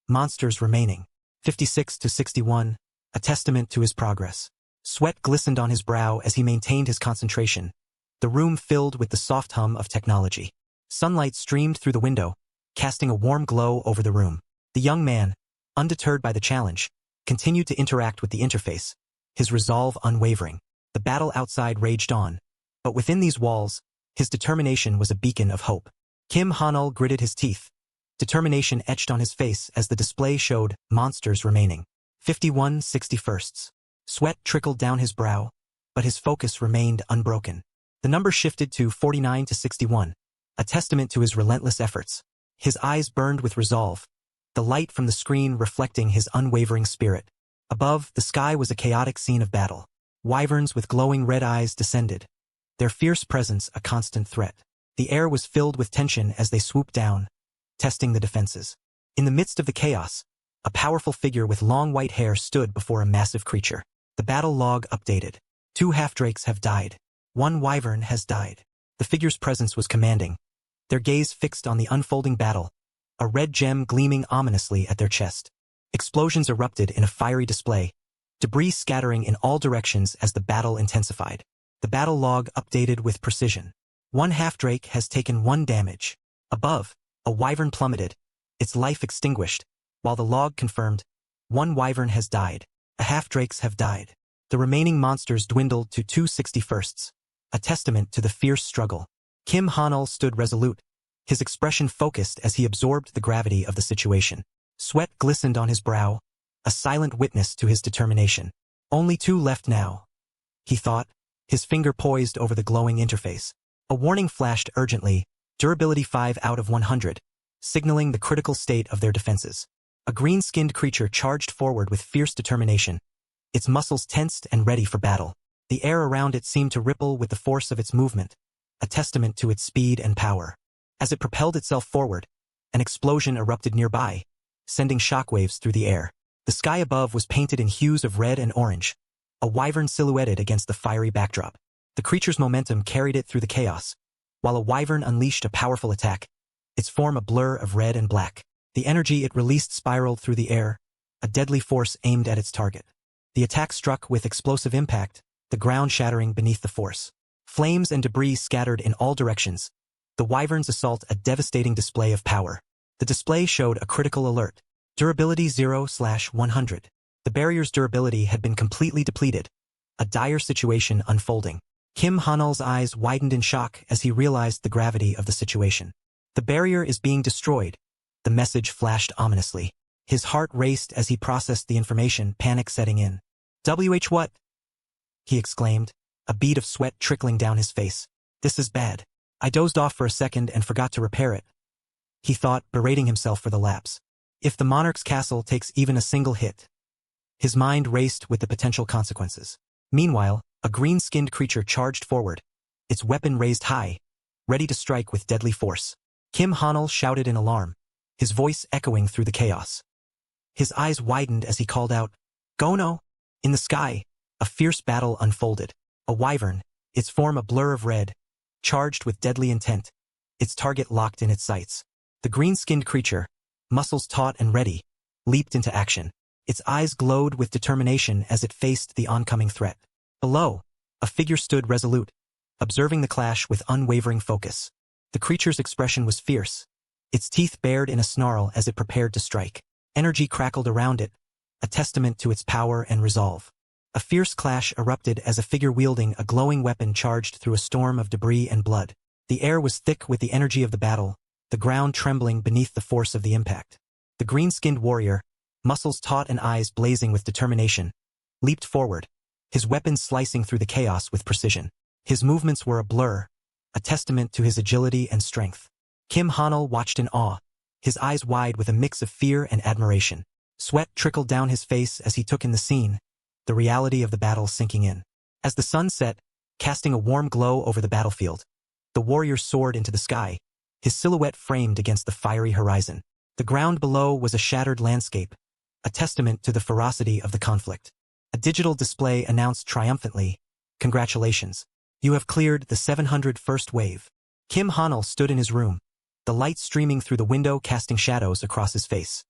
A: monsters remaining, 56 to 61, a testament to his progress. Sweat glistened on his brow as he maintained his concentration, the room filled with the soft hum of technology. Sunlight streamed through the window, casting a warm glow over the room. The young man, undeterred by the challenge, continued to interact with the interface, his resolve unwavering. The battle outside raged on, but within these walls, his determination was a beacon of hope. Kim Hanul gritted his teeth, determination etched on his face as the display showed monsters remaining. 51/61. Sweat trickled down his brow, but his focus remained unbroken. The number shifted to 49/61, a testament to his relentless efforts. His eyes burned with resolve, the light from the screen reflecting his unwavering spirit. Above, the sky was a chaotic scene of battle. Wyverns with glowing red eyes descended, their fierce presence a constant threat. The air was filled with tension as they swooped down, testing the defenses. In the midst of the chaos, a powerful figure with long white hair stood before a massive creature. The battle log updated. 2 half-drakes have died. 1 wyvern has died. The figure's presence was commanding, their gaze fixed on the unfolding battle, a red gem gleaming ominously at their chest. Explosions erupted in a fiery display, debris scattering in all directions as the battle intensified. The battle log updated with precision. 1 half-drake has taken 1 damage. Above, a wyvern plummeted, its life extinguished, while the log confirmed, 1 wyvern has died. A half-drakes have died. The remaining monsters dwindled to 2/61, a testament to the fierce struggle. Kim Hanul stood resolute, his expression focused as he absorbed the gravity of the situation. Sweat glistened on his brow, a silent witness to his determination. Only 2 left now, he thought, his finger poised over the glowing interface. A warning flashed urgently, durability 5 out of 100, signaling the critical state of their defenses. A green-skinned creature charged forward with fierce determination, its muscles tensed and ready for battle. The air around it seemed to ripple with the force of its movement, a testament to its speed and power. As it propelled itself forward, an explosion erupted nearby, sending shockwaves through the air. The sky above was painted in hues of red and orange, a wyvern silhouetted against the fiery backdrop. The creature's momentum carried it through the chaos, while a wyvern unleashed a powerful attack, its form a blur of red and black. The energy it released spiraled through the air, a deadly force aimed at its target. The attack struck with explosive impact, the ground shattering beneath the force. Flames and debris scattered in all directions, the wyvern's assault a devastating display of power. The display showed a critical alert. Durability 0/100. The barrier's durability had been completely depleted, a dire situation unfolding. Kim Hanul's eyes widened in shock as he realized the gravity of the situation. The barrier is being destroyed, the message flashed ominously. His heart raced as he processed the information, panic setting in. What? He exclaimed, a bead of sweat trickling down his face. This is bad. I dozed off for a second and forgot to repair it, he thought, berating himself for the lapse. If the monarch's castle takes even a single hit. His mind raced with the potential consequences. Meanwhile, a green-skinned creature charged forward, its weapon raised high, ready to strike with deadly force. Kim Hanul shouted in alarm, his voice echoing through the chaos. His eyes widened as he called out, Gono! In the sky, a fierce battle unfolded. A wyvern, its form a blur of red, charged with deadly intent, its target locked in its sights. The green-skinned creature, muscles taut and ready, leaped into action. Its eyes glowed with determination as it faced the oncoming threat. Below, a figure stood resolute, observing the clash with unwavering focus. The creature's expression was fierce, its teeth bared in a snarl as it prepared to strike. Energy crackled around it, a testament to its power and resolve. A fierce clash erupted as a figure wielding a glowing weapon charged through a storm of debris and blood. The air was thick with the energy of the battle, the ground trembling beneath the force of the impact. The green-skinned warrior, muscles taut and eyes blazing with determination, leaped forward, his weapon slicing through the chaos with precision. His movements were a blur, a testament to his agility and strength. Kim Hanul watched in awe, his eyes wide with a mix of fear and admiration. Sweat trickled down his face as he took in the scene, the reality of the battle sinking in. As the sun set, casting a warm glow over the battlefield, the warrior soared into the sky, his silhouette framed against the fiery horizon. The ground below was a shattered landscape, a testament to the ferocity of the conflict. A digital display announced triumphantly, Congratulations, you have cleared the 701st wave. Kim Hanul stood in his room, the light streaming through the window casting shadows across his face.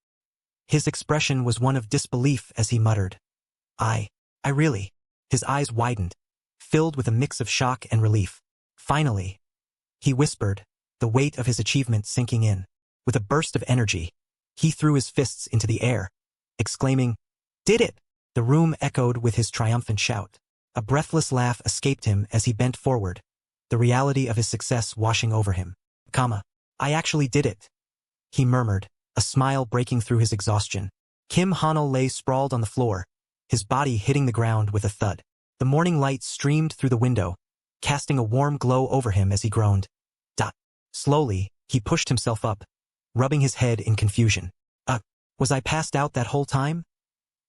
A: His expression was one of disbelief as he muttered, I really. His eyes widened, filled with a mix of shock and relief. Finally, he whispered, the weight of his achievement sinking in. With a burst of energy, he threw his fists into the air, exclaiming, "Did it!" The room echoed with his triumphant shout. A breathless laugh escaped him as he bent forward, the reality of his success washing over him. "I actually did it," he murmured, a smile breaking through his exhaustion. Kim Hanul lay sprawled on the floor, his body hitting the ground with a thud. The morning light streamed through the window, casting a warm glow over him as he groaned. Slowly, he pushed himself up, rubbing his head in confusion. Was I passed out that whole time?"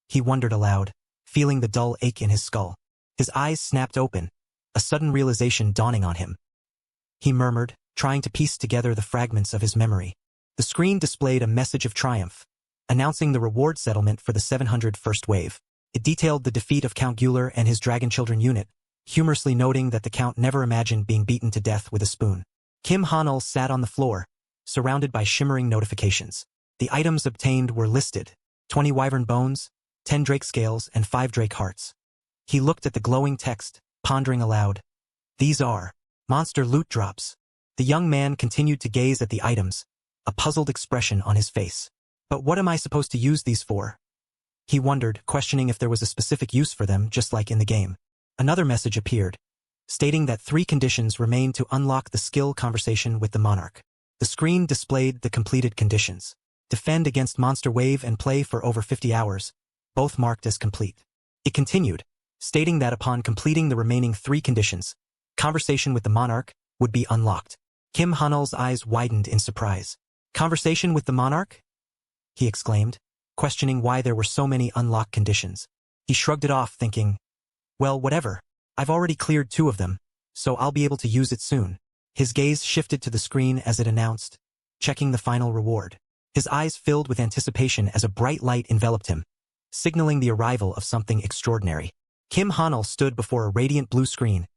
A: He wondered aloud, feeling the dull ache in his skull. His eyes snapped open, a sudden realization dawning on him. He murmured, trying to piece together the fragments of his memory. The screen displayed a message of triumph, announcing the reward settlement for the 701st wave. It detailed the defeat of Count Guler and his Dragon Children unit, humorously noting that the Count never imagined being beaten to death with a spoon. Kim Hanul sat on the floor, surrounded by shimmering notifications. The items obtained were listed: 20 wyvern bones, 10 drake scales, and 5 drake hearts. He looked at the glowing text, pondering aloud. "These are monster loot drops." The young man continued to gaze at the items, a puzzled expression on his face. "But what am I supposed to use these for?" He wondered, questioning if there was a specific use for them, just like in the game. Another message appeared, stating that 3 conditions remained to unlock the skill conversation with the monarch. The screen displayed the completed conditions. Defend against monster wave and play for over 50 hours, both marked as complete. It continued, stating that upon completing the remaining 3 conditions, conversation with the monarch would be unlocked. Kim Hanul's eyes widened in surprise. "Conversation with the monarch?" he exclaimed, questioning why there were so many unlocked conditions. He shrugged it off, thinking, "Well, whatever. I've already cleared 2 of them, so I'll be able to use it soon." His gaze shifted to the screen as it announced, checking the final reward. His eyes filled with anticipation as a bright light enveloped him, signaling the arrival of something extraordinary. Kim Hanul stood before a radiant blue screen,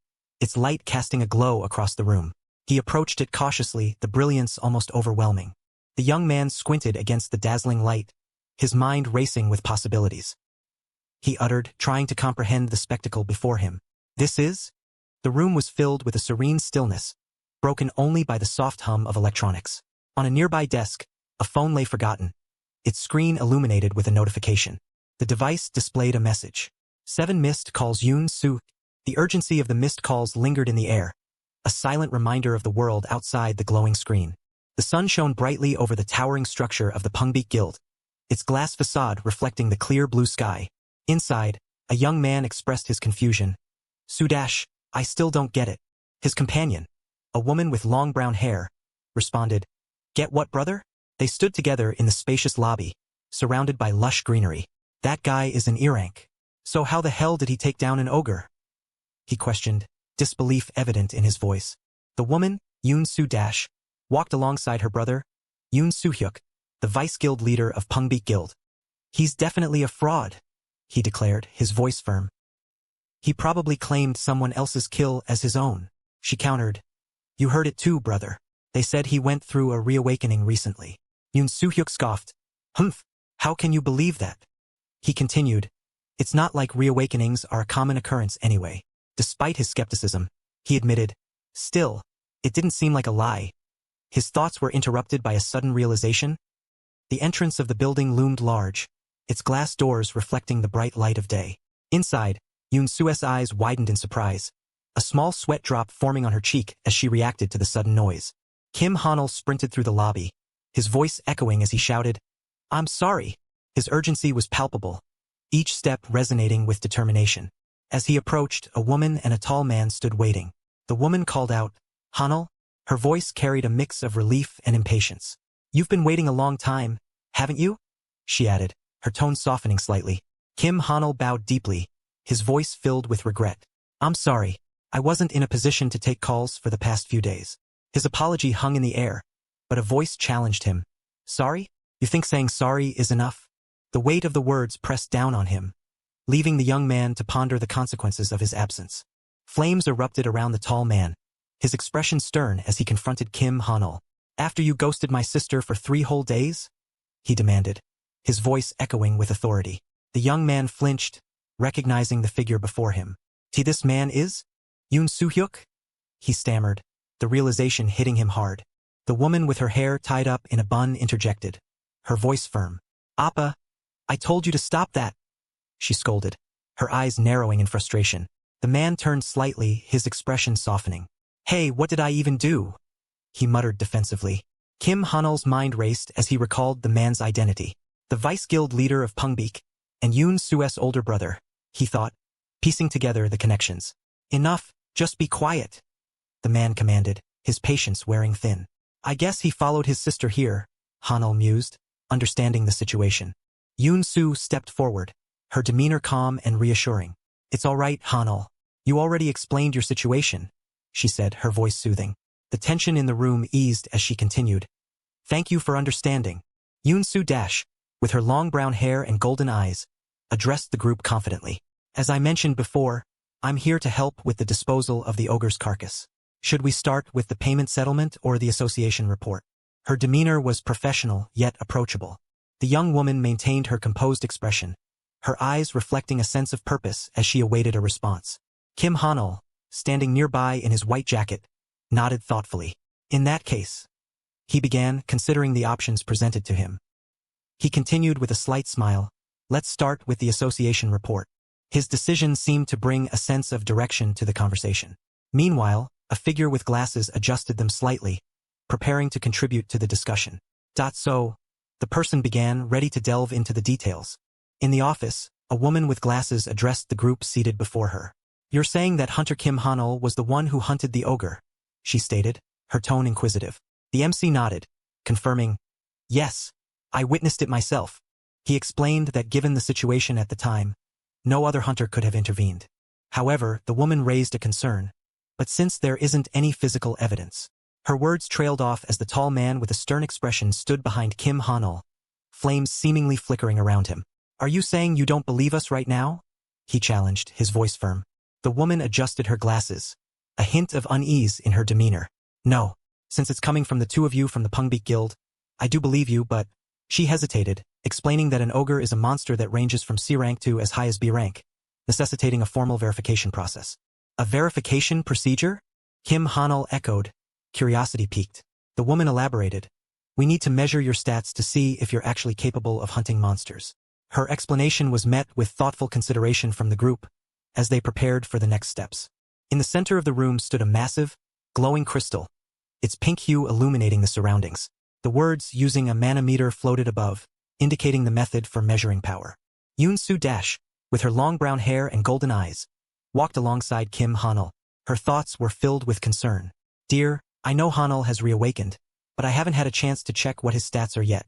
A: its light casting a glow across the room. He approached it cautiously, the brilliance almost overwhelming. The young man squinted against the dazzling light, his mind racing with possibilities. He uttered, trying to comprehend the spectacle before him. "This is?" The room was filled with a serene stillness, broken only by the soft hum of electronics. On a nearby desk, a phone lay forgotten, its screen illuminated with a notification. The device displayed a message. 7 missed calls Yoon Soo. The urgency of the missed calls lingered in the air, a silent reminder of the world outside the glowing screen. The sun shone brightly over the towering structure of the Pongbeek Guild, its glass facade reflecting the clear blue sky. Inside, a young man expressed his confusion. "Sudash, I still don't get it." His companion, a woman with long brown hair, responded, "Get what, brother?" They stood together in the spacious lobby, surrounded by lush greenery. "That guy is an Erank. So how the hell did he take down an ogre?" he questioned, disbelief evident in his voice. The woman, Yoon Soo-dash, walked alongside her brother, Yoon Soo-hyuk, the vice-guild leader of Pongbeek Guild. "He's definitely a fraud," he declared, his voice firm. "He probably claimed someone else's kill as his own," she countered. "You heard it too, brother. They said he went through a reawakening recently." Yoon Soo-hyuk scoffed. "Humph, how can you believe that?" He continued, "It's not like reawakenings are a common occurrence anyway." Despite his skepticism, he admitted, "Still, it didn't seem like a lie." His thoughts were interrupted by a sudden realization. The entrance of the building loomed large, its glass doors reflecting the bright light of day. Inside, Yoon Soo's eyes widened in surprise, a small sweat drop forming on her cheek as she reacted to the sudden noise. Kim Hanul sprinted through the lobby, his voice echoing as he shouted, "I'm sorry." His urgency was palpable, each step resonating with determination. As he approached, a woman and a tall man stood waiting. The woman called out, "Hanul?" Her voice carried a mix of relief and impatience. "You've been waiting a long time, haven't you?" she added, her tone softening slightly. Kim Hanul bowed deeply, his voice filled with regret. "I'm sorry. I wasn't in a position to take calls for the past few days." His apology hung in the air, but a voice challenged him. "Sorry? You think saying sorry is enough?" The weight of the words pressed down on him, leaving the young man to ponder the consequences of his absence. Flames erupted around the tall man, his expression stern as he confronted Kim Hanul. "After you ghosted my sister for 3 whole days?" he demanded, his voice echoing with authority. The young man flinched, recognizing the figure before him. "This man is Yoon Soo-hyuk?" he stammered, the realization hitting him hard. The woman with her hair tied up in a bun interjected, her voice firm. "Appa, I told you to stop that, she scolded, her eyes narrowing in frustration. The man turned slightly, his expression softening. Hey, what did I even do? He muttered defensively. Kim Hanul's mind raced as he recalled the man's identity. The vice guild leader of Pongbeek, and Yoon Su's older brother, he thought, piecing together the connections. Enough, just be quiet, the man commanded, his patience wearing thin. I guess he followed his sister here, Hanul mused, understanding the situation. Yoon Su stepped forward, her demeanor calm and reassuring. It's all right, Hanul. You already explained your situation, she said, her voice soothing. The tension in the room eased as she continued. Thank you for understanding. Yoon Su with her long brown hair and golden eyes, addressed the group confidently. As I mentioned before, I'm here to help with the disposal of the ogre's carcass. Should we start with the payment settlement or the association report? Her demeanor was professional yet approachable. The young woman maintained her composed expression, her eyes reflecting a sense of purpose as she awaited a response. Kim Hanul, standing nearby in his white jacket, nodded thoughtfully. In that case, he began, considering the options presented to him. He continued with a slight smile. Let's start with the association report. His decision seemed to bring a sense of direction to the conversation. Meanwhile, a figure with glasses adjusted them slightly, preparing to contribute to the discussion. So, the person began, ready to delve into the details. In the office, a woman with glasses addressed the group seated before her. You're saying that Hunter Kim Hanul was the one who hunted the ogre, she stated, her tone inquisitive. The MC nodded, confirming, yes, I witnessed it myself. He explained that given the situation at the time, no other hunter could have intervened. However, the woman raised a concern. But since there isn't any physical evidence, her words trailed off as the tall man with a stern expression stood behind Kim Hanul, flames seemingly flickering around him. Are you saying you don't believe us right now? He challenged, his voice firm. The woman adjusted her glasses, a hint of unease in her demeanor. No, since it's coming from the two of you from the Pongbeek Guild, I do believe you, but... She hesitated, explaining that an ogre is a monster that ranges from C rank to as high as B rank, necessitating a formal verification process. A verification procedure? Kim Hanul echoed, curiosity piqued. The woman elaborated. We need to measure your stats to see if you're actually capable of hunting monsters. Her explanation was met with thoughtful consideration from the group, as they prepared for the next steps. In the center of the room stood a massive, glowing crystal, its pink hue illuminating the surroundings. The words using a manometer floated above, indicating the method for measuring power. Yoon Su with her long brown hair and golden eyes, walked alongside Kim Hanul. Her thoughts were filled with concern. Dear, I know Hanul has reawakened, but I haven't had a chance to check what his stats are yet.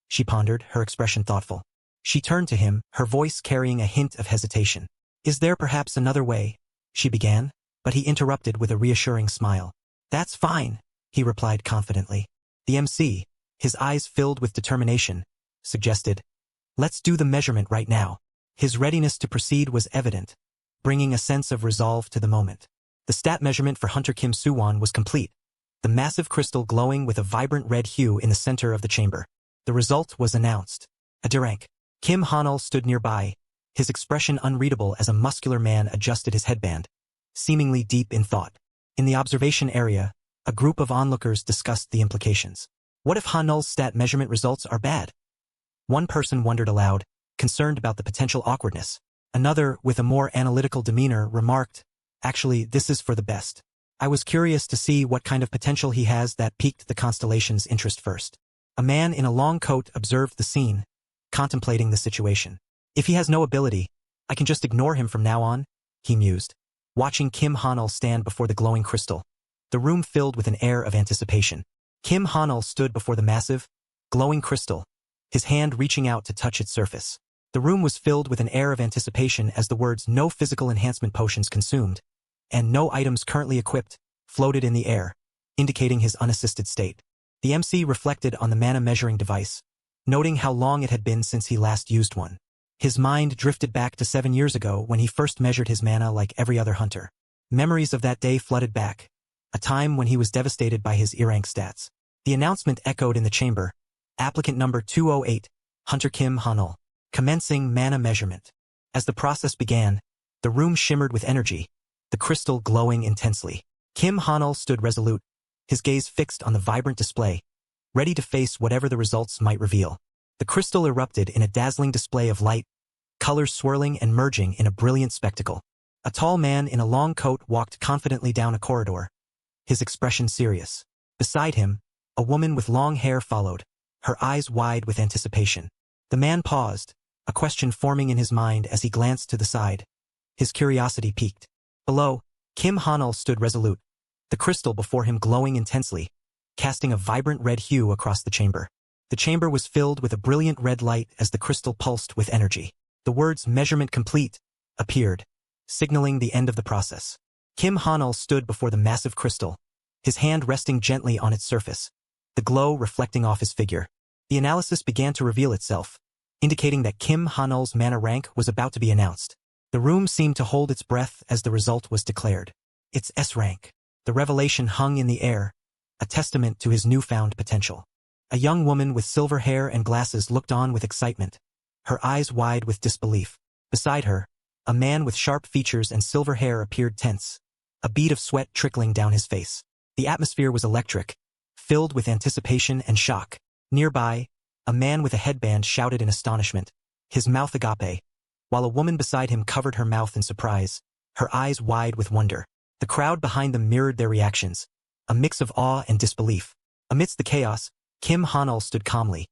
A: She pondered, her expression thoughtful. She turned to him, her voice carrying a hint of hesitation. Is there perhaps another way? She began, but he interrupted with a reassuring smile. That's fine, he replied confidently. The MC, his eyes filled with determination, suggested, let's do the measurement right now. His readiness to proceed was evident, bringing a sense of resolve to the moment. The stat measurement for Hunter Kim Suwon was complete, the massive crystal glowing with a vibrant red hue in the center of the chamber. The result was announced. A D rank. Kim Hanul stood nearby, his expression unreadable as a muscular man adjusted his headband, seemingly deep in thought. In the observation area, a group of onlookers discussed the implications. What if Hanul's stat measurement results are bad? One person wondered aloud, concerned about the potential awkwardness. Another, with a more analytical demeanor, remarked, actually, this is for the best. I was curious to see what kind of potential he has that piqued the constellation's interest first. A man in a long coat observed the scene, contemplating the situation. If he has no ability, I can just ignore him from now on, he mused, watching Kim Hanul stand before the glowing crystal. The room filled with an air of anticipation. Kim Hanul stood before the massive, glowing crystal, his hand reaching out to touch its surface. The room was filled with an air of anticipation as the words "no physical enhancement potions consumed" and "no items currently equipped" floated in the air, indicating his unassisted state. The MC reflected on the mana measuring device, noting how long it had been since he last used one. His mind drifted back to 7 years ago when he first measured his mana like every other hunter. Memories of that day flooded back, a time when he was devastated by his E-rank stats. The announcement echoed in the chamber. Applicant number 208, Hunter Kim Hanul. Commencing mana measurement. As the process began, the room shimmered with energy, the crystal glowing intensely. Kim Hanul stood resolute, his gaze fixed on the vibrant display, ready to face whatever the results might reveal. The crystal erupted in a dazzling display of light, colors swirling and merging in a brilliant spectacle. A tall man in a long coat walked confidently down a corridor, his expression serious. Beside him, a woman with long hair followed, her eyes wide with anticipation. The man paused, a question forming in his mind as he glanced to the side. His curiosity piqued. Below, Kim Hanul stood resolute, the crystal before him glowing intensely, casting a vibrant red hue across the chamber. The chamber was filled with a brilliant red light as the crystal pulsed with energy. The words "measurement complete" appeared, signaling the end of the process. Kim Hanul stood before the massive crystal, his hand resting gently on its surface, the glow reflecting off his figure. The analysis began to reveal itself, indicating that Kim Hanul's mana rank was about to be announced. The room seemed to hold its breath as the result was declared. It's S rank. The revelation hung in the air, a testament to his newfound potential. A young woman with silver hair and glasses looked on with excitement, her eyes wide with disbelief. Beside her, a man with sharp features and silver hair appeared tense, a bead of sweat trickling down his face. The atmosphere was electric, filled with anticipation and shock. Nearby, a man with a headband shouted in astonishment, his mouth agape, while a woman beside him covered her mouth in surprise, her eyes wide with wonder. The crowd behind them mirrored their reactions, a mix of awe and disbelief. Amidst the chaos, Kim Hanul stood calmly,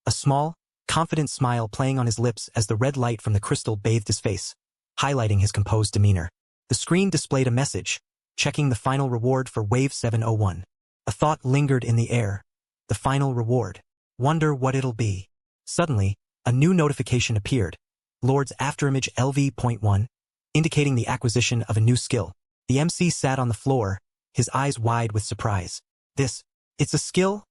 A: a small, confident smile playing on his lips as the red light from the crystal bathed his face, highlighting his composed demeanor. The screen displayed a message, checking the final reward for Wave 701. A thought lingered in the air. The final reward. Wonder what it'll be. Suddenly, a new notification appeared. Lord's Afterimage LV.1, indicating the acquisition of a new skill. The MC sat on the floor, his eyes wide with surprise. It's a skill?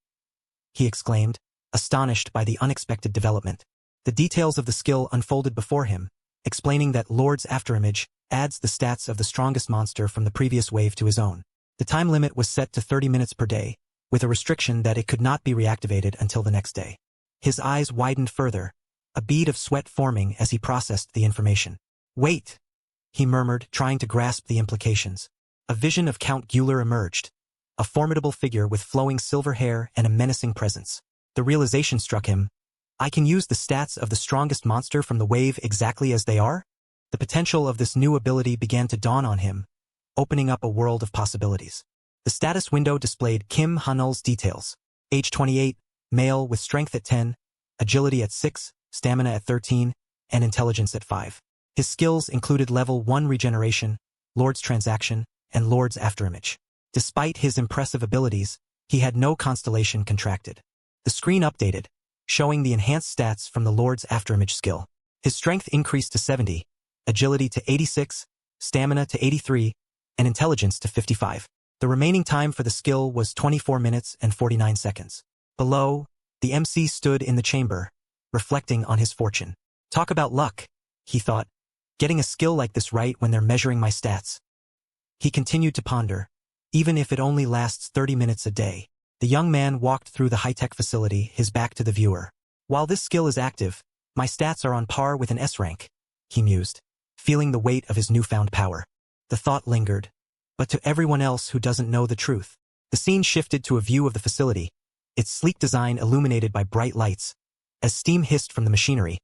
A: He exclaimed, astonished by the unexpected development. The details of the skill unfolded before him, explaining that Lord's Afterimage adds the stats of the strongest monster from the previous wave to his own. The time limit was set to 30 minutes per day, with a restriction that it could not be reactivated until the next day. His eyes widened further, a bead of sweat forming as he processed the information. Wait, he murmured, trying to grasp the implications. A vision of Count Guler emerged, a formidable figure with flowing silver hair and a menacing presence. The realization struck him. I can use the stats of the strongest monster from the wave exactly as they are? The potential of this new ability began to dawn on him, opening up a world of possibilities. The status window displayed Kim Hanul's details. Age 28, male with strength at 10, agility at 6, stamina at 13, and intelligence at 5. His skills included level 1 regeneration, Lord's Transaction, and Lord's Afterimage. Despite his impressive abilities, he had no constellation contracted. The screen updated, showing the enhanced stats from the Lord's Afterimage skill. His strength increased to 70, agility to 86, stamina to 83, and intelligence to 55. The remaining time for the skill was 24 minutes and 49 seconds. Below, the MC stood in the chamber, reflecting on his fortune. Talk about luck, he thought, getting a skill like this right when they're measuring my stats. He continued to ponder, even if it only lasts 30 minutes a day. The young man walked through the high-tech facility, his back to the viewer. While this skill is active, my stats are on par with an S rank, he mused, feeling the weight of his newfound power. The thought lingered, but to everyone else who doesn't know the truth. The scene shifted to a view of the facility, its sleek design illuminated by bright lights, as steam hissed from the machinery,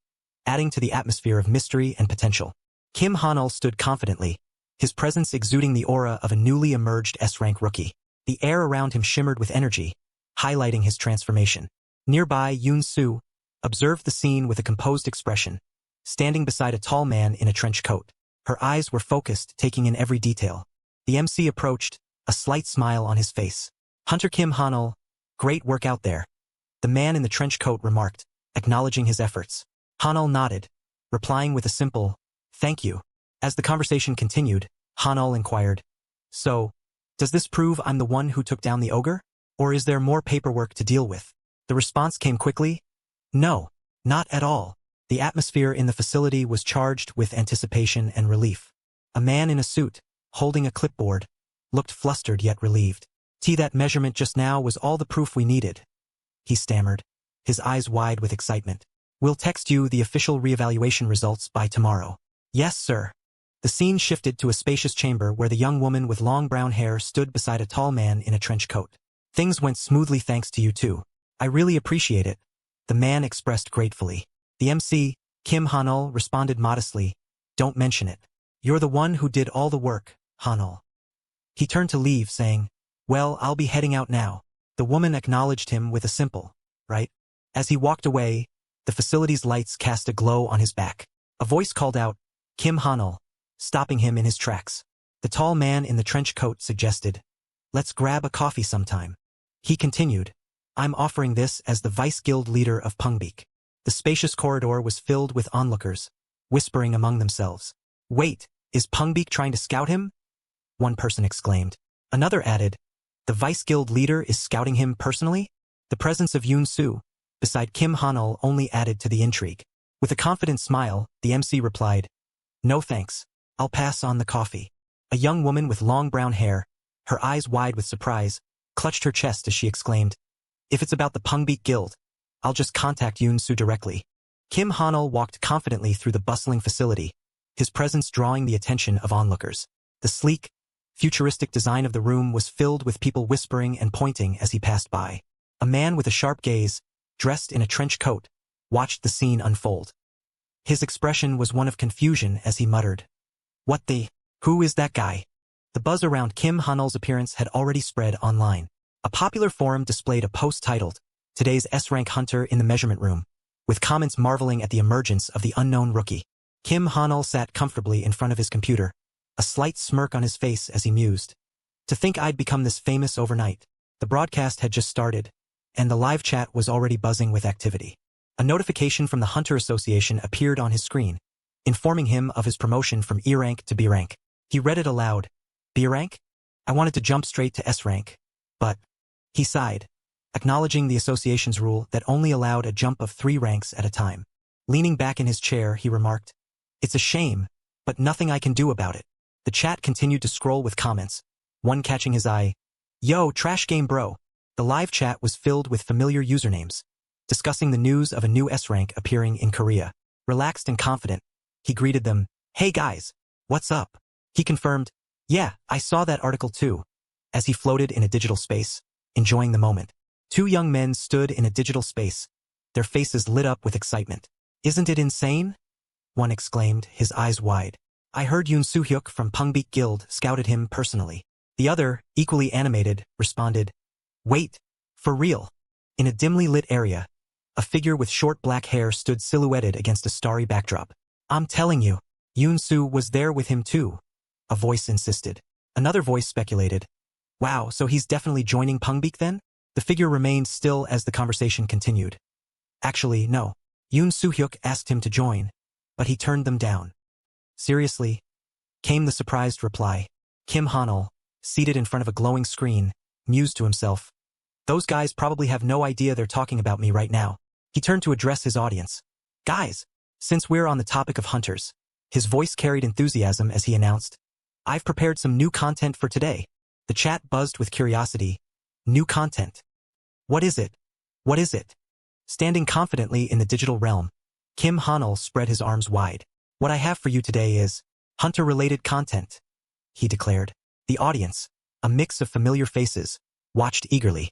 A: adding to the atmosphere of mystery and potential. Kim Hanul stood confidently, his presence exuding the aura of a newly emerged S-rank rookie. The air around him shimmered with energy, highlighting his transformation. Nearby, Yoon Soo observed the scene with a composed expression, standing beside a tall man in a trench coat. Her eyes were focused, taking in every detail. The MC approached, a slight smile on his face. Hunter Kim Hanul, great work out there, the man in the trench coat remarked, acknowledging his efforts. Hanul nodded, replying with a simple, thank you. As the conversation continued, Hanul inquired, so, does this prove I'm the one who took down the ogre? Or is there more paperwork to deal with? The response came quickly, no, not at all. The atmosphere in the facility was charged with anticipation and relief. A man in a suit, holding a clipboard, looked flustered yet relieved. That measurement just now was all the proof we needed, he stammered, his eyes wide with excitement. We'll text you the official reevaluation results by tomorrow. Yes, sir. The scene shifted to a spacious chamber where the young woman with long brown hair stood beside a tall man in a trench coat. Things went smoothly thanks to you too. I really appreciate it, the man expressed gratefully. The MC, Kim Hanul, responded modestly, "Don't mention it. You're the one who did all the work, Hanul." He turned to leave, saying, "Well, I'll be heading out now." The woman acknowledged him with a simple, "Right?" As he walked away, the facility's lights cast a glow on his back. A voice called out, "Kim Hanul," stopping him in his tracks. The tall man in the trench coat suggested, "Let's grab a coffee sometime." He continued, "I'm offering this as the vice guild leader of Pongbeek." The spacious corridor was filled with onlookers, whispering among themselves. "Wait, is Pongbeek trying to scout him?" one person exclaimed. Another added, "The vice guild leader is scouting him personally?" The presence of Yoon-soo, beside Kim Hanul, only added to the intrigue. With a confident smile, the MC replied, "No thanks, I'll pass on the coffee." A young woman with long brown hair, her eyes wide with surprise, clutched her chest as she exclaimed, "If it's about the Pongbeek Guild, I'll just contact Yoon-soo directly." Kim Hanul walked confidently through the bustling facility, his presence drawing the attention of onlookers. The sleek, futuristic design of the room was filled with people whispering and pointing as he passed by. A man with a sharp gaze, dressed in a trench coat, watched the scene unfold. His expression was one of confusion as he muttered, "What the? Who is that guy?" The buzz around Kim Hanul's appearance had already spread online. A popular forum displayed a post titled, "Today's S-rank hunter in the measurement room," with comments marveling at the emergence of the unknown rookie. Kim Hanul sat comfortably in front of his computer, a slight smirk on his face as he mused. "To think I'd become this famous overnight." The broadcast had just started, and the live chat was already buzzing with activity. A notification from the Hunter Association appeared on his screen, informing him of his promotion from E rank to B rank. He read it aloud. "B rank? I wanted to jump straight to S rank. But..." He sighed, acknowledging the association's rule that only allowed a jump of 3 ranks at a time. Leaning back in his chair, he remarked, "It's a shame, but nothing I can do about it." The chat continued to scroll with comments, one catching his eye. "Yo, trash game bro." The live chat was filled with familiar usernames, discussing the news of a new S rank appearing in Korea. Relaxed and confident, he greeted them, "Hey guys, what's up?" He confirmed, "Yeah, I saw that article too," as he floated in a digital space, enjoying the moment. 2 young men stood in a digital space, their faces lit up with excitement. "Isn't it insane?" one exclaimed, his eyes wide. "I heard Yoon Soo-hyuk from Pongbeek Guild scouted him personally." The other, equally animated, responded, "Wait, for real?" In a dimly lit area, a figure with short black hair stood silhouetted against a starry backdrop. "I'm telling you, Yoon-soo was there with him too," a voice insisted. Another voice speculated, "Wow, so he's definitely joining Pongbeek then?" The figure remained still as the conversation continued. "Actually, no. Yoon Soo-hyuk asked him to join, but he turned them down." "Seriously?" came the surprised reply. Kim Hanul, seated in front of a glowing screen, mused to himself, "Those guys probably have no idea they're talking about me right now." He turned to address his audience. "Guys, since we're on the topic of hunters," his voice carried enthusiasm as he announced, "I've prepared some new content for today." The chat buzzed with curiosity. New content? What is it? What is it? Standing confidently in the digital realm, Kim Hanul spread his arms wide. "What I have for you today is hunter-related content," he declared. The audience, a mix of familiar faces, watched eagerly.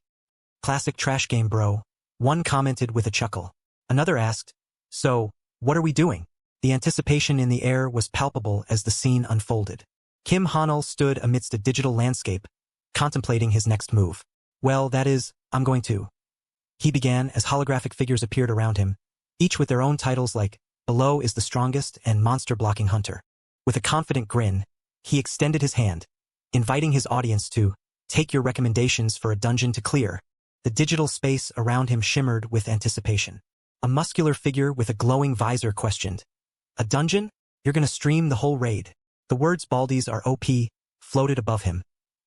A: "Classic trash game bro," one commented with a chuckle. Another asked, "So, what are we doing?" The anticipation in the air was palpable as the scene unfolded. Kim Hanul stood amidst a digital landscape, contemplating his next move. "Well, that is, I'm going to..." he began as holographic figures appeared around him, each with their own titles like "Below is the Strongest" and "Monster Blocking Hunter." With a confident grin, he extended his hand, inviting his audience to take your recommendations for a dungeon to clear. The digital space around him shimmered with anticipation. A muscular figure with a glowing visor questioned, "A dungeon? You're gonna stream the whole raid?" The words "Baldies are OP" floated above him,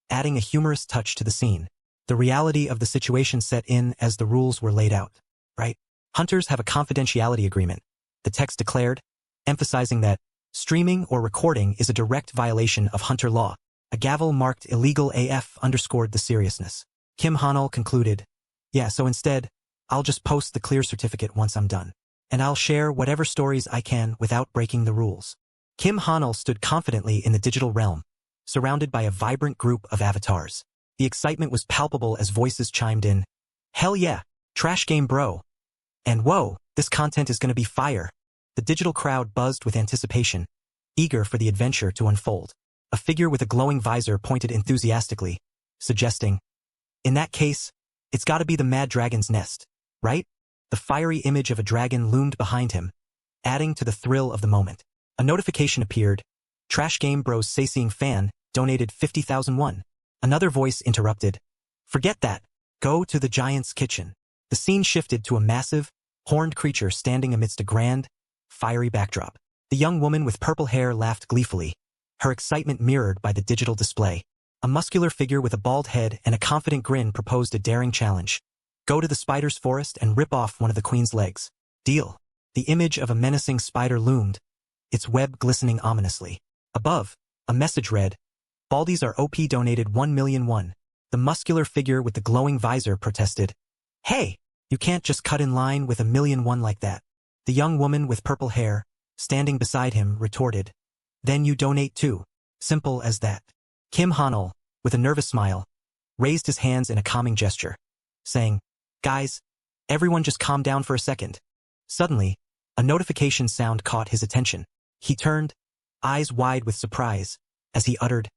A: adding a humorous touch to the scene. The reality of the situation set in as the rules were laid out. "Right? Hunters have a confidentiality agreement," the text declared, emphasizing that streaming or recording is a direct violation of hunter law. A gavel marked "Illegal AF" underscored the seriousness. Kim Hanul concluded, "Yeah, so instead, I'll just post the clear certificate once I'm done. And I'll share whatever stories I can without breaking the rules." Kim Hanul stood confidently in the digital realm, surrounded by a vibrant group of avatars. The excitement was palpable as voices chimed in, "Hell yeah, trash game bro," And whoa, this content is going to be fire. The digital crowd buzzed with anticipation, eager for the adventure to unfold. A figure with a glowing visor pointed enthusiastically, suggesting, in that case, it's gotta be the Mad Dragon's Nest, right? The fiery image of a dragon loomed behind him, adding to the thrill of the moment. A notification appeared. Trash Game Bros Sayseeing Fan donated 50,000 won. Another voice interrupted. Forget that. Go to the giant's kitchen. The scene shifted to a massive, horned creature standing amidst a grand, fiery backdrop. The young woman with purple hair laughed gleefully, her excitement mirrored by the digital display. A muscular figure with a bald head and a confident grin proposed a daring challenge. Go to the spider's forest and rip off one of the queen's legs. Deal. The image of a menacing spider loomed, its web glistening ominously. Above, a message read, Baldies are OP donated 1 million won. The muscular figure with the glowing visor protested. Hey, you can't just cut in line with 1 million won like that. The young woman with purple hair, standing beside him, retorted. Then you donate too. Simple as that. Kim Hanul, with a nervous smile, raised his hands in a calming gesture, saying, Guys, everyone just calm down for a second. Suddenly, a notification sound caught his attention. He turned, eyes wide with surprise, as he uttered, ?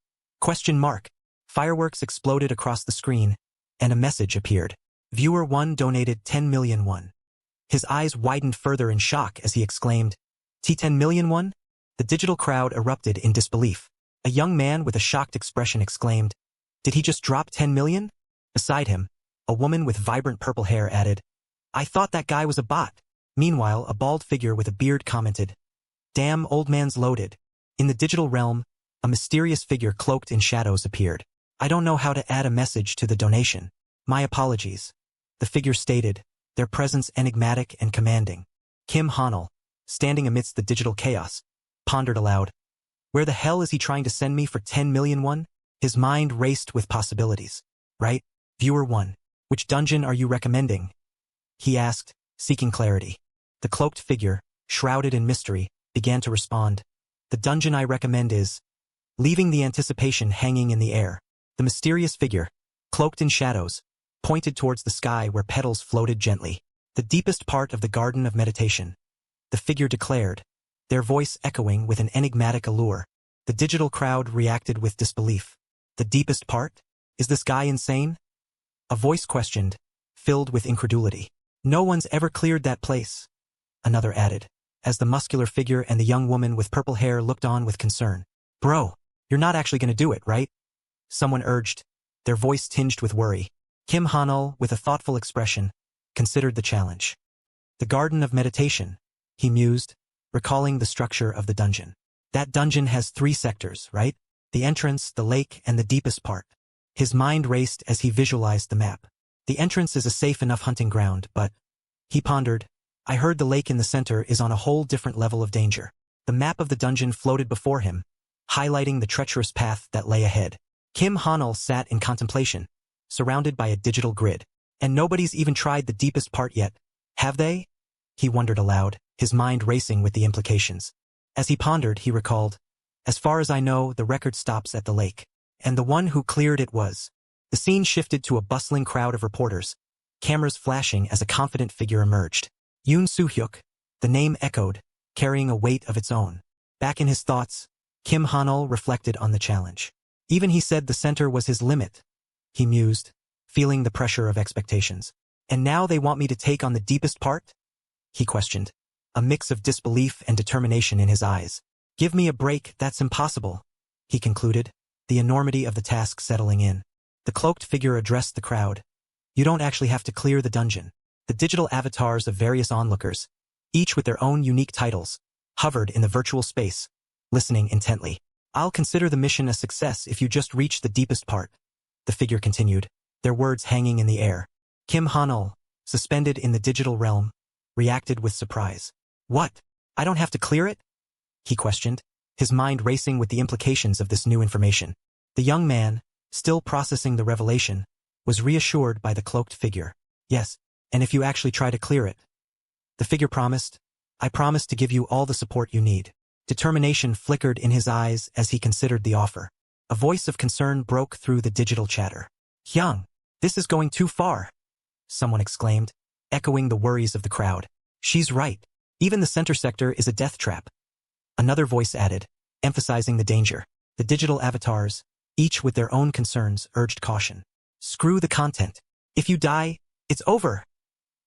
A: Fireworks exploded across the screen, and a message appeared. Viewer 1 donated 10 million won. His eyes widened further in shock as he exclaimed, T10 million won? The digital crowd erupted in disbelief. A young man with a shocked expression exclaimed, Did he just drop 10 million? Beside him, a woman with vibrant purple hair added, I thought that guy was a bot. Meanwhile, a bald figure with a beard commented, Damn, old man's loaded. In the digital realm, a mysterious figure cloaked in shadows appeared. I don't know how to add a message to the donation. My apologies. The figure stated, their presence enigmatic and commanding. Kim Hanul, standing amidst the digital chaos, pondered aloud. Where the hell is he trying to send me for 10 million won? His mind raced with possibilities. Right? Viewer 1. Which dungeon are you recommending? He asked, seeking clarity. The cloaked figure, shrouded in mystery, began to respond. The dungeon I recommend is... Leaving the anticipation hanging in the air, the mysterious figure, cloaked in shadows, pointed towards the sky where petals floated gently. The deepest part of the Garden of Meditation. The figure declared, their voice echoing with an enigmatic allure. The digital crowd reacted with disbelief. The deepest part? Is this guy insane? A voice questioned, filled with incredulity. No one's ever cleared that place. Another added, as the muscular figure and the young woman with purple hair looked on with concern. Bro, you're not actually going to do it, right? Someone urged, their voice tinged with worry. Kim Hanul, with a thoughtful expression, considered the challenge. The Garden of Meditation, he mused, recalling the structure of the dungeon. That dungeon has 3 sectors, right? The entrance, the lake, and the deepest part. His mind raced as he visualized the map. The entrance is a safe enough hunting ground, but, he pondered, I heard the lake in the center is on a whole different level of danger. The map of the dungeon floated before him, highlighting the treacherous path that lay ahead. Kim Hanul sat in contemplation, surrounded by a digital grid. And nobody's even tried the deepest part yet, have they? He wondered aloud, his mind racing with the implications. As he pondered, he recalled, as far as I know, the record stops at the lake. And the one who cleared it was. The scene shifted to a bustling crowd of reporters, cameras flashing as a confident figure emerged. Yoon Soo-hyuk, the name echoed, carrying a weight of its own. Back in his thoughts, Kim Hanul reflected on the challenge. Even he said the center was his limit. He mused, feeling the pressure of expectations. And now they want me to take on the deepest part? He questioned, a mix of disbelief and determination in his eyes. Give me a break, that's impossible, he concluded, the enormity of the task settling in. The cloaked figure addressed the crowd. You don't actually have to clear the dungeon. The digital avatars of various onlookers, each with their own unique titles, hovered in the virtual space, listening intently. I'll consider the mission a success if you just reach the deepest part, the figure continued, their words hanging in the air. Kim Hanul, suspended in the digital realm, reacted with surprise. What? I don't have to clear it? He questioned, his mind racing with the implications of this new information. The young man, still processing the revelation, was reassured by the cloaked figure. Yes, and if you actually try to clear it. The figure promised, I promise to give you all the support you need. Determination flickered in his eyes as he considered the offer. A voice of concern broke through the digital chatter. Hyung, this is going too far, someone exclaimed, echoing the worries of the crowd. She's right. Even the center sector is a death trap. Another voice added, emphasizing the danger. The digital avatars, each with their own concerns, urged caution. Screw the content. If you die, it's over.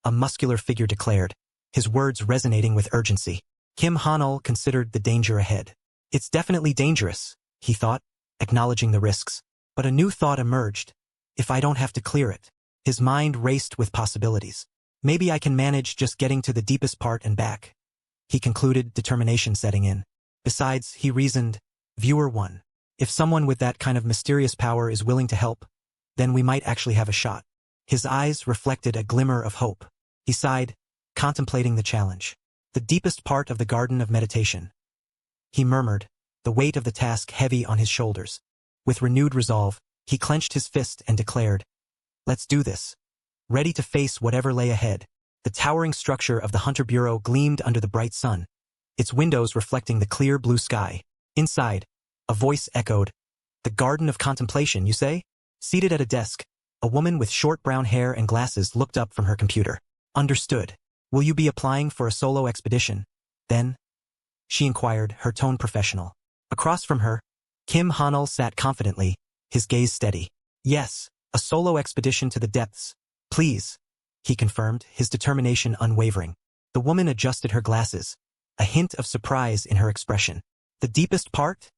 A: A muscular figure declared, his words resonating with urgency. Kim Hanul considered the danger ahead. It's definitely dangerous, he thought, acknowledging the risks. But a new thought emerged. If I don't have to clear it. His mind raced with possibilities. Maybe I can manage just getting to the deepest part and back. He concluded, determination setting in. Besides, he reasoned, Viewer 1. If someone with that kind of mysterious power is willing to help, then we might actually have a shot. His eyes reflected a glimmer of hope. He sighed, contemplating the challenge. The deepest part of the garden of meditation. He murmured, the weight of the task heavy on his shoulders. With renewed resolve, he clenched his fist and declared, Let's do this. Ready to face whatever lay ahead. The towering structure of the Hunter Bureau gleamed under the bright sun, its windows reflecting the clear blue sky. Inside, a voice echoed, The Garden of Contemplation, you say? Seated at a desk, a woman with short brown hair and glasses looked up from her computer. Understood. Will you be applying for a solo expedition? Then? She inquired, her tone professional. Across from her, Kim Hanul sat confidently, his gaze steady. Yes, a solo expedition to the depths. Please, he confirmed, his determination unwavering. The woman adjusted her glasses, a hint of surprise in her expression. The deepest part?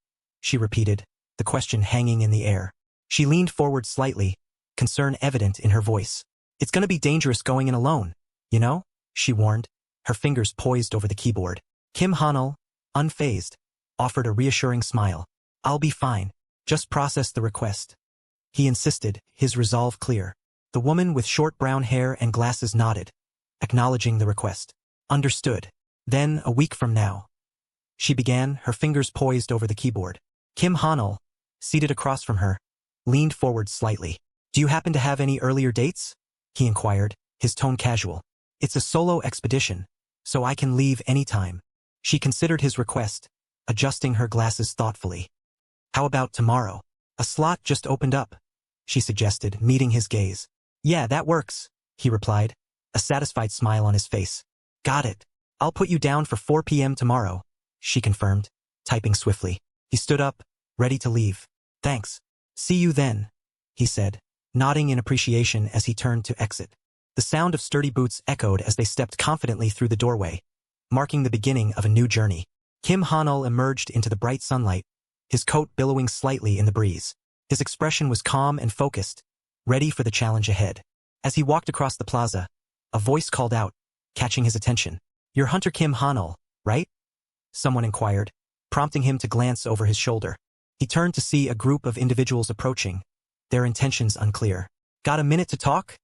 A: She repeated, the question hanging in the air. She leaned forward slightly, concern evident in her voice. It's gonna be dangerous going in alone, you know? She warned, her fingers poised over the keyboard. Kim Hanul, unfazed, offered a reassuring smile. I'll be fine. Just process the request. He insisted, his resolve clear. The woman with short brown hair and glasses nodded, acknowledging the request. Understood. Then, a week from now. She began, her fingers poised over the keyboard. Kim Hanul, seated across from her, leaned forward slightly. Do you happen to have any earlier dates? He inquired, his tone casual. It's a solo expedition, so I can leave anytime. She considered his request, adjusting her glasses thoughtfully. How about tomorrow? A slot just opened up, she suggested, meeting his gaze. Yeah, that works, he replied, a satisfied smile on his face. Got it. I'll put you down for 4 p.m. tomorrow, she confirmed, typing swiftly. He stood up, ready to leave. Thanks. See you then, he said, nodding in appreciation as he turned to exit. The sound of sturdy boots echoed as they stepped confidently through the doorway, marking the beginning of a new journey. Kim Hanul emerged into the bright sunlight, his coat billowing slightly in the breeze. His expression was calm and focused, ready for the challenge ahead. As he walked across the plaza, a voice called out, catching his attention. You're Hunter Kim Hanul, right? Someone inquired, prompting him to glance over his shoulder. He turned to see a group of individuals approaching, their intentions unclear. Got a minute to talk?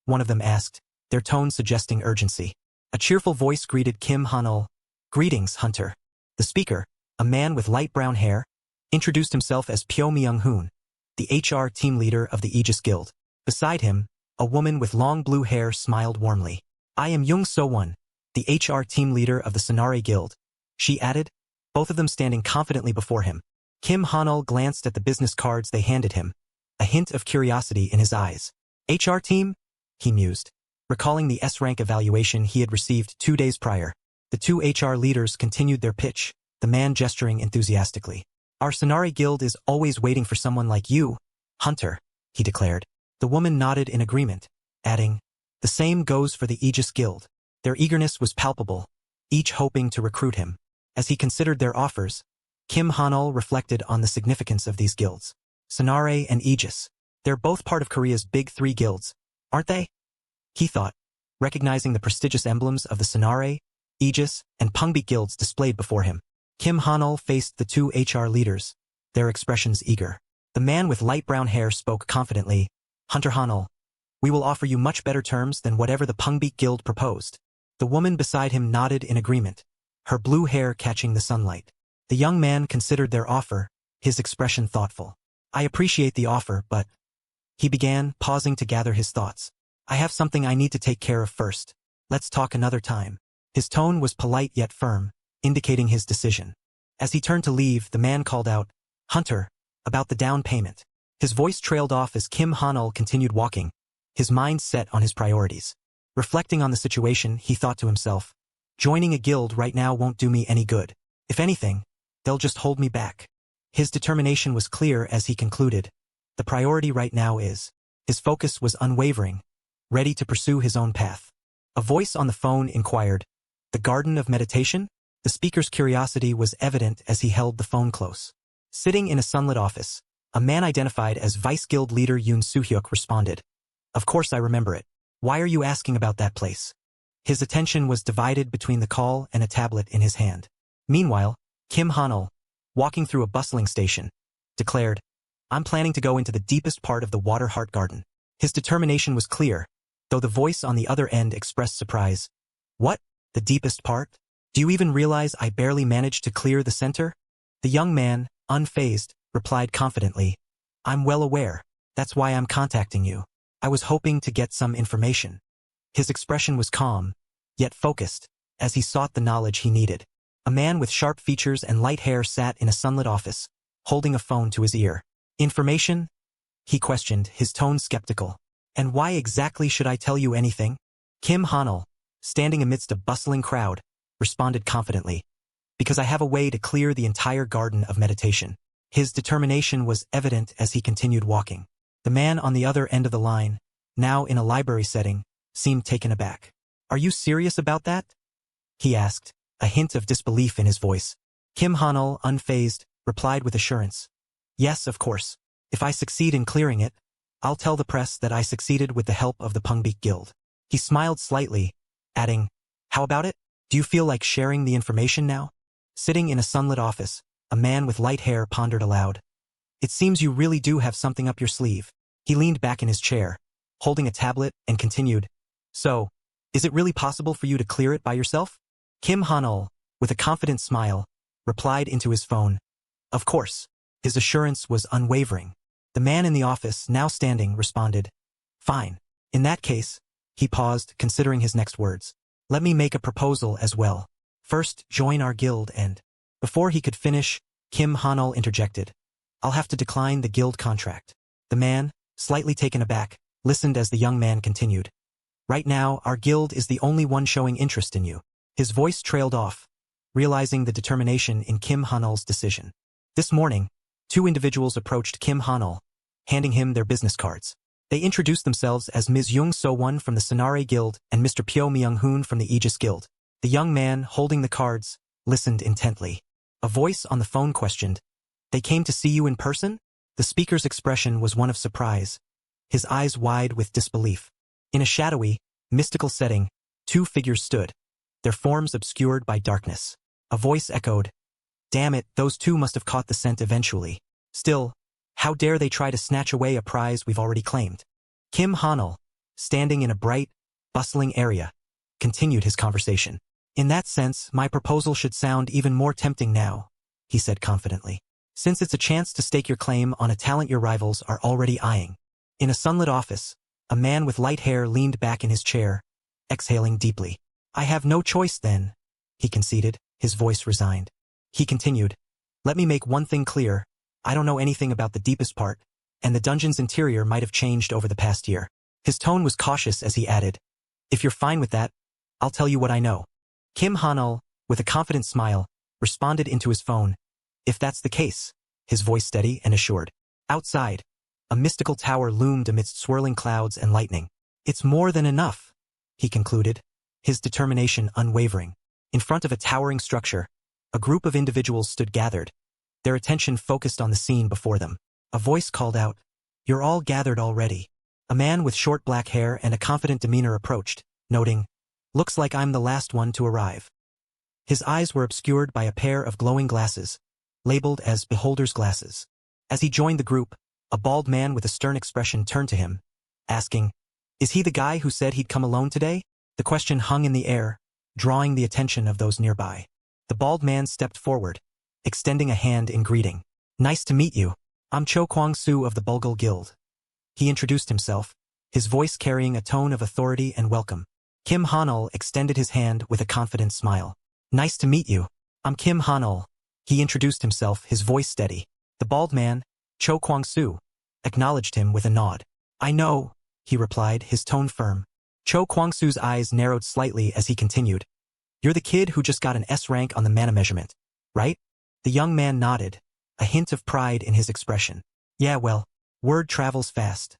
A: One of them asked, their tone suggesting urgency. A cheerful voice greeted Kim Hanul. Greetings, Hunter. The speaker, a man with light brown hair, introduced himself as Pyo Myung-hoon, the HR team leader of the Aegis Guild. Beside him, a woman with long blue hair smiled warmly. I am Jung So-won, the HR team leader of the Sonare Guild, she added, both of them standing confidently before him. Kim Hanul glanced at the business cards they handed him, a hint of curiosity in his eyes. HR team? He mused, recalling the S-rank evaluation he had received 2 days prior. The two HR leaders continued their pitch, the man gesturing enthusiastically. Our Sonare Guild is always waiting for someone like you, Hunter, he declared. The woman nodded in agreement, adding, the same goes for the Aegis Guild. Their eagerness was palpable, each hoping to recruit him. As he considered their offers, Kim Hanul reflected on the significance of these guilds. Sonare and Aegis. They're both part of Korea's big 3 guilds, aren't they? He thought, recognizing the prestigious emblems of the Sonare, Aegis, and Pongbeek guilds displayed before him. Kim Hanul faced the 2 HR leaders, their expressions eager. The man with light brown hair spoke confidently. Hunter Hanul, we will offer you much better terms than whatever the Pongbeek guild proposed. The woman beside him nodded in agreement, her blue hair catching the sunlight. The young man considered their offer, his expression thoughtful. I appreciate the offer, but... He began, pausing to gather his thoughts. I have something I need to take care of first. Let's talk another time. His tone was polite yet firm, indicating his decision. As he turned to leave, the man called out, Hunter, about the down payment. His voice trailed off as Kim Hanul continued walking, his mind set on his priorities. Reflecting on the situation, he thought to himself, joining a guild right now won't do me any good. If anything, they'll just hold me back. His determination was clear as he concluded. The priority right now is. His focus was unwavering, ready to pursue his own path. A voice on the phone inquired, "The Garden of Meditation?" The speaker's curiosity was evident as he held the phone close. Sitting in a sunlit office, a man identified as Vice Guild leader Yoon Soo-hyuk responded, "Of course I remember it. Why are you asking about that place?" His attention was divided between the call and a tablet in his hand. Meanwhile, Kim Han-ul, walking through a bustling station, declared, "I'm planning to go into the deepest part of the Water Heart Garden." His determination was clear, though the voice on the other end expressed surprise. "What? The deepest part? Do you even realize I barely managed to clear the center?" The young man, unfazed, replied confidently, "I'm well aware. That's why I'm contacting you. I was hoping to get some information." His expression was calm, yet focused, as he sought the knowledge he needed. A man with sharp features and light hair sat in a sunlit office, holding a phone to his ear. "Information?" he questioned, his tone skeptical. "And why exactly should I tell you anything?" Kim Han-ul, standing amidst a bustling crowd, responded confidently, "Because I have a way to clear the entire Garden of Meditation." His determination was evident as he continued walking. The man on the other end of the line, now in a library setting, seemed taken aback. "Are you serious about that?" he asked, a hint of disbelief in his voice. Kim Han-ul, unfazed, replied with assurance, "Yes, of course. If I succeed in clearing it, I'll tell the press that I succeeded with the help of the Pongbeek Guild." He smiled slightly, adding, "How about it? Do you feel like sharing the information now?" Sitting in a sunlit office, a man with light hair pondered aloud. "It seems you really do have something up your sleeve." He leaned back in his chair, holding a tablet, and continued, "So, is it really possible for you to clear it by yourself?" Kim Han-ul, with a confident smile, replied into his phone, "Of course." His assurance was unwavering. The man in the office, now standing, responded, "Fine. In that case," he paused, considering his next words, "let me make a proposal as well. First, join our guild and—" Before he could finish, Kim Han-ul interjected, "I'll have to decline the guild contract." The man, slightly taken aback, listened as the young man continued, "Right now, our guild is the only one showing interest in you." His voice trailed off, realizing the determination in Kim Han-ul's decision. This morning, two individuals approached Kim Han-ul, handing him their business cards. They introduced themselves as Ms. Young So-won from the Sonare Guild and Mr. Pyo Myung-hoon from the Aegis Guild. The young man, holding the cards, listened intently. A voice on the phone questioned, "They came to see you in person?" The speaker's expression was one of surprise, his eyes wide with disbelief. In a shadowy, mystical setting, two figures stood, their forms obscured by darkness. A voice echoed, "Damn it, those two must have caught the scent eventually. Still, how dare they try to snatch away a prize we've already claimed?" Kim Han-ul, standing in a bright, bustling area, continued his conversation. "In that sense, my proposal should sound even more tempting now," he said confidently, "since it's a chance to stake your claim on a talent your rivals are already eyeing." In a sunlit office, a man with light hair leaned back in his chair, exhaling deeply. "I have no choice then," he conceded, his voice resigned. He continued, "Let me make one thing clear. I don't know anything about the deepest part, and the dungeon's interior might have changed over the past year." His tone was cautious as he added, "If you're fine with that, I'll tell you what I know." Kim Han-ul, with a confident smile, responded into his phone, "If that's the case," his voice steady and assured. Outside, a mystical tower loomed amidst swirling clouds and lightning. "It's more than enough," he concluded, his determination unwavering. In front of a towering structure, a group of individuals stood gathered, their attention focused on the scene before them. A voice called out, "You're all gathered already." A man with short black hair and a confident demeanor approached, noting, "Looks like I'm the last one to arrive." His eyes were obscured by a pair of glowing glasses, labeled as beholder's glasses. As he joined the group, a bald man with a stern expression turned to him, asking, "Is he the guy who said he'd come alone today?" The question hung in the air, drawing the attention of those nearby. The bald man stepped forward, extending a hand in greeting. "Nice to meet you. I'm Cho Kwang-soo of the Bulgul Guild." He introduced himself, his voice carrying a tone of authority and welcome. Kim Han-ul extended his hand with a confident smile. "Nice to meet you. I'm Kim Han-ul." He introduced himself, his voice steady. The bald man, Cho Kwang-soo, acknowledged him with a nod. "I know," he replied, his tone firm. Cho Kwangsu's eyes narrowed slightly as he continued. You're the kid who just got an S rank on the mana measurement, right? The young man nodded, a hint of pride in his expression. Yeah, well, word travels fast,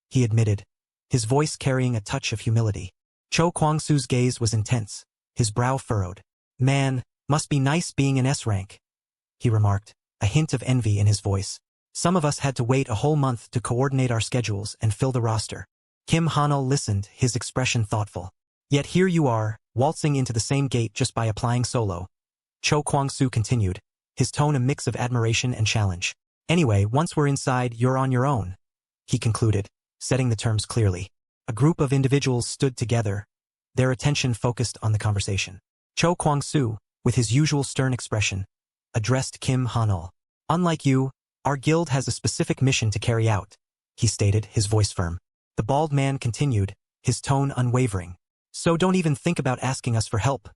A: he admitted, his voice carrying a touch of humility. Cho Kwangsu's gaze was intense, his brow furrowed. Man, must be nice being an S rank, he remarked, a hint of envy in his voice. Some of us had to wait a whole month to coordinate our schedules and fill the roster. Kim Hanul listened, his expression thoughtful. Yet here you are, waltzing into the same gate just by applying solo. Cho Kwangsu continued, his tone a mix of admiration and challenge. Anyway, once we're inside, you're on your own, he concluded, setting the terms clearly. A group of individuals stood together, their attention focused on the conversation. Cho Kwangsu, with his usual stern expression, addressed Kim Hanul. Unlike you, our guild has a specific mission to carry out, he stated, his voice firm. The bald man continued, his tone unwavering. So don't even think about asking us for help,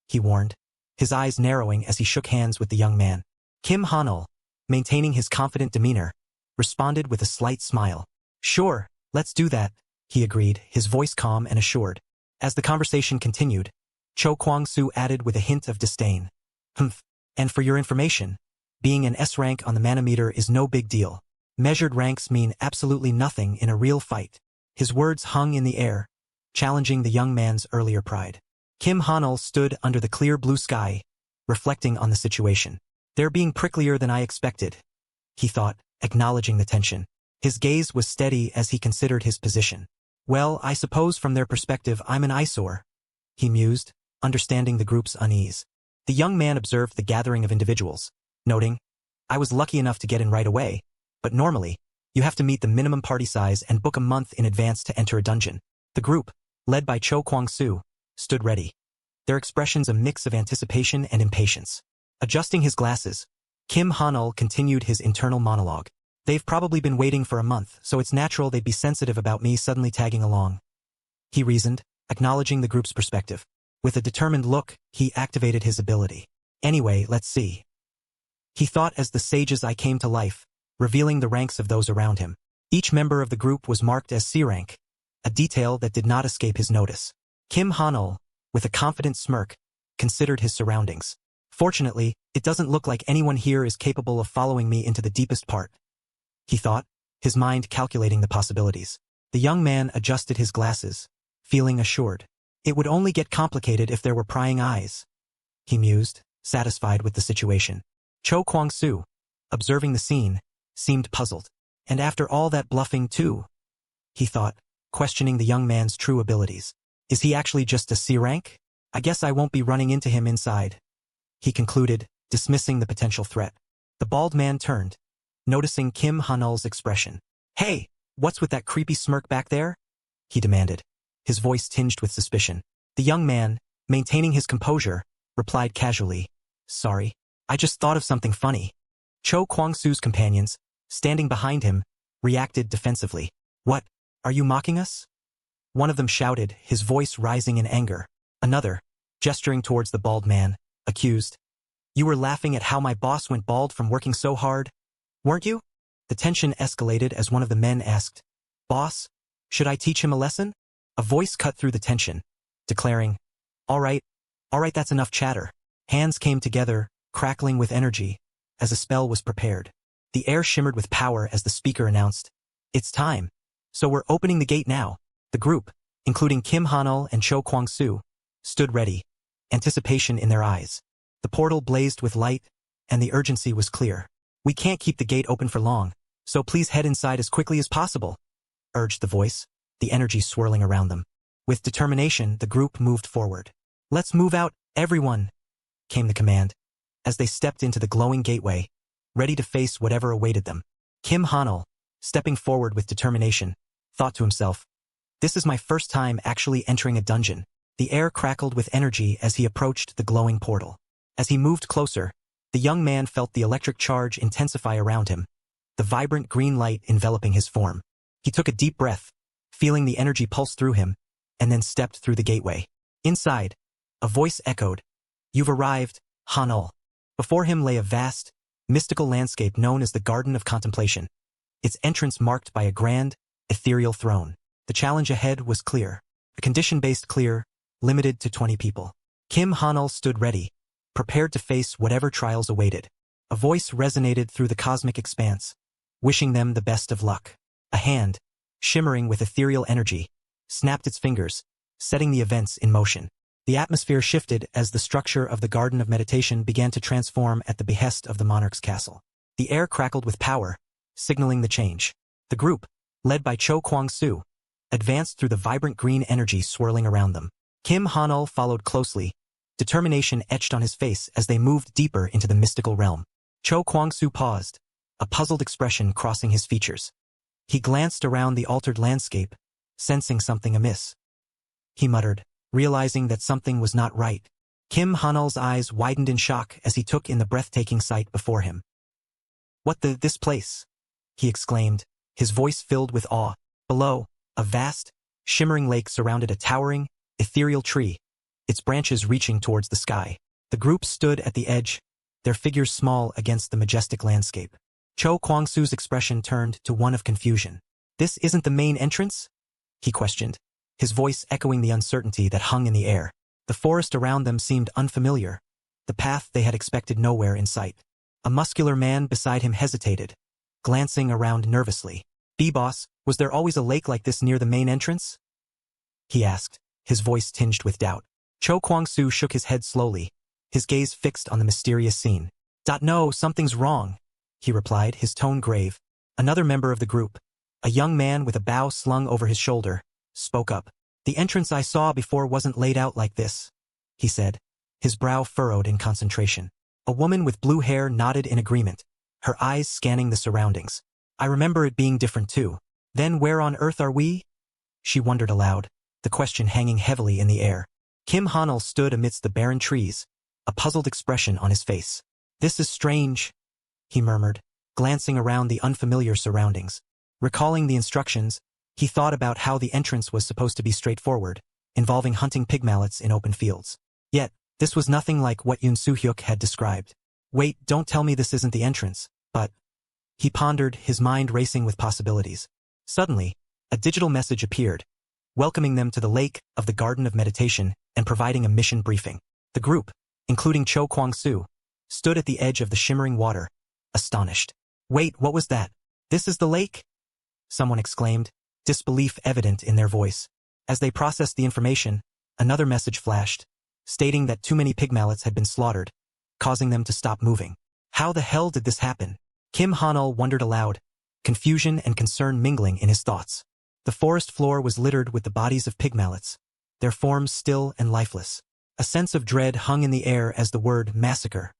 A: he warned, his eyes narrowing as he shook hands with the young man. Kim Hanul, maintaining his confident demeanor, responded with a slight smile. Sure, let's do that, he agreed, his voice calm and assured. As the conversation continued, Cho Kwangsu added with a hint of disdain. Humph, and for your information, being an S rank on the manometer is no big deal. Measured ranks mean absolutely nothing in a real fight. His words hung in the air, challenging the young man's earlier pride. Kim Hanul stood under the clear blue sky, reflecting on the situation. They're being pricklier than I expected, he thought, acknowledging the tension. His gaze was steady as he considered his position. Well, I suppose from their perspective I'm an eyesore, he mused, understanding the group's unease. The young man observed the gathering of individuals, noting, I was lucky enough to get in right away, but normally, you have to meet the minimum party size and book a month in advance to enter a dungeon. The group, led by Cho Kwangsu, stood ready, their expressions a mix of anticipation and impatience. Adjusting his glasses, Kim Hanul continued his internal monologue. They've probably been waiting for a month, so it's natural they'd be sensitive about me suddenly tagging along, he reasoned, acknowledging the group's perspective. With a determined look, he activated his ability. Anyway, let's see, he thought as the sage's eye came to life, revealing the ranks of those around him. Each member of the group was marked as C rank, a detail that did not escape his notice. Kim Hanul, with a confident smirk, considered his surroundings. Fortunately, it doesn't look like anyone here is capable of following me into the deepest part, he thought, his mind calculating the possibilities. The young man adjusted his glasses, feeling assured. It would only get complicated if there were prying eyes, he mused, satisfied with the situation. Cho Kwangsu, observing the scene, seemed puzzled. And after all that bluffing too, he thought, questioning the young man's true abilities. Is he actually just a C rank? I guess I won't be running into him inside, he concluded, dismissing the potential threat. The bald man turned, noticing Kim Hanul's expression. Hey, what's with that creepy smirk back there? He demanded, his voice tinged with suspicion. The young man, maintaining his composure, replied casually, Sorry, I just thought of something funny. Cho Kwangsu's companions, standing behind him, reacted defensively. What, are you mocking us? One of them shouted, his voice rising in anger. Another, gesturing towards the bald man, accused. You were laughing at how my boss went bald from working so hard, weren't you? The tension escalated as one of the men asked, Boss, should I teach him a lesson? A voice cut through the tension, declaring, All right, that's enough chatter. Hands came together, crackling with energy, as a spell was prepared. The air shimmered with power as the speaker announced, It's time. So we're opening the gate now. The group, including Kim Hanul and Cho Kwangsu, stood ready, anticipation in their eyes. The portal blazed with light, and the urgency was clear. We can't keep the gate open for long, so please head inside as quickly as possible, urged the voice, the energy swirling around them. With determination, the group moved forward. Let's move out, everyone, came the command, as they stepped into the glowing gateway, ready to face whatever awaited them. Kim Hanul, stepping forward with determination, thought to himself, This is my first time actually entering a dungeon. The air crackled with energy as he approached the glowing portal. As he moved closer, the young man felt the electric charge intensify around him, the vibrant green light enveloping his form. He took a deep breath, feeling the energy pulse through him, and then stepped through the gateway. Inside, a voice echoed, You've arrived, Hanul. Before him lay a vast, mystical landscape known as the Garden of Contemplation, its entrance marked by a grand, ethereal throne. The challenge ahead was clear. A condition-based clear, limited to 20 people. Kim Hanul stood ready, prepared to face whatever trials awaited. A voice resonated through the cosmic expanse, wishing them the best of luck. A hand, shimmering with ethereal energy, snapped its fingers, setting the events in motion. The atmosphere shifted as the structure of the Garden of Meditation began to transform at the behest of the monarch's castle. The air crackled with power, signaling the change. The group, led by Cho Kwang-soo, advanced through the vibrant green energy swirling around them. Kim Hanul followed closely, determination etched on his face as they moved deeper into the mystical realm. Cho Kwang-soo paused, a puzzled expression crossing his features. He glanced around the altered landscape, sensing something amiss. He muttered, realizing that something was not right. Kim Hanul's eyes widened in shock as he took in the breathtaking sight before him. This place?" he exclaimed, his voice filled with awe. Below, a vast, shimmering lake surrounded a towering, ethereal tree, its branches reaching towards the sky. The group stood at the edge, their figures small against the majestic landscape. Cho Kwang-soo's expression turned to one of confusion. "This isn't the main entrance?" he questioned, his voice echoing the uncertainty that hung in the air. The forest around them seemed unfamiliar, the path they had expected nowhere in sight. A muscular man beside him hesitated, glancing around nervously. "B-boss, was there always a lake like this near the main entrance?" he asked, his voice tinged with doubt. Cho Kwang-soo shook his head slowly, his gaze fixed on the mysterious scene. "No, something's wrong," he replied, his tone grave. Another member of the group, a young man with a bow slung over his shoulder, spoke up. "The entrance I saw before wasn't laid out like this," he said, his brow furrowed in concentration. A woman with blue hair nodded in agreement, her eyes scanning the surroundings. "I remember it being different too. Then where on earth are we?" she wondered aloud, the question hanging heavily in the air. Kim Hanul stood amidst the barren trees, a puzzled expression on his face. "This is strange," he murmured, glancing around the unfamiliar surroundings. Recalling the instructions, he thought about how the entrance was supposed to be straightforward, involving hunting pig mallets in open fields. Yet, this was nothing like what Yoon Soo-hyuk had described. "Wait, don't tell me this isn't the entrance." But he pondered, his mind racing with possibilities. Suddenly, a digital message appeared, welcoming them to the lake of the Garden of Meditation and providing a mission briefing. The group, including Cho Kwang-soo, stood at the edge of the shimmering water, astonished. "Wait, what was that? This is the lake?" someone exclaimed, disbelief evident in their voice. As they processed the information, another message flashed, stating that too many pig mallets had been slaughtered, causing them to stop moving. How the hell did this happen? Kim Hanul wondered aloud, confusion and concern mingling in his thoughts. The forest floor was littered with the bodies of pig mallets, their forms still and lifeless. A sense of dread hung in the air as the word massacre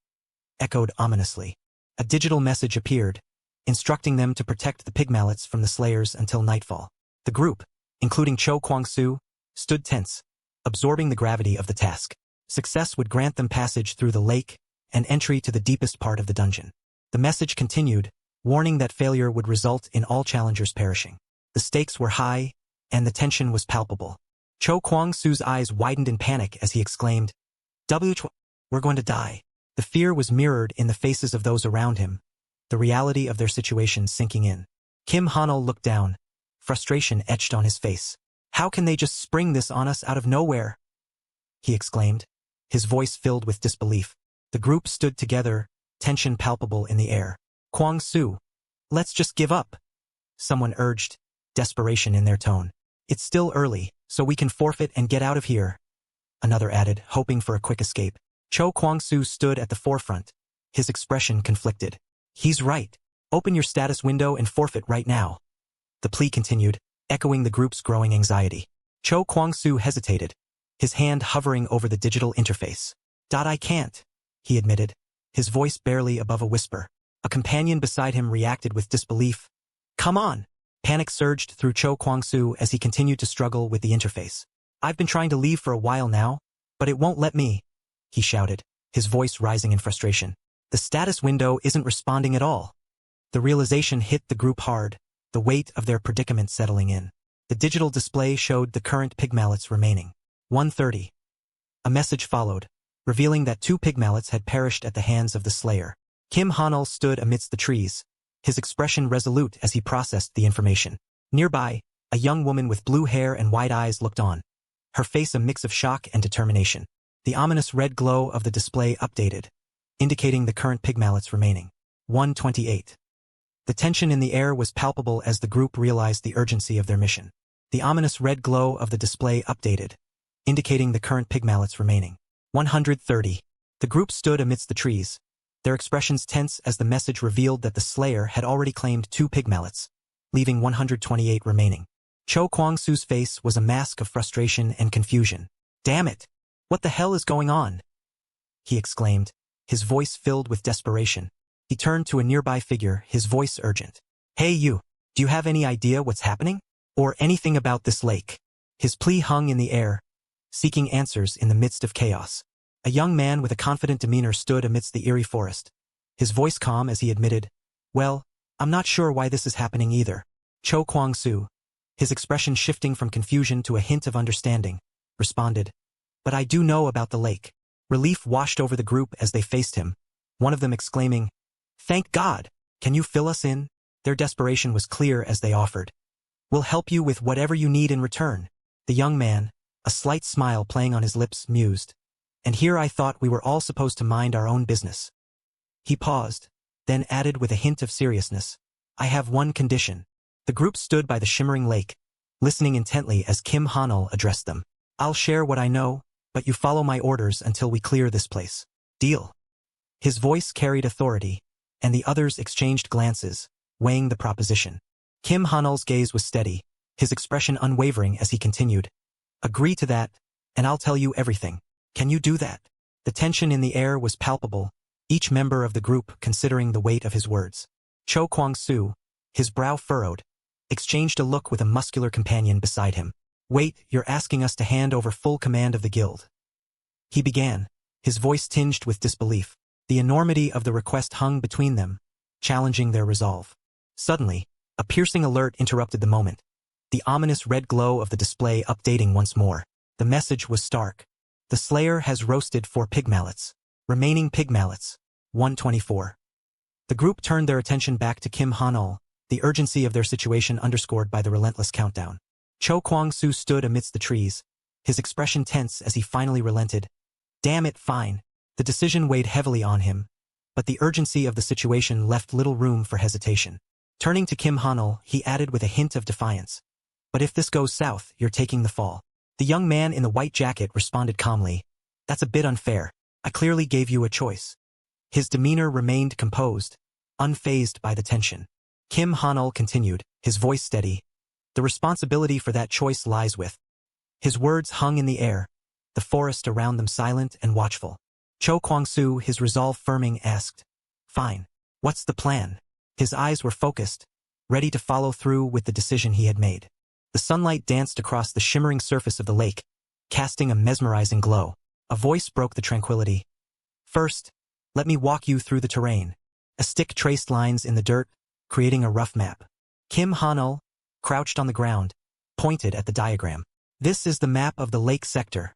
A: echoed ominously. A digital message appeared, instructing them to protect the pig mallets from the slayers until nightfall. The group, including Cho Kwang-soo, stood tense, absorbing the gravity of the task. Success would grant them passage through the lake and entry to the deepest part of the dungeon. The message continued, warning that failure would result in all challengers perishing. The stakes were high, and the tension was palpable. Cho Kwang-soo's eyes widened in panic as he exclaimed, "We're going to die." The fear was mirrored in the faces of those around him, the reality of their situation sinking in. Kim Hanul looked down, frustration etched on his face. "How can they just spring this on us out of nowhere?" he exclaimed, his voice filled with disbelief. The group stood together, tension palpable in the air. "Kwang-soo, let's just give up," someone urged, desperation in their tone. "It's still early, so we can forfeit and get out of here," another added, hoping for a quick escape. Cho Kwang-soo stood at the forefront, his expression conflicted. "He's right. Open your status window and forfeit right now." The plea continued, echoing the group's growing anxiety. Cho Kwang-soo hesitated, his hand hovering over the digital interface. "I can't," he admitted, his voice barely above a whisper. A companion beside him reacted with disbelief. "Come on!" Panic surged through Cho Kwang-soo as he continued to struggle with the interface. "I've been trying to leave for a while now, but it won't let me," he shouted, his voice rising in frustration. "The status window isn't responding at all." The realization hit the group hard, the weight of their predicament settling in. The digital display showed the current pig mallets remaining. 130. A message followed, revealing that 2 pig mallets had perished at the hands of the slayer. Kim Hanul stood amidst the trees, his expression resolute as he processed the information. Nearby, a young woman with blue hair and wide eyes looked on, her face a mix of shock and determination. The ominous red glow of the display updated, indicating the current pigmallets remaining. 128. The tension in the air was palpable as the group realized the urgency of their mission. The ominous red glow of the display updated, indicating the current pigmallets remaining. 130. The group stood amidst the trees, their expressions tense as the message revealed that the Slayer had already claimed 2 pigmallets, leaving 128 remaining. Cho Kwang-soo's face was a mask of frustration and confusion. "Damn it! What the hell is going on?" he exclaimed, his voice filled with desperation. He turned to a nearby figure, his voice urgent. "Hey you, do you have any idea what's happening? Or anything about this lake?" His plea hung in the air, seeking answers in the midst of chaos. A young man with a confident demeanor stood amidst the eerie forest, his voice calm as he admitted, "Well, I'm not sure why this is happening either." Cho Kwang-soo, his expression shifting from confusion to a hint of understanding, responded, "But I do know about the lake." Relief washed over the group as they faced him, one of them exclaiming, "Thank God! Can you fill us in?" Their desperation was clear as they offered, "We'll help you with whatever you need in return." The young man, a slight smile playing on his lips, mused, "And here I thought we were all supposed to mind our own business." He paused, then added with a hint of seriousness, "I have one condition." The group stood by the shimmering lake, listening intently as Kim Han-ul addressed them. "I'll share what I know, but you follow my orders until we clear this place. Deal?" His voice carried authority, and the others exchanged glances, weighing the proposition. Kim Han-ul's gaze was steady, his expression unwavering as he continued, "Agree to that, and I'll tell you everything. Can you do that?" The tension in the air was palpable, each member of the group considering the weight of his words. Cho Kwang-soo, his brow furrowed, exchanged a look with a muscular companion beside him. "Wait, you're asking us to hand over full command of the guild?" he began, his voice tinged with disbelief. The enormity of the request hung between them, challenging their resolve. Suddenly, a piercing alert interrupted the moment, the ominous red glow of the display updating once more. The message was stark. "The Slayer has roasted 4 pigmallets. Remaining pigmallets. 124. The group turned their attention back to Kim Han-ul, the urgency of their situation underscored by the relentless countdown. Cho Kwang-soo stood amidst the trees, his expression tense as he finally relented. "Damn it, fine." The decision weighed heavily on him, but the urgency of the situation left little room for hesitation. Turning to Kim Han-ul, he added with a hint of defiance, "But if this goes south, you're taking the fall." The young man in the white jacket responded calmly, "That's a bit unfair. I clearly gave you a choice." His demeanor remained composed, unfazed by the tension. Kim Han-ul continued, his voice steady, "The responsibility for that choice lies with." His words hung in the air, the forest around them silent and watchful. Cho Kwang-soo, his resolve firming, asked, "Fine. What's the plan?" His eyes were focused, ready to follow through with the decision he had made. The sunlight danced across the shimmering surface of the lake, casting a mesmerizing glow. A voice broke the tranquility. "First, let me walk you through the terrain." A stick traced lines in the dirt, creating a rough map. Kim Han-ul, crouched on the ground, pointed at the diagram. "This is the map of the lake sector,"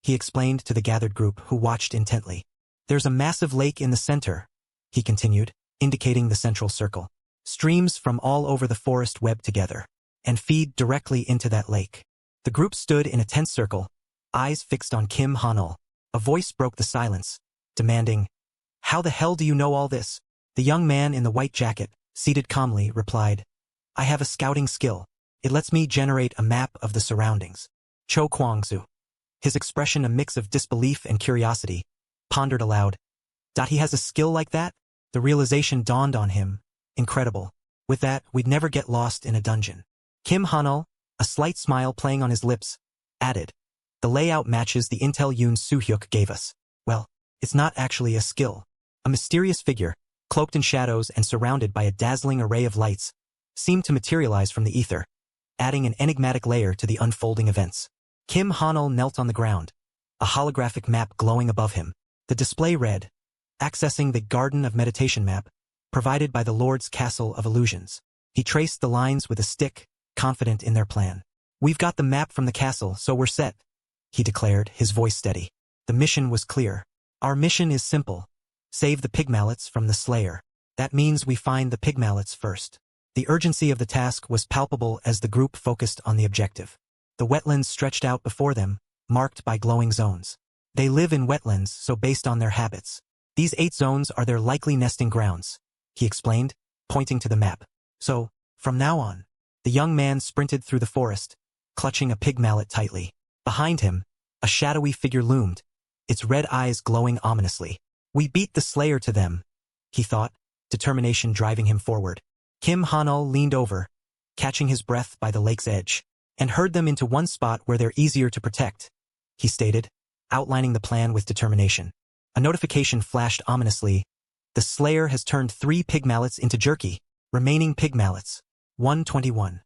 A: he explained to the gathered group who watched intently. "There's a massive lake in the center," he continued, indicating the central circle. "Streams from all over the forest web together and feed directly into that lake." The group stood in a tense circle, eyes fixed on Kim Han-ul. A voice broke the silence, demanding, "How the hell do you know all this?" The young man in the white jacket, seated calmly, replied, "I have a scouting skill. It lets me generate a map of the surroundings." Cho Kwang-soo, his expression a mix of disbelief and curiosity, pondered aloud. "He has a skill like that?" The realization dawned on him. Incredible. With that, we'd never get lost in a dungeon. Kim Han-ul, a slight smile playing on his lips, added, "The layout matches the intel Yoon Soo-hyuk gave us. Well, it's not actually a skill." A mysterious figure, cloaked in shadows and surrounded by a dazzling array of lights, seemed to materialize from the ether, adding an enigmatic layer to the unfolding events. Kim Han-ul knelt on the ground, a holographic map glowing above him. The display read, "Accessing the Garden of Meditation map, provided by the Lord's Castle of Illusions." He traced the lines with a stick, confident in their plan. "We've got the map from the castle, so we're set," he declared, his voice steady. The mission was clear. "Our mission is simple. Save the pigmallets from the Slayer. That means we find the pigmallets first." The urgency of the task was palpable as the group focused on the objective. The wetlands stretched out before them, marked by glowing zones. They live in wetlands, so based on their habits. These 8 zones are their likely nesting grounds, he explained, pointing to the map. So, from now on, the young man sprinted through the forest, clutching a pig mallet tightly. Behind him, a shadowy figure loomed, its red eyes glowing ominously. We beat the Slayer to them, he thought, determination driving him forward. Kim Hanul leaned over, catching his breath by the lake's edge, and herd them into one spot where they're easier to protect, he stated, outlining the plan with determination. A notification flashed ominously. The Slayer has turned 3 pig mallets into jerky. Remaining pig mallets. 121.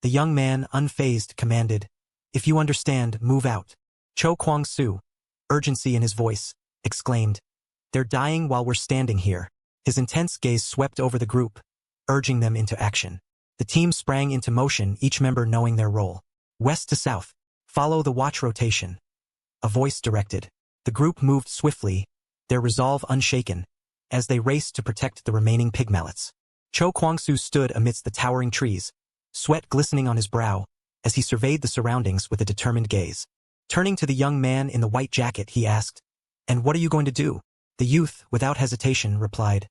A: The young man, unfazed, commanded, "If you understand, move out." Cho Kwang-soo, urgency in his voice, exclaimed, "They're dying while we're standing here." His intense gaze swept over the group, urging them into action. The team sprang into motion, each member knowing their role. West to south. Follow the watch rotation. A voice directed. The group moved swiftly, their resolve unshaken, as they raced to protect the remaining pig mallets. Cho Kwang-soo stood amidst the towering trees, sweat glistening on his brow, as he surveyed the surroundings with a determined gaze. Turning to the young man in the white jacket, he asked, "And what are you going to do?" The youth, without hesitation, replied,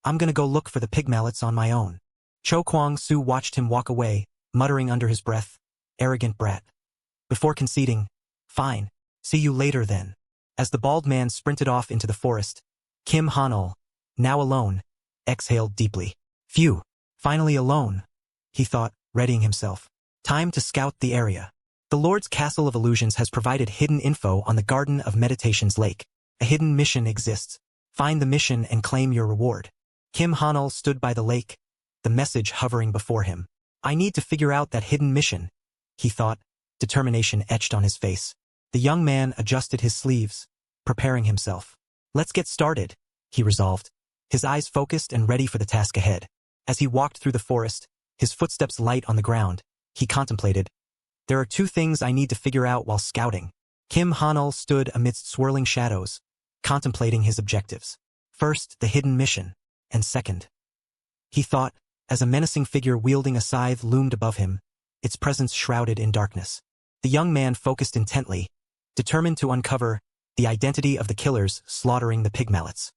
A: "I'm gonna go look for the pig mallets on my own." Cho Kwang-soo watched him walk away, muttering under his breath, "Arrogant brat." Before conceding, "Fine, see you later then." As the bald man sprinted off into the forest, Kim Hanul, now alone, exhaled deeply. Phew, finally alone, he thought, readying himself. Time to scout the area. The Lord's Castle of Illusions has provided hidden info on the Garden of Meditation's lake. A hidden mission exists. Find the mission and claim your reward. Kim Hanul stood by the lake, the message hovering before him. I need to figure out that hidden mission, he thought, determination etched on his face. The young man adjusted his sleeves, preparing himself. Let's get started, he resolved, his eyes focused and ready for the task ahead. As he walked through the forest, his footsteps light on the ground, he contemplated. There are 2 things I need to figure out while scouting. Kim Hanul stood amidst swirling shadows, contemplating his objectives. First, the hidden mission, and second, he thought, as a menacing figure wielding a scythe loomed above him, its presence shrouded in darkness. The young man focused intently, determined to uncover the identity of the killers slaughtering the pig mallets.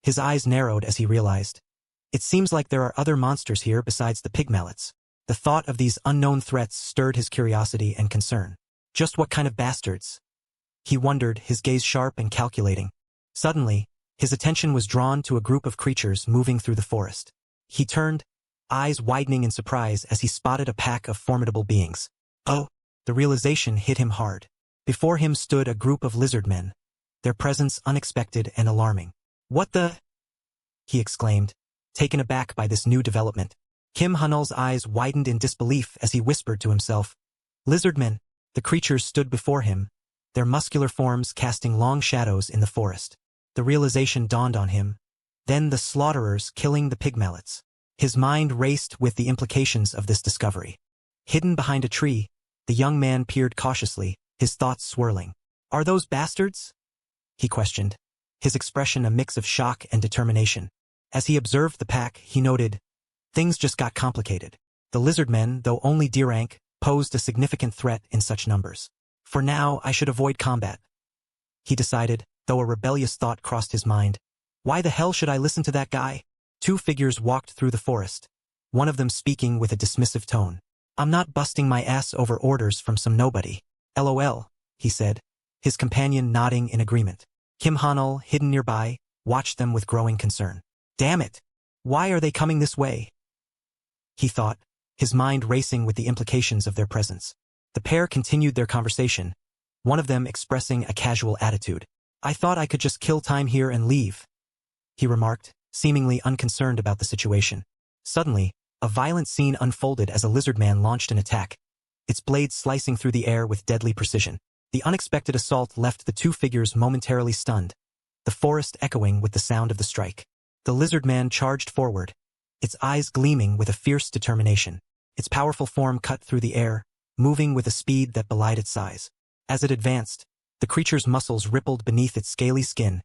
A: His eyes narrowed as he realized, it seems like there are other monsters here besides the pig mallets. The thought of these unknown threats stirred his curiosity and concern. Just what kind of bastards? He wondered, his gaze sharp and calculating. Suddenly, his attention was drawn to a group of creatures moving through the forest. He turned, eyes widening in surprise as he spotted a pack of formidable beings. Oh! The realization hit him hard. Before him stood a group of lizard men, their presence unexpected and alarming. What the? He exclaimed, taken aback by this new development. Kim Hanul's eyes widened in disbelief as he whispered to himself. Lizardmen, the creatures stood before him, their muscular forms casting long shadows in the forest. The realization dawned on him. Then the slaughterers killing the pig mallets. His mind raced with the implications of this discovery. Hidden behind a tree, the young man peered cautiously, his thoughts swirling. Are those bastards? He questioned, his expression a mix of shock and determination. As he observed the pack, he noted, things just got complicated. The lizardmen, though only D-rank, posed a significant threat in such numbers. For now, I should avoid combat, he decided, though a rebellious thought crossed his mind. Why the hell should I listen to that guy? 2 figures walked through the forest, one of them speaking with a dismissive tone. I'm not busting my ass over orders from some nobody. LOL, he said, his companion nodding in agreement. Kim Hanul, hidden nearby, watched them with growing concern. Damn it! Why are they coming this way? He thought, his mind racing with the implications of their presence. The pair continued their conversation, one of them expressing a casual attitude. I thought I could just kill time here and leave, he remarked, seemingly unconcerned about the situation. Suddenly, a violent scene unfolded as a lizard man launched an attack, its blades slicing through the air with deadly precision. The unexpected assault left the 2 figures momentarily stunned, the forest echoing with the sound of the strike. The lizard man charged forward, its eyes gleaming with a fierce determination. Its powerful form cut through the air, moving with a speed that belied its size. As it advanced, the creature's muscles rippled beneath its scaly skin,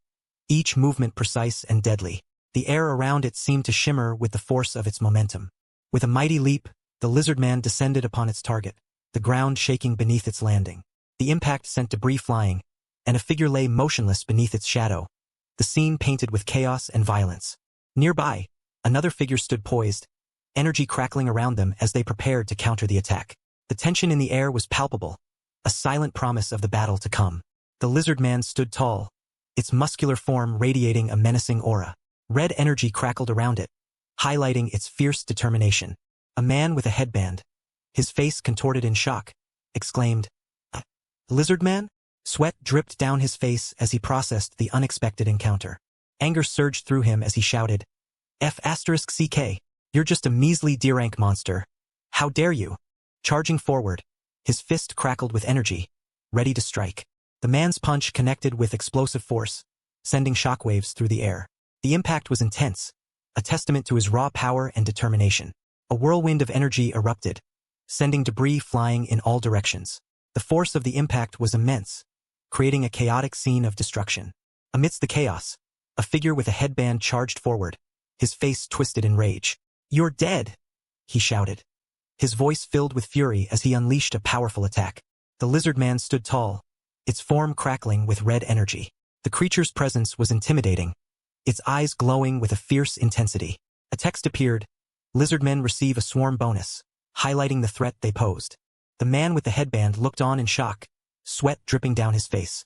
A: each movement precise and deadly. The air around it seemed to shimmer with the force of its momentum. With a mighty leap, the lizard man descended upon its target. the ground shaking beneath its landing. The impact sent debris flying, and a figure lay motionless beneath its shadow, the scene painted with chaos and violence. Nearby, another figure stood poised, energy crackling around them as they prepared to counter the attack. The tension in the air was palpable, a silent promise of the battle to come. The lizard man stood tall, its muscular form radiating a menacing aura. Red energy crackled around it, highlighting its fierce determination. A man with a headband, his face contorted in shock, exclaimed, "Lizard man?" Sweat dripped down his face as he processed the unexpected encounter. Anger surged through him as he shouted, "F***CK, you're just a measly D-rank monster. How dare you?" Charging forward, his fist crackled with energy, ready to strike. The man's punch connected with explosive force, sending shockwaves through the air. The impact was intense, a testament to his raw power and determination. A whirlwind of energy erupted, sending debris flying in all directions. The force of the impact was immense, creating a chaotic scene of destruction. Amidst the chaos, a figure with a headband charged forward, his face twisted in rage. "You're dead!" he shouted, his voice filled with fury as he unleashed a powerful attack. The lizard man stood tall, its form crackling with red energy. The creature's presence was intimidating, its eyes glowing with a fierce intensity. A text appeared, "Lizardmen receive a swarm bonus," highlighting the threat they posed. The man with the headband looked on in shock, sweat dripping down his face.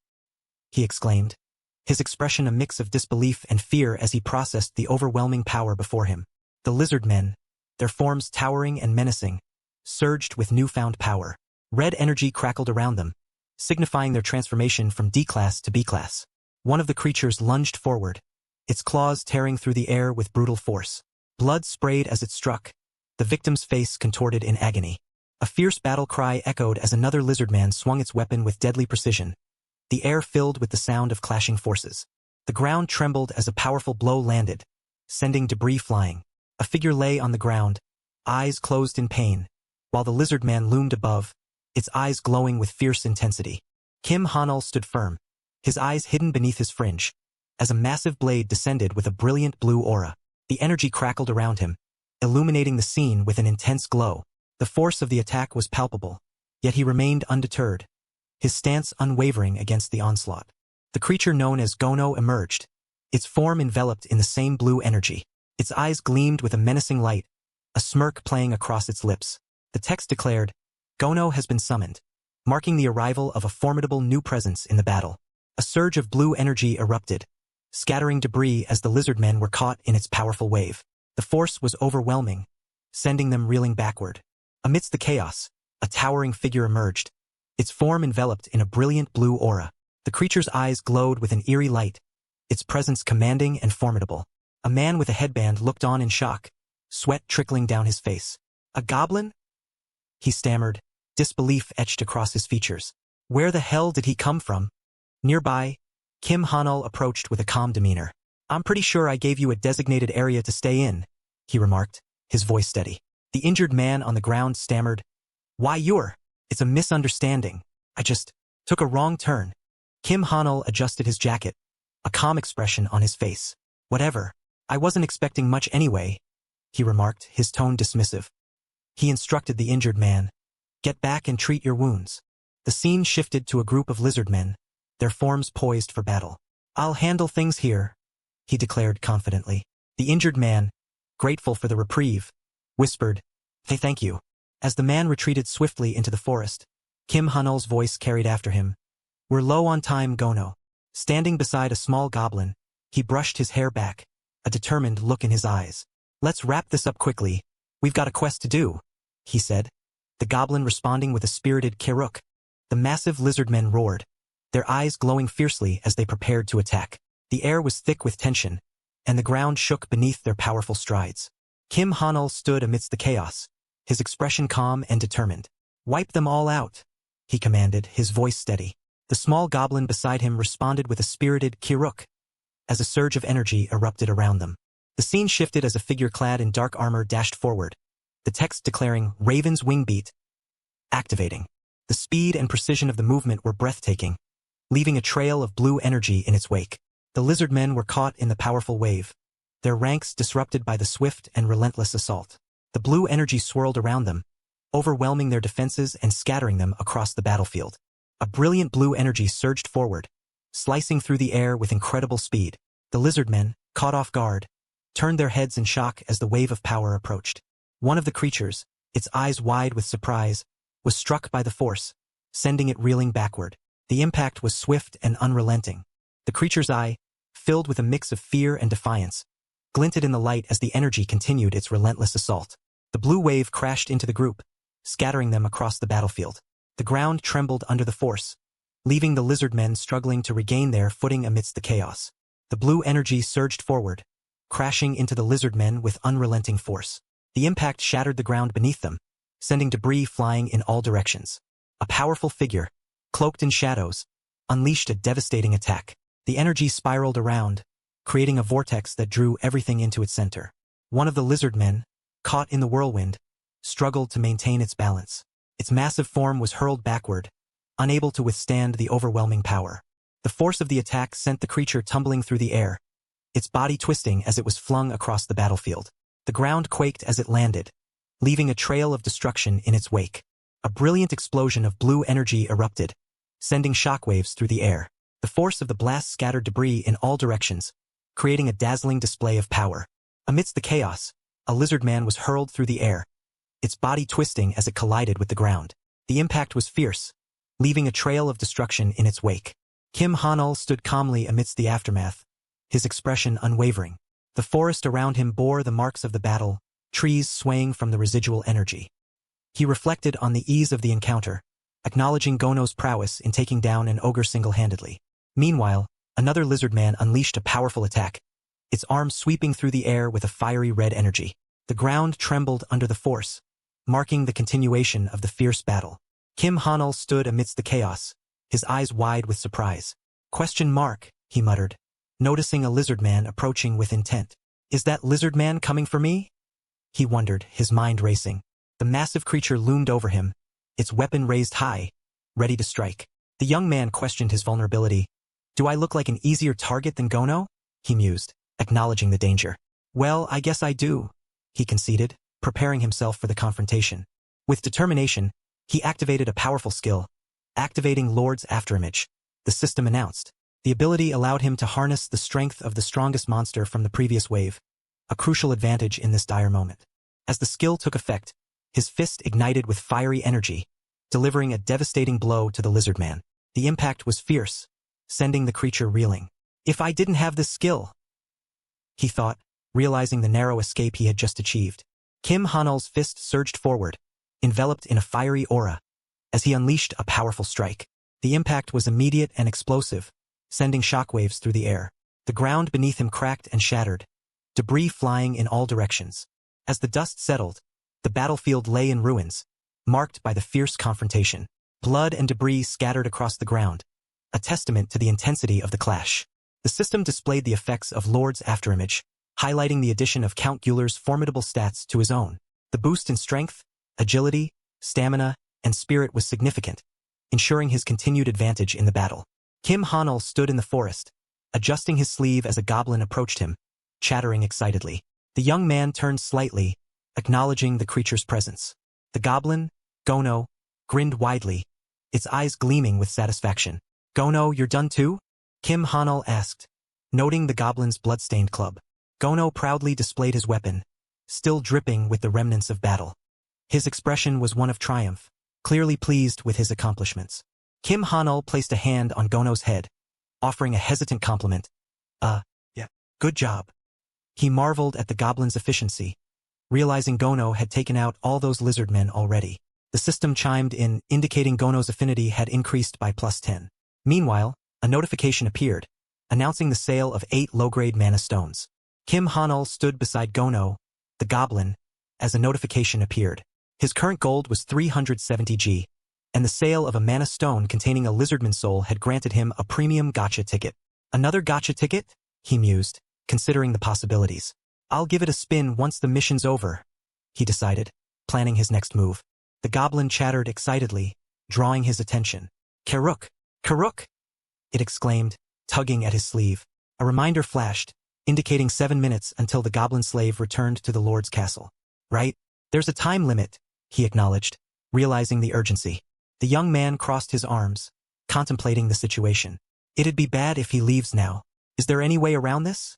A: He exclaimed, his expression a mix of disbelief and fear as he processed the overwhelming power before him. The lizardmen, their forms towering and menacing, surged with newfound power. Red energy crackled around them, signifying their transformation from D-class to B-class. One of the creatures lunged forward, its claws tearing through the air with brutal force. Blood sprayed as it struck, the victim's face contorted in agony. A fierce battle cry echoed as another lizardman swung its weapon with deadly precision, the air filled with the sound of clashing forces. The ground trembled as a powerful blow landed, sending debris flying. A figure lay on the ground, eyes closed in pain, while the lizardman loomed above, its eyes glowing with fierce intensity. Kim Hanul stood firm, his eyes hidden beneath his fringe, as a massive blade descended with a brilliant blue aura. The energy crackled around him, illuminating the scene with an intense glow. The force of the attack was palpable, yet he remained undeterred, his stance unwavering against the onslaught. The creature known as Gono emerged, its form enveloped in the same blue energy. Its eyes gleamed with a menacing light, a smirk playing across its lips. The text declared, "Gono has been summoned," marking the arrival of a formidable new presence in the battle. A surge of blue energy erupted, scattering debris as the lizardmen were caught in its powerful wave. The force was overwhelming, sending them reeling backward. Amidst the chaos, a towering figure emerged, its form enveloped in a brilliant blue aura. The creature's eyes glowed with an eerie light, its presence commanding and formidable. A man with a headband looked on in shock, sweat trickling down his face. "A goblin?" he stammered, disbelief etched across his features. Where the hell did he come from? Nearby, Kim Hanul approached with a calm demeanor. "I'm pretty sure I gave you a designated area to stay in," he remarked, his voice steady. The injured man on the ground stammered, "Why it's a misunderstanding. I just took a wrong turn." Kim Hanul adjusted his jacket, a calm expression on his face. "Whatever. I wasn't expecting much anyway," he remarked, his tone dismissive. He instructed the injured man, "Get back and treat your wounds." The scene shifted to a group of lizardmen, their forms poised for battle. "I'll handle things here," he declared confidently. The injured man, grateful for the reprieve, whispered, Thank you." As the man retreated swiftly into the forest, Kim Hanul's voice carried after him, "We're low on time, Gono." Standing beside a small goblin, he brushed his hair back, a determined look in his eyes. "Let's wrap this up quickly. We've got a quest to do," he said, the goblin responding with a spirited kiruk. The massive lizardmen roared, their eyes glowing fiercely as they prepared to attack. The air was thick with tension, and the ground shook beneath their powerful strides. Kim Hanul stood amidst the chaos, his expression calm and determined. "Wipe them all out," he commanded, his voice steady. The small goblin beside him responded with a spirited kiruk, as a surge of energy erupted around them. The scene shifted as a figure clad in dark armor dashed forward, the text declaring, "Raven's wing beat." Activating. The speed and precision of the movement were breathtaking, leaving a trail of blue energy in its wake. The lizardmen were caught in the powerful wave, their ranks disrupted by the swift and relentless assault. The blue energy swirled around them, overwhelming their defenses and scattering them across the battlefield. A brilliant blue energy surged forward, slicing through the air with incredible speed. The lizard men, caught off guard, turned their heads in shock as the wave of power approached. One of the creatures, its eyes wide with surprise, was struck by the force, sending it reeling backward. The impact was swift and unrelenting. The creature's eye, filled with a mix of fear and defiance, glinted in the light as the energy continued its relentless assault. The blue wave crashed into the group, scattering them across the battlefield. The ground trembled under the force, leaving the lizard men struggling to regain their footing amidst the chaos. The blue energy surged forward, crashing into the lizard men with unrelenting force. The impact shattered the ground beneath them, sending debris flying in all directions. A powerful figure, cloaked in shadows, unleashed a devastating attack. The energy spiraled around, creating a vortex that drew everything into its center. One of the lizard men, caught in the whirlwind, struggled to maintain its balance. Its massive form was hurled backward, unable to withstand the overwhelming power. The force of the attack sent the creature tumbling through the air, its body twisting as it was flung across the battlefield. The ground quaked as it landed, leaving a trail of destruction in its wake. A brilliant explosion of blue energy erupted, sending shockwaves through the air. The force of the blast scattered debris in all directions, creating a dazzling display of power. Amidst the chaos, a lizard man was hurled through the air, its body twisting as it collided with the ground. The impact was fierce, leaving a trail of destruction in its wake. Kim Han-ul stood calmly amidst the aftermath, his expression unwavering. The forest around him bore the marks of the battle, trees swaying from the residual energy. He reflected on the ease of the encounter, acknowledging Gono's prowess in taking down an ogre single-handedly. Meanwhile, another lizard man unleashed a powerful attack, its arms sweeping through the air with a fiery red energy. The ground trembled under the force, marking the continuation of the fierce battle. Kim Han-ul stood amidst the chaos, his eyes wide with surprise. "Question mark," he muttered, noticing a lizard man approaching with intent. "Is that lizard man coming for me?" He wondered, his mind racing. The massive creature loomed over him, its weapon raised high, ready to strike. The young man questioned his vulnerability. "Do I look like an easier target than Gono?" he mused, acknowledging the danger. "Well, I guess I do," he conceded, preparing himself for the confrontation. With determination, he activated a powerful skill, activating Lord's Afterimage. The system announced. The ability allowed him to harness the strength of the strongest monster from the previous wave, a crucial advantage in this dire moment. As the skill took effect, his fist ignited with fiery energy, delivering a devastating blow to the lizard man. The impact was fierce, sending the creature reeling. "If I didn't have this skill," he thought, realizing the narrow escape he had just achieved. Kim Han-ul's fist surged forward, enveloped in a fiery aura, as he unleashed a powerful strike. The impact was immediate and explosive, sending shockwaves through the air. The ground beneath him cracked and shattered, debris flying in all directions. As the dust settled, the battlefield lay in ruins, marked by the fierce confrontation. Blood and debris scattered across the ground, a testament to the intensity of the clash. The system displayed the effects of Lord's Afterimage, highlighting the addition of Count Gular's formidable stats to his own. The boost in strength, agility, stamina, and spirit was significant, ensuring his continued advantage in the battle. Kim Han-ul stood in the forest, adjusting his sleeve as a goblin approached him, chattering excitedly. The young man turned slightly, acknowledging the creature's presence. The goblin, Gono, grinned widely, its eyes gleaming with satisfaction. "Gono, you're done too?" Kim Han-ul asked, noting the goblin's blood-stained club. Gono proudly displayed his weapon, still dripping with the remnants of battle. His expression was one of triumph, clearly pleased with his accomplishments. Kim Han-ul placed a hand on Gono's head, offering a hesitant compliment. Yeah, good job." He marveled at the goblin's efficiency, realizing Gono had taken out all those lizard men already. The system chimed in, indicating Gono's affinity had increased by +10. Meanwhile, a notification appeared, announcing the sale of 8 low-grade mana stones. Kim Han-ul stood beside Gono, the goblin, as a notification appeared. His current gold was 370 G, and the sale of a mana stone containing a lizardman soul had granted him a premium gacha ticket. "Another gacha ticket?" he mused, considering the possibilities. "I'll give it a spin once the mission's over," he decided, planning his next move. The goblin chattered excitedly, drawing his attention. "Karuk! Karuk!" it exclaimed, tugging at his sleeve. A reminder flashed, indicating 7 minutes until the goblin slave returned to the Lord's castle. "Right? There's a time limit," he acknowledged, realizing the urgency. The young man crossed his arms, contemplating the situation. It'd be bad if he leaves now. Is there any way around this?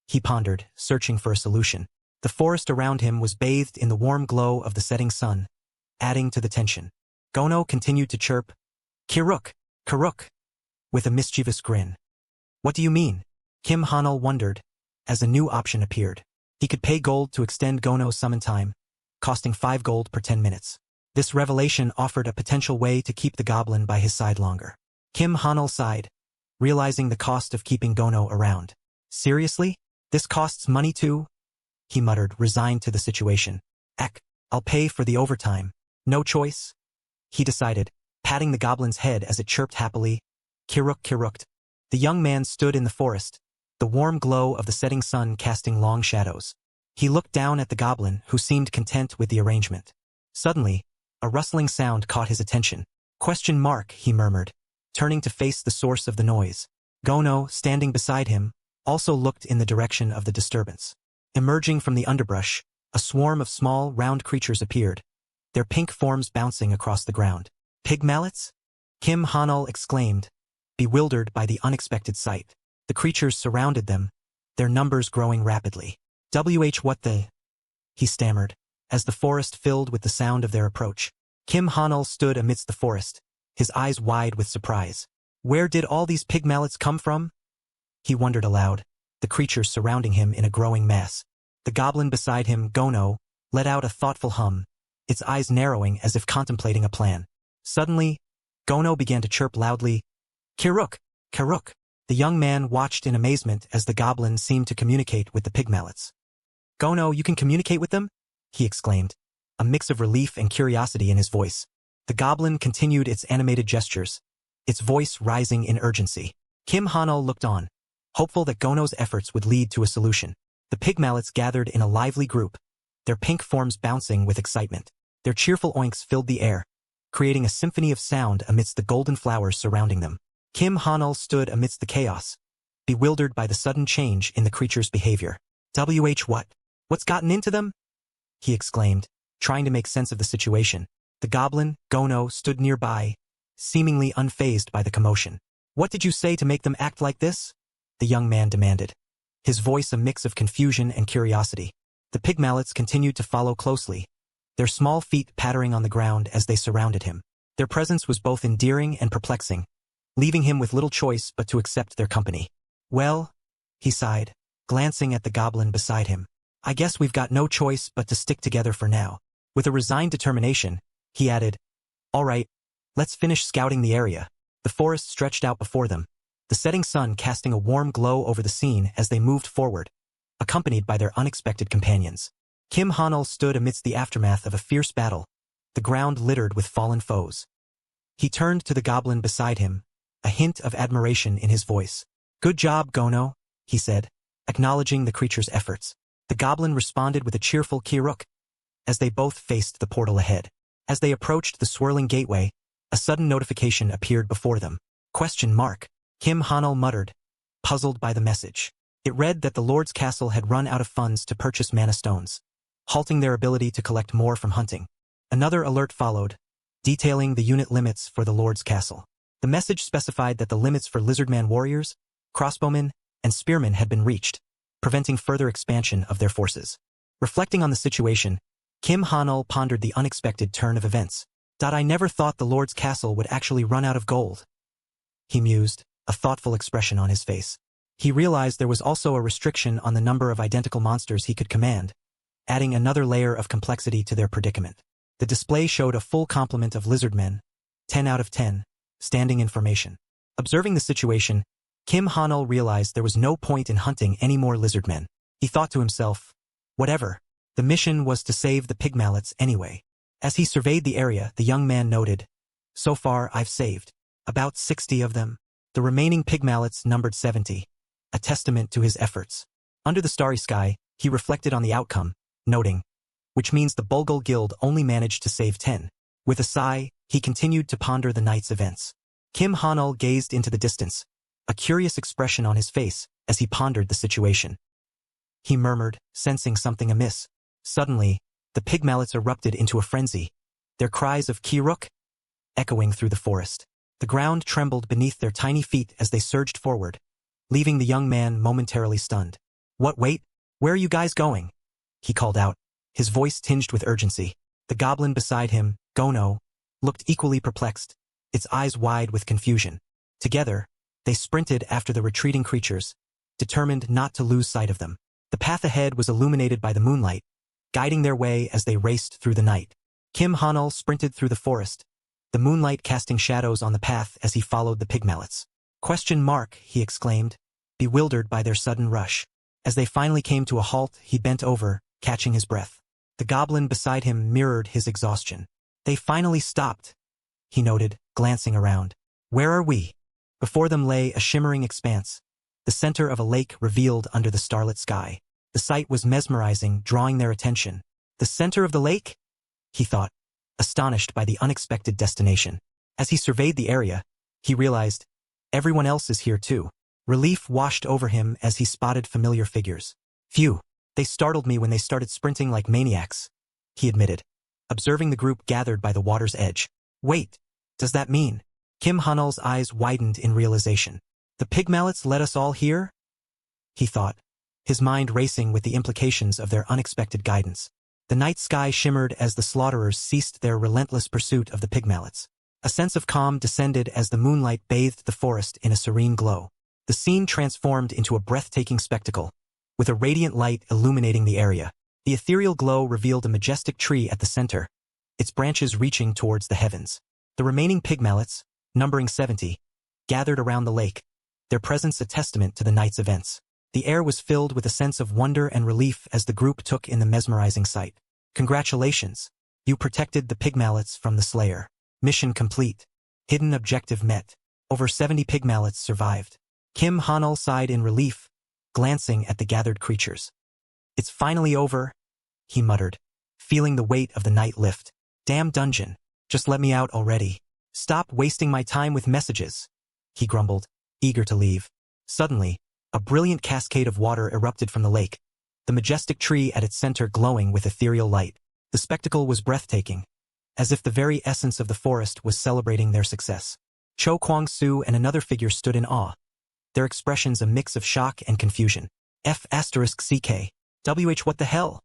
A: He pondered, searching for a solution. The forest around him was bathed in the warm glow of the setting sun, adding to the tension. Gono continued to chirp, "Kiruk, Kiruk," with a mischievous grin. What do you mean? Kim Hanul wondered, as a new option appeared. He could pay gold to extend Gono's summon time, costing 5 gold per 10 minutes. This revelation offered a potential way to keep the goblin by his side longer. Kim Hanul sighed, realizing the cost of keeping Gono around. Seriously? This costs money too? He muttered, resigned to the situation. I'll pay for the overtime. No choice? He decided, patting the goblin's head as it chirped happily. Kiruk kirukt. The young man stood in the forest, the warm glow of the setting sun casting long shadows. He looked down at the goblin, who seemed content with the arrangement. Suddenly, a rustling sound caught his attention. He murmured, turning to face the source of the noise. Gono, standing beside him, also looked in the direction of the disturbance. Emerging from the underbrush, a swarm of small, round creatures appeared, their pink forms bouncing across the ground. Pig mallets? Kim Hanul exclaimed, bewildered by the unexpected sight. The creatures surrounded them, their numbers growing rapidly. What the? He stammered, as the forest filled with the sound of their approach. Kim Hanul stood amidst the forest, his eyes wide with surprise. Where did all these pig mallets come from? He wondered aloud, the creatures surrounding him in a growing mass. The goblin beside him, Gono, let out a thoughtful hum, its eyes narrowing as if contemplating a plan. Suddenly, Gono began to chirp loudly, Kiruk, Kiruk. The young man watched in amazement as the goblin seemed to communicate with the pig mallets. Gono, you can communicate with them? He exclaimed, a mix of relief and curiosity in his voice. The goblin continued its animated gestures, its voice rising in urgency. Kim Hanul looked on, hopeful that Gono's efforts would lead to a solution. The pig mallets gathered in a lively group, their pink forms bouncing with excitement. Their cheerful oinks filled the air, creating a symphony of sound amidst the golden flowers surrounding them. Kim Hanul stood amidst the chaos, bewildered by the sudden change in the creature's behavior. What's gotten into them? He exclaimed, trying to make sense of the situation. The goblin, Gono, stood nearby, seemingly unfazed by the commotion. What did you say to make them act like this? The young man demanded, his voice a mix of confusion and curiosity. The pig mallets continued to follow closely, their small feet pattering on the ground as they surrounded him. Their presence was both endearing and perplexing, leaving him with little choice but to accept their company. Well, he sighed, glancing at the goblin beside him. I guess we've got no choice but to stick together for now. With a resigned determination, he added, all right, let's finish scouting the area. The forest stretched out before them, the setting sun casting a warm glow over the scene as they moved forward, accompanied by their unexpected companions. Kim Hanul stood amidst the aftermath of a fierce battle, the ground littered with fallen foes. He turned to the goblin beside him, a hint of admiration in his voice. Good job, Gono, he said, acknowledging the creature's efforts. The goblin responded with a cheerful kiruk, as they both faced the portal ahead. As they approached the swirling gateway, a sudden notification appeared before them. Kim Hanul muttered, puzzled by the message. It read that the Lord's castle had run out of funds to purchase mana stones, halting their ability to collect more from hunting. Another alert followed, detailing the unit limits for the Lord's castle. The message specified that the limits for lizardman warriors, crossbowmen, and spearmen had been reached, preventing further expansion of their forces. Reflecting on the situation, Kim Hanul pondered the unexpected turn of events. I never thought the Lord's castle would actually run out of gold. He mused, a thoughtful expression on his face. He realized there was also a restriction on the number of identical monsters he could command, adding another layer of complexity to their predicament. The display showed a full complement of lizardmen, 10 out of 10, standing in formation. Observing the situation, Kim Hanul realized there was no point in hunting any more lizardmen. He thought to himself, whatever, the mission was to save the pig mallets anyway. As he surveyed the area, the young man noted, so far I've saved about 60 of them. The remaining pig mallets numbered 70, a testament to his efforts. Under the starry sky, he reflected on the outcome, noting, which means the Bulgul Guild only managed to save 10. With a sigh, he continued to ponder the night's events. Kim Hanul gazed into the distance, a curious expression on his face as he pondered the situation. He murmured, sensing something amiss. Suddenly, The pigmallets erupted into a frenzy, their cries of "Kiruk" echoing through the forest. The ground trembled beneath their tiny feet as they surged forward, leaving the young man momentarily stunned. Wait, where are you guys going?" he called out, his voice tinged with urgency. The goblin beside him, Gono, looked equally perplexed, its eyes wide with confusion. Together, they sprinted after the retreating creatures, determined not to lose sight of them. The path ahead was illuminated by the moonlight, guiding their way as they raced through the night. Kim Hanul sprinted through the forest, the moonlight casting shadows on the path as he followed the pigmallets. He exclaimed, bewildered by their sudden rush. As they finally came to a halt, he bent over, catching his breath. The goblin beside him mirrored his exhaustion. "They finally stopped," he noted, glancing around. "Where are we?" Before them lay a shimmering expanse, the center of a lake revealed under the starlit sky. The sight was mesmerizing, drawing their attention. The center of the lake? He thought, astonished by the unexpected destination. As he surveyed the area, he realized, everyone else is here too. Relief washed over him as he spotted familiar figures. "Phew, they startled me when they started sprinting like maniacs," he admitted, observing the group gathered by the water's edge. "Wait, does that mean?" Kim Hanul's eyes widened in realization. "The pigmallets led us all here?" he thought, his mind racing with the implications of their unexpected guidance. The night sky shimmered as the slaughterers ceased their relentless pursuit of the pigmallets. A sense of calm descended as the moonlight bathed the forest in a serene glow. The scene transformed into a breathtaking spectacle, with a radiant light illuminating the area. The ethereal glow revealed a majestic tree at the center, its branches reaching towards the heavens. The remaining pigmallets, numbering 70, gathered around the lake, their presence a testament to the night's events. The air was filled with a sense of wonder and relief as the group took in the mesmerizing sight. "Congratulations, you protected the pigmallets from the Slayer. Mission complete. Hidden objective met. Over 70 pigmallets survived." Kim Hanul sighed in relief, glancing at the gathered creatures. "It's finally over," he muttered, feeling the weight of the night lift. "Damn dungeon, just let me out already. Stop wasting my time with messages," he grumbled, eager to leave. Suddenly, a brilliant cascade of water erupted from the lake, the majestic tree at its center glowing with ethereal light. The spectacle was breathtaking, as if the very essence of the forest was celebrating their success. Cho Kwang-soo and another figure stood in awe, their expressions a mix of shock and confusion. "F***CK. What the hell?"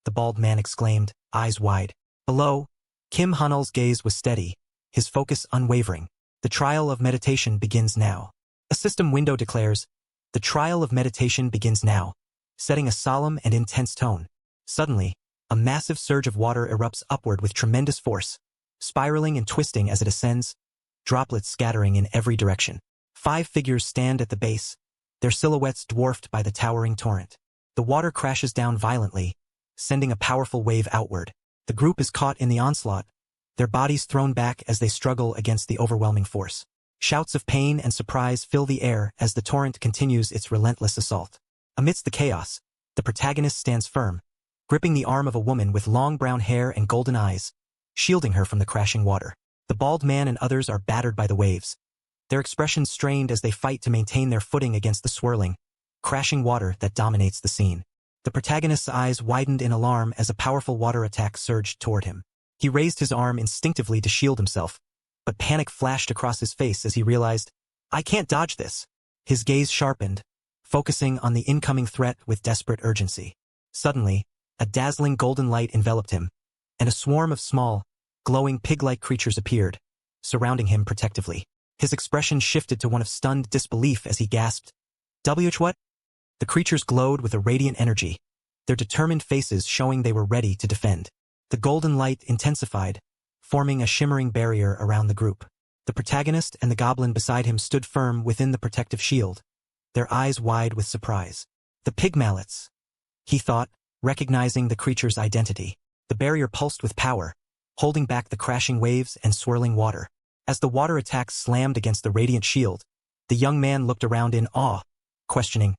A: the bald man exclaimed, eyes wide. Below, Kim Hanul's gaze was steady, his focus unwavering. "The trial of meditation begins now." A system window declares, "The trial of meditation begins now," setting a solemn and intense tone. Suddenly, a massive surge of water erupts upward with tremendous force, spiraling and twisting as it ascends, droplets scattering in every direction. 5 figures stand at the base, their silhouettes dwarfed by the towering torrent. The water crashes down violently, sending a powerful wave outward. The group is caught in the onslaught, their bodies thrown back as they struggle against the overwhelming force. Shouts of pain and surprise fill the air as the torrent continues its relentless assault. Amidst the chaos, the protagonist stands firm, gripping the arm of a woman with long brown hair and golden eyes, shielding her from the crashing water. The bald man and others are battered by the waves, their expressions strained as they fight to maintain their footing against the swirling, crashing water that dominates the scene. The protagonist's eyes widened in alarm as a powerful water attack surged toward him. He raised his arm instinctively to shield himself, but panic flashed across his face as he realized, "I can't dodge this." His gaze sharpened, focusing on the incoming threat with desperate urgency. Suddenly, a dazzling golden light enveloped him, and a swarm of small, glowing pig-like creatures appeared, surrounding him protectively. His expression shifted to one of stunned disbelief as he gasped, What?" The creatures glowed with a radiant energy, their determined faces showing they were ready to defend. The golden light intensified, forming a shimmering barrier around the group. The protagonist and the goblin beside him stood firm within the protective shield, their eyes wide with surprise. "The pigmallets," he thought, recognizing the creature's identity. The barrier pulsed with power, holding back the crashing waves and swirling water. As the water attacks slammed against the radiant shield, the young man looked around in awe, questioning,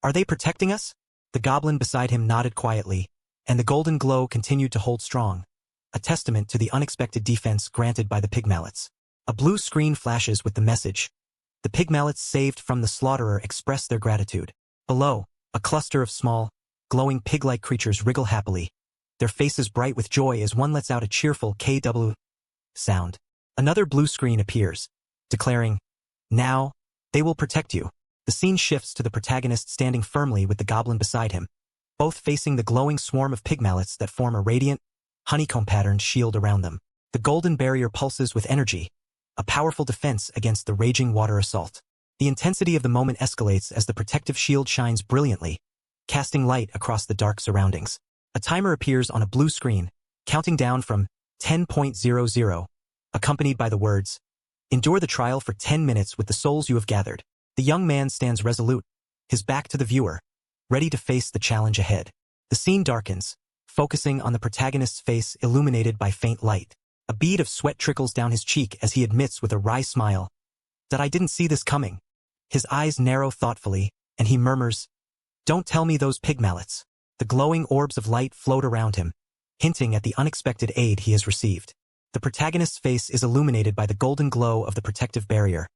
A: "Are they protecting us?" The goblin beside him nodded quietly, and the golden glow continued to hold strong, a testament to the unexpected defense granted by the pigmallets. A blue screen flashes with the message, "The pigmallets saved from the slaughterer express their gratitude." Below, a cluster of small, glowing pig-like creatures wriggle happily, their faces bright with joy as one lets out a cheerful KW sound. Another blue screen appears, declaring, "Now, they will protect you." The scene shifts to the protagonist standing firmly with the goblin beside him, both facing the glowing swarm of pigmallets that form a radiant, honeycomb-patterned shield around them. The golden barrier pulses with energy, a powerful defense against the raging water assault. The intensity of the moment escalates as the protective shield shines brilliantly, casting light across the dark surroundings. A timer appears on a blue screen, counting down from 10.00, accompanied by the words, "Endure the trial for 10 minutes with the souls you have gathered." The young man stands resolute, his back to the viewer, ready to face the challenge ahead. The scene darkens, focusing on the protagonist's face illuminated by faint light. A bead of sweat trickles down his cheek as he admits with a wry smile that I didn't see this coming. His eyes narrow thoughtfully, and he murmurs, "Don't tell me those pigmallets." The glowing orbs of light float around him, hinting at the unexpected aid he has received. The protagonist's face is illuminated by the golden glow of the protective barrier,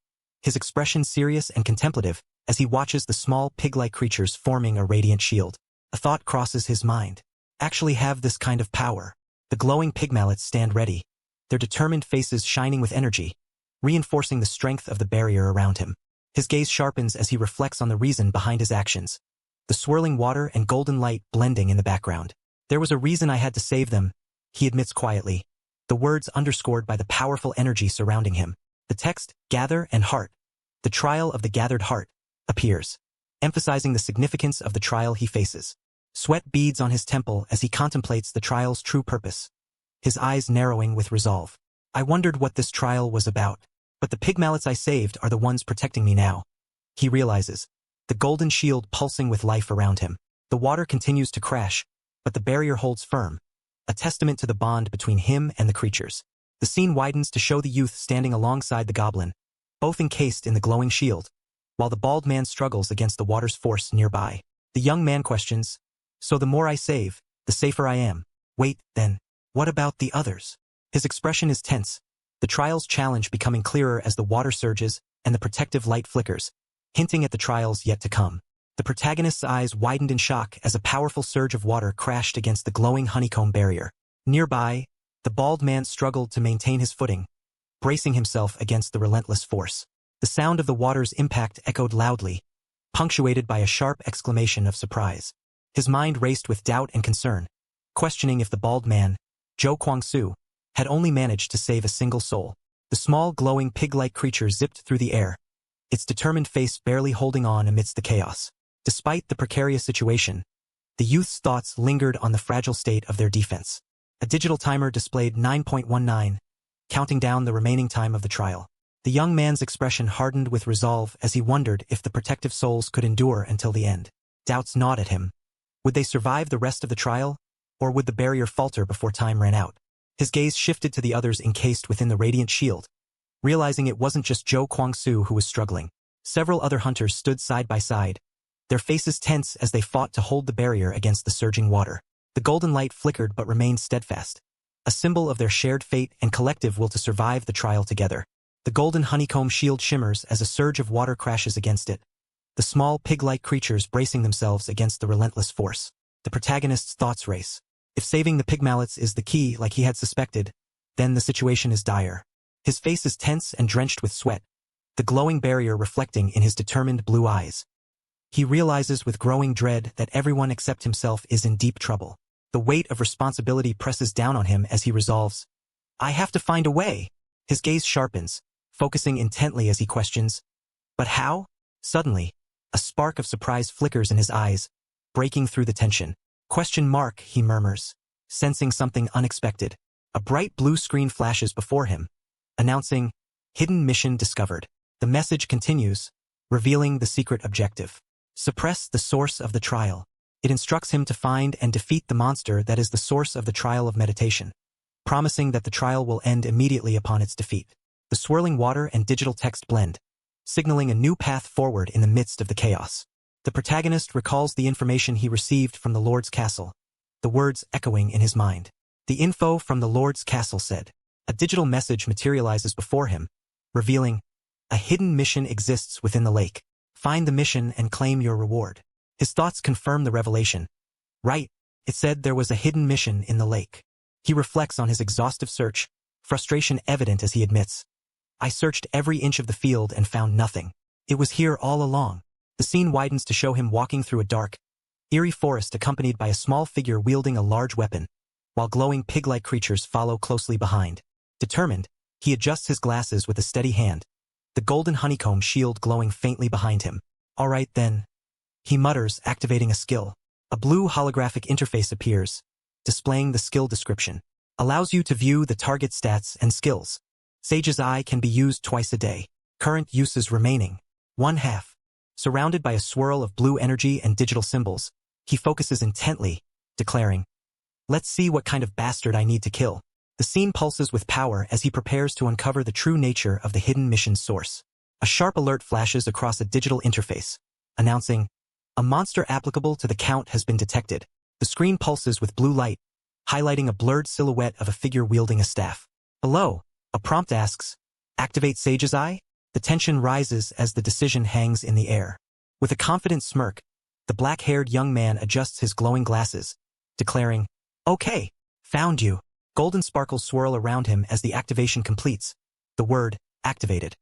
A: his expression serious and contemplative as he watches the small pig-like creatures forming a radiant shield. A thought crosses his mind. Actually have this kind of power. The glowing pigmallets stand ready, their determined faces shining with energy, reinforcing the strength of the barrier around him. His gaze sharpens as he reflects on the reason behind his actions. The swirling water and golden light blending in the background. There was a reason I had to save them, he admits quietly, the words underscored by the powerful energy surrounding him. The text, "Gather and Heart," the trial of the gathered heart, appears, emphasizing the significance of the trial he faces. Sweat beads on his temple as he contemplates the trial's true purpose, his eyes narrowing with resolve. I wondered what this trial was about, but the pigmallets I saved are the ones protecting me now. He realizes, the golden shield pulsing with life around him. The water continues to crash, but the barrier holds firm, a testament to the bond between him and the creatures. The scene widens to show the youth standing alongside the goblin, both encased in the glowing shield, while the bald man struggles against the water's force nearby. The young man questions, "So the more I save, the safer I am. Wait, then, what about the others?" His expression is tense, the trial's challenge becoming clearer as the water surges and the protective light flickers, hinting at the trials yet to come. The protagonist's eyes widened in shock as a powerful surge of water crashed against the glowing honeycomb barrier. Nearby, the bald man struggled to maintain his footing, bracing himself against the relentless force. The sound of the water's impact echoed loudly, punctuated by a sharp exclamation of surprise. His mind raced with doubt and concern, questioning if the bald man, Zhou Guangsu, had only managed to save a single soul. The small glowing pig-like creature zipped through the air, its determined face barely holding on amidst the chaos. Despite the precarious situation, the youth's thoughts lingered on the fragile state of their defense. A digital timer displayed 9.19, counting down the remaining time of the trial. The young man's expression hardened with resolve as he wondered if the protective souls could endure until the end. Doubts gnawed at him. Would they survive the rest of the trial, or would the barrier falter before time ran out? His gaze shifted to the others encased within the radiant shield, realizing it wasn't just Zhou Guangsu who was struggling. Several other hunters stood side by side, their faces tense as they fought to hold the barrier against the surging water. The golden light flickered but remained steadfast, a symbol of their shared fate and collective will to survive the trial together. The golden honeycomb shield shimmers as a surge of water crashes against it, the small pig-like creatures bracing themselves against the relentless force. The protagonist's thoughts race. If saving the pigmallets is the key like he had suspected, then the situation is dire. His face is tense and drenched with sweat, the glowing barrier reflecting in his determined blue eyes. He realizes with growing dread that everyone except himself is in deep trouble. The weight of responsibility presses down on him as he resolves, "I have to find a way." His gaze sharpens, focusing intently as he questions, "But how?" Suddenly, a spark of surprise flickers in his eyes, breaking through the tension. "Question mark," he murmurs, sensing something unexpected. A bright blue screen flashes before him, announcing, "Hidden mission discovered." The message continues, revealing the secret objective. Suppress the source of the trial. It instructs him to find and defeat the monster that is the source of the trial of meditation, promising that the trial will end immediately upon its defeat. The swirling water and digital text blend, signaling a new path forward in the midst of the chaos. The protagonist recalls the information he received from the Lord's castle, the words echoing in his mind. The info from the Lord's castle said. A digital message materializes before him, revealing, "A hidden mission exists within the lake. Find the mission and claim your reward." His thoughts confirm the revelation. Right, It said there was a hidden mission in the lake. He reflects on his exhaustive search, frustration evident as he admits, I searched every inch of the field and found nothing. It was here all along. The scene widens to show him walking through a dark, eerie forest accompanied by a small figure wielding a large weapon, while glowing pig-like creatures follow closely behind. Determined, he adjusts his glasses with a steady hand, the golden honeycomb shield glowing faintly behind him. All right then, he mutters, activating a skill. A blue holographic interface appears, displaying the skill description. Allows you to view the target stats and skills. Sage's Eye can be used twice a day. Current uses remaining. 1/2. Surrounded by a swirl of blue energy and digital symbols, he focuses intently, declaring, let's see what kind of bastard I need to kill. The scene pulses with power as he prepares to uncover the true nature of the hidden mission's source. A sharp alert flashes across a digital interface, announcing, a monster applicable to the count has been detected. The screen pulses with blue light, highlighting a blurred silhouette of a figure wielding a staff. Below, a prompt asks, activate Sage's Eye? The tension rises as the decision hangs in the air. With a confident smirk, the black-haired young man adjusts his glowing glasses, declaring, okay, found you. Golden sparkles swirl around him as the activation completes, the word, activated,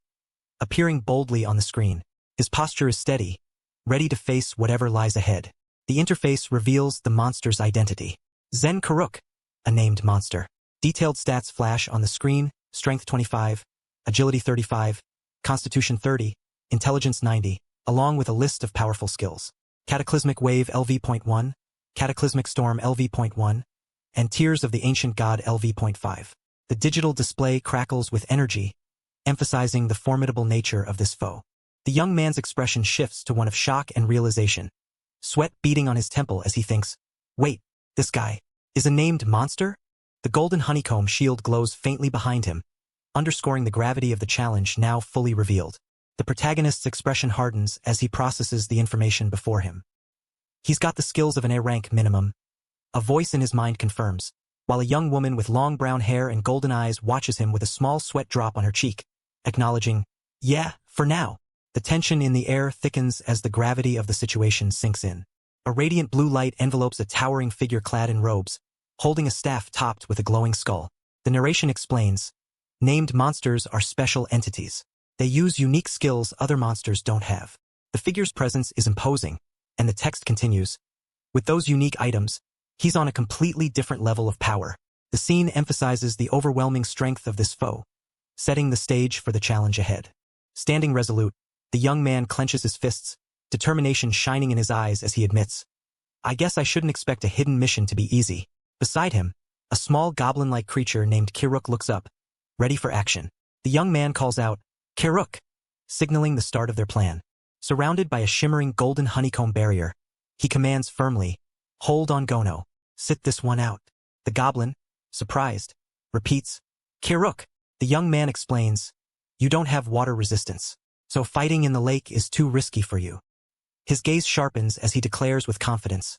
A: appearing boldly on the screen. His posture is steady, ready to face whatever lies ahead. The interface reveals the monster's identity. Zen Karuk, a named monster. Detailed stats flash on the screen, strength 25, agility 35, constitution 30, intelligence 90, along with a list of powerful skills. Cataclysmic Wave LV.1, Cataclysmic Storm LV.1, and Tears of the Ancient God LV.5. The digital display crackles with energy, emphasizing the formidable nature of this foe. The young man's expression shifts to one of shock and realization, sweat beating on his temple as he thinks, wait, this guy is a named monster? The golden honeycomb shield glows faintly behind him, underscoring the gravity of the challenge now fully revealed. The protagonist's expression hardens as he processes the information before him. He's got the skills of an A rank minimum, a voice in his mind confirms, while a young woman with long brown hair and golden eyes watches him with a small sweat drop on her cheek, acknowledging, yeah, for now. The tension in the air thickens as the gravity of the situation sinks in. A radiant blue light envelopes a towering figure clad in robes, holding a staff topped with a glowing skull. The narration explains, named monsters are special entities. They use unique skills other monsters don't have. The figure's presence is imposing, and the text continues, with those unique items, he's on a completely different level of power. The scene emphasizes the overwhelming strength of this foe, setting the stage for the challenge ahead. Standing resolute, the young man clenches his fists, determination shining in his eyes as he admits, I guess I shouldn't expect a hidden mission to be easy. Beside him, a small goblin-like creature named Kiruk looks up, ready for action. The young man calls out, Kiruk, signaling the start of their plan. Surrounded by a shimmering golden honeycomb barrier, he commands firmly, hold on Gono, sit this one out. The goblin, surprised, repeats, Kiruk. The young man explains, you don't have water resistance, so fighting in the lake is too risky for you. His gaze sharpens as he declares with confidence,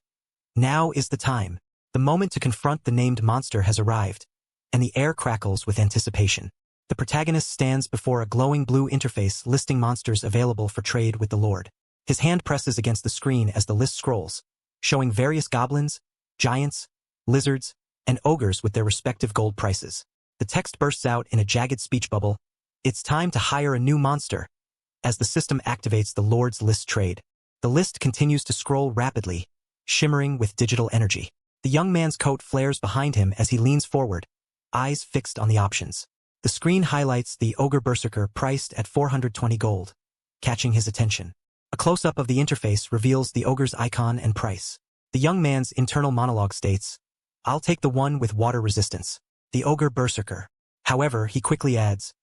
A: now is the time. The moment to confront the named monster has arrived, and the air crackles with anticipation. The protagonist stands before a glowing blue interface listing monsters available for trade with the Lord. His hand presses against the screen as the list scrolls, showing various goblins, giants, lizards, and ogres with their respective gold prices. The text bursts out in a jagged speech bubble, it's time to hire a new monster, as the system activates the Lord's list trade. The list continues to scroll rapidly, shimmering with digital energy. The young man's coat flares behind him as he leans forward, eyes fixed on the options. The screen highlights the Ogre Berserker priced at 420 gold, catching his attention. A close-up of the interface reveals the ogre's icon and price. The young man's internal monologue states, I'll take the one with water resistance, the Ogre Berserker. However, he quickly adds,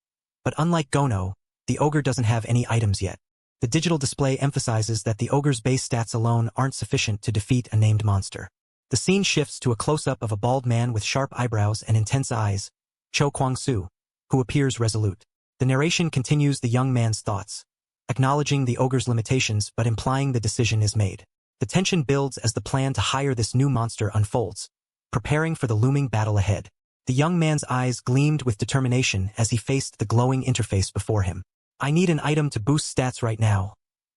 A: but unlike Gono, the ogre doesn't have any items yet. The digital display emphasizes that the ogre's base stats alone aren't sufficient to defeat a named monster. The scene shifts to a close-up of a bald man with sharp eyebrows and intense eyes, Cho Kwang-soo, who appears resolute. The narration continues the young man's thoughts, acknowledging the ogre's limitations but implying the decision is made. The tension builds as the plan to hire this new monster unfolds, preparing for the looming battle ahead. The young man's eyes gleamed with determination as he faced the glowing interface before him. I need an item to boost stats right now,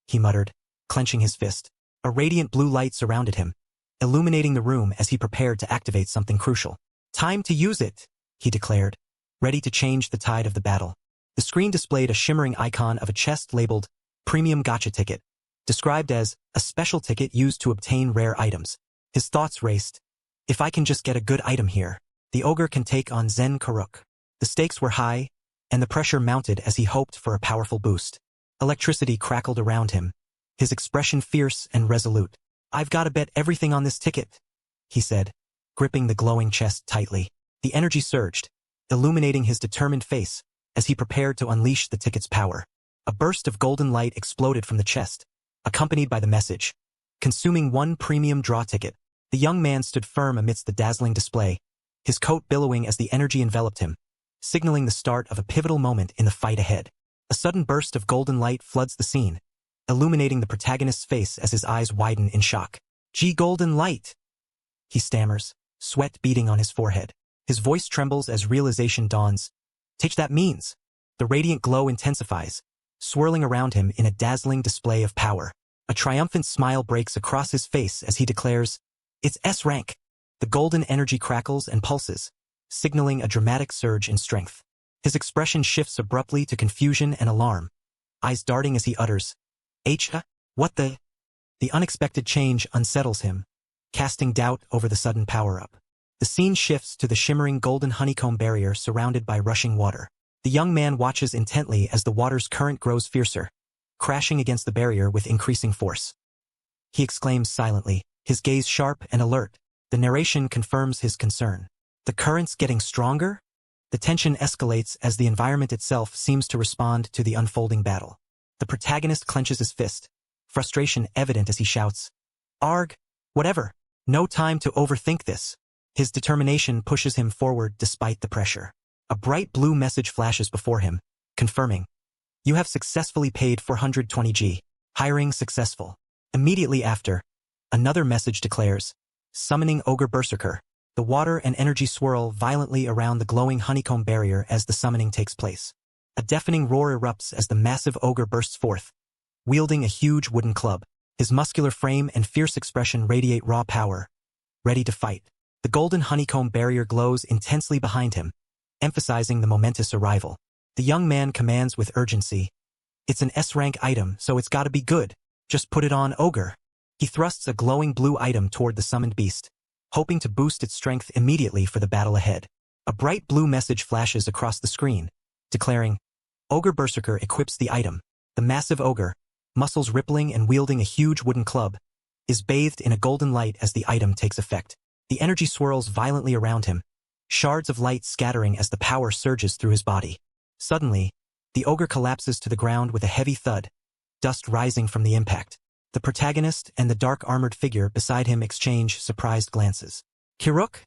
A: he muttered, clenching his fist. A radiant blue light surrounded him, illuminating the room as he prepared to activate something crucial. "Time to use it," he declared, ready to change the tide of the battle. The screen displayed a shimmering icon of a chest labeled Premium Gacha Ticket, described as a special ticket used to obtain rare items. His thoughts raced. If I can just get a good item here, the ogre can take on Zen Karuk. The stakes were high, and the pressure mounted as he hoped for a powerful boost. Electricity crackled around him, his expression fierce and resolute. "I've got to bet everything on this ticket," he said, gripping the glowing chest tightly. The energy surged, illuminating his determined face as he prepared to unleash the ticket's power. A burst of golden light exploded from the chest, accompanied by the message, "Consuming one premium draw ticket." The young man stood firm amidst the dazzling display, his coat billowing as the energy enveloped him, signaling the start of a pivotal moment in the fight ahead. A sudden burst of golden light floods the scene, illuminating the protagonist's face as his eyes widen in shock. Golden light," he stammers, sweat beading on his forehead. His voice trembles as realization dawns. "Take that means." The radiant glow intensifies, swirling around him in a dazzling display of power. A triumphant smile breaks across his face as he declares, "It's S rank." The golden energy crackles and pulses, signaling a dramatic surge in strength. His expression shifts abruptly to confusion and alarm, eyes darting as he utters, What the?" The unexpected change unsettles him, casting doubt over the sudden power-up. The scene shifts to the shimmering golden honeycomb barrier surrounded by rushing water. The young man watches intently as the water's current grows fiercer, crashing against the barrier with increasing force. He exclaims silently, his gaze sharp and alert. The narration confirms his concern. The current's getting stronger? The tension escalates as the environment itself seems to respond to the unfolding battle. The protagonist clenches his fist, frustration evident as he shouts, "Arg, whatever, no time to overthink this." His determination pushes him forward despite the pressure. A bright blue message flashes before him, confirming, "You have successfully paid 420G. Hiring successful." Immediately after, another message declares, "Summoning Ogre Berserker." The water and energy swirl violently around the glowing honeycomb barrier as the summoning takes place. A deafening roar erupts as the massive ogre bursts forth, wielding a huge wooden club. His muscular frame and fierce expression radiate raw power, ready to fight. The golden honeycomb barrier glows intensely behind him, emphasizing the momentous arrival. The young man commands with urgency, "It's an S-rank item, so it's gotta be good. Just put it on, Ogre." He thrusts a glowing blue item toward the summoned beast, hoping to boost its strength immediately for the battle ahead. A bright blue message flashes across the screen, declaring, "Ogre Berserker equips the item." The massive ogre, muscles rippling and wielding a huge wooden club, is bathed in a golden light as the item takes effect. The energy swirls violently around him, shards of light scattering as the power surges through his body. Suddenly, the ogre collapses to the ground with a heavy thud, dust rising from the impact. The protagonist and the dark-armored figure beside him exchange surprised glances. "Kiruk?"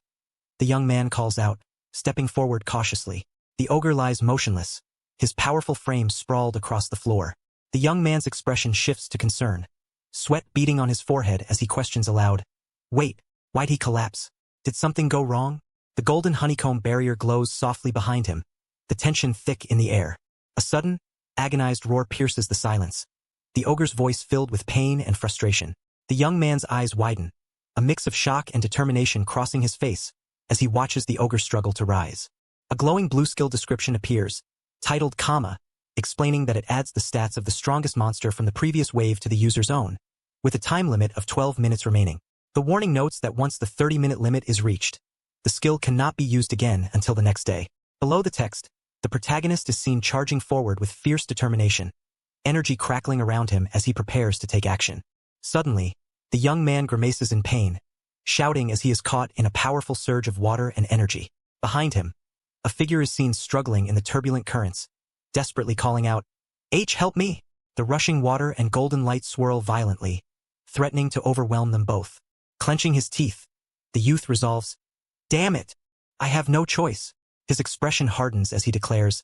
A: the young man calls out, stepping forward cautiously. The ogre lies motionless, his powerful frame sprawled across the floor. The young man's expression shifts to concern, sweat beading on his forehead as he questions aloud, "Wait, why'd he collapse? Did something go wrong?" The golden honeycomb barrier glows softly behind him, the tension thick in the air. A sudden, agonized roar pierces the silence, the ogre's voice filled with pain and frustration. The young man's eyes widen, a mix of shock and determination crossing his face as he watches the ogre struggle to rise. A glowing blue skill description appears, titled Comma, explaining that it adds the stats of the strongest monster from the previous wave to the user's own, with a time limit of 12 minutes remaining. The warning notes that once the 30-minute limit is reached, the skill cannot be used again until the next day. Below the text, the protagonist is seen charging forward with fierce determination, energy crackling around him as he prepares to take action. Suddenly, the young man grimaces in pain, shouting as he is caught in a powerful surge of water and energy. Behind him, a figure is seen struggling in the turbulent currents, desperately calling out, Help me!" The rushing water and golden light swirl violently, threatening to overwhelm them both. Clenching his teeth, the youth resolves, "Damn it! I have no choice." His expression hardens as he declares,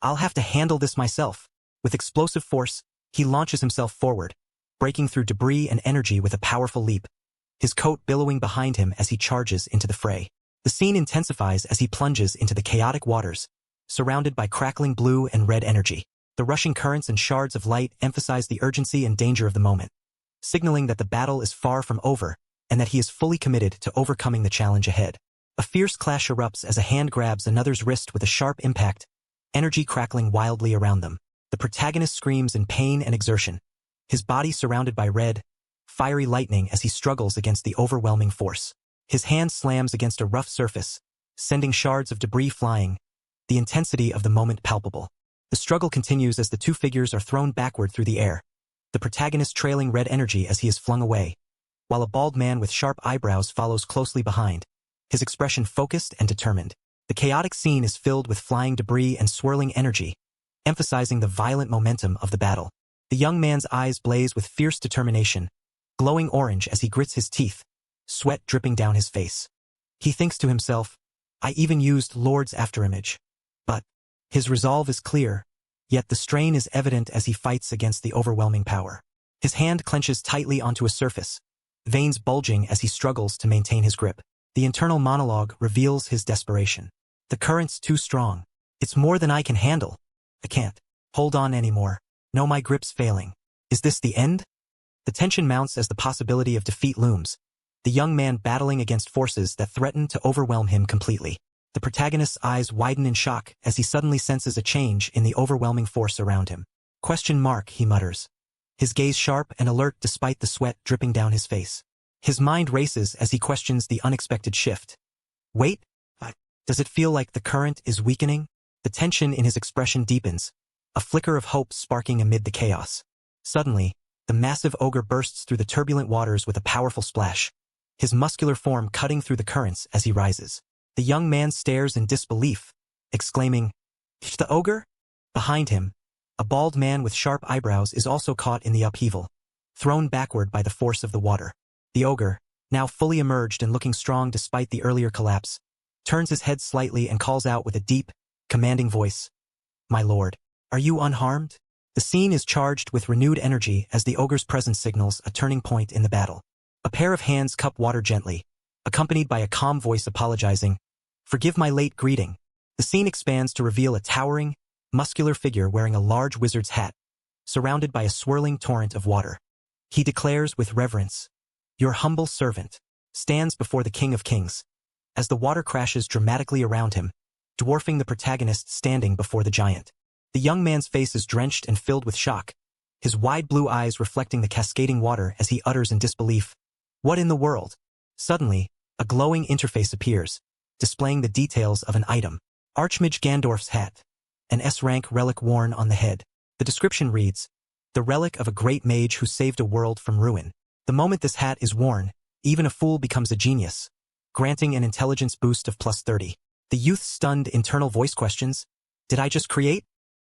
A: "I'll have to handle this myself." With explosive force, he launches himself forward, breaking through debris and energy with a powerful leap, his coat billowing behind him as he charges into the fray. The scene intensifies as he plunges into the chaotic waters, surrounded by crackling blue and red energy. The rushing currents and shards of light emphasize the urgency and danger of the moment, signaling that the battle is far from over and that he is fully committed to overcoming the challenge ahead. A fierce clash erupts as a hand grabs another's wrist with a sharp impact, energy crackling wildly around them. The protagonist screams in pain and exertion, his body surrounded by red, fiery lightning as he struggles against the overwhelming force. His hand slams against a rough surface, sending shards of debris flying, the intensity of the moment palpable. The struggle continues as the two figures are thrown backward through the air, the protagonist trailing red energy as he is flung away, while a bald man with sharp eyebrows follows closely behind, his expression focused and determined. The chaotic scene is filled with flying debris and swirling energy, emphasizing the violent momentum of the battle. The young man's eyes blaze with fierce determination, glowing orange as he grits his teeth, sweat dripping down his face. He thinks to himself, I even used Lord's afterimage. But his resolve is clear, yet the strain is evident as he fights against the overwhelming power. His hand clenches tightly onto a surface, veins bulging as he struggles to maintain his grip. The internal monologue reveals his desperation. The current's too strong. It's more than I can handle. I can't hold on anymore. No, my grip's failing. Is this the end? The tension mounts as the possibility of defeat looms, the young man battling against forces that threaten to overwhelm him completely. The protagonist's eyes widen in shock as he suddenly senses a change in the overwhelming force around him. Question mark, he mutters, his gaze sharp and alert despite the sweat dripping down his face. His mind races as he questions the unexpected shift. Wait, does it feel like the current is weakening? The tension in his expression deepens, a flicker of hope sparking amid the chaos. Suddenly, the massive ogre bursts through the turbulent waters with a powerful splash, his muscular form cutting through the currents as he rises. The young man stares in disbelief, exclaiming, The ogre? Behind him, a bald man with sharp eyebrows is also caught in the upheaval, thrown backward by the force of the water. The ogre, now fully emerged and looking strong despite the earlier collapse, turns his head slightly and calls out with a deep, commanding voice, My lord, are you unharmed? The scene is charged with renewed energy as the ogre's presence signals a turning point in the battle. A pair of hands cup water gently, accompanied by a calm voice apologizing, Forgive my late greeting. The scene expands to reveal a towering, muscular figure wearing a large wizard's hat, surrounded by a swirling torrent of water. He declares with reverence, Your humble servant stands before the King of Kings. As the water crashes dramatically around him, dwarfing the protagonist standing before the giant. The young man's face is drenched and filled with shock, his wide blue eyes reflecting the cascading water as he utters in disbelief, What in the world? Suddenly, a glowing interface appears, displaying the details of an item. Archmage Gandorf's hat, an S-rank relic worn on the head. The description reads, The relic of a great mage who saved a world from ruin. The moment this hat is worn, even a fool becomes a genius, granting an intelligence boost of +30. The youth's stunned internal voice questions, Did I just create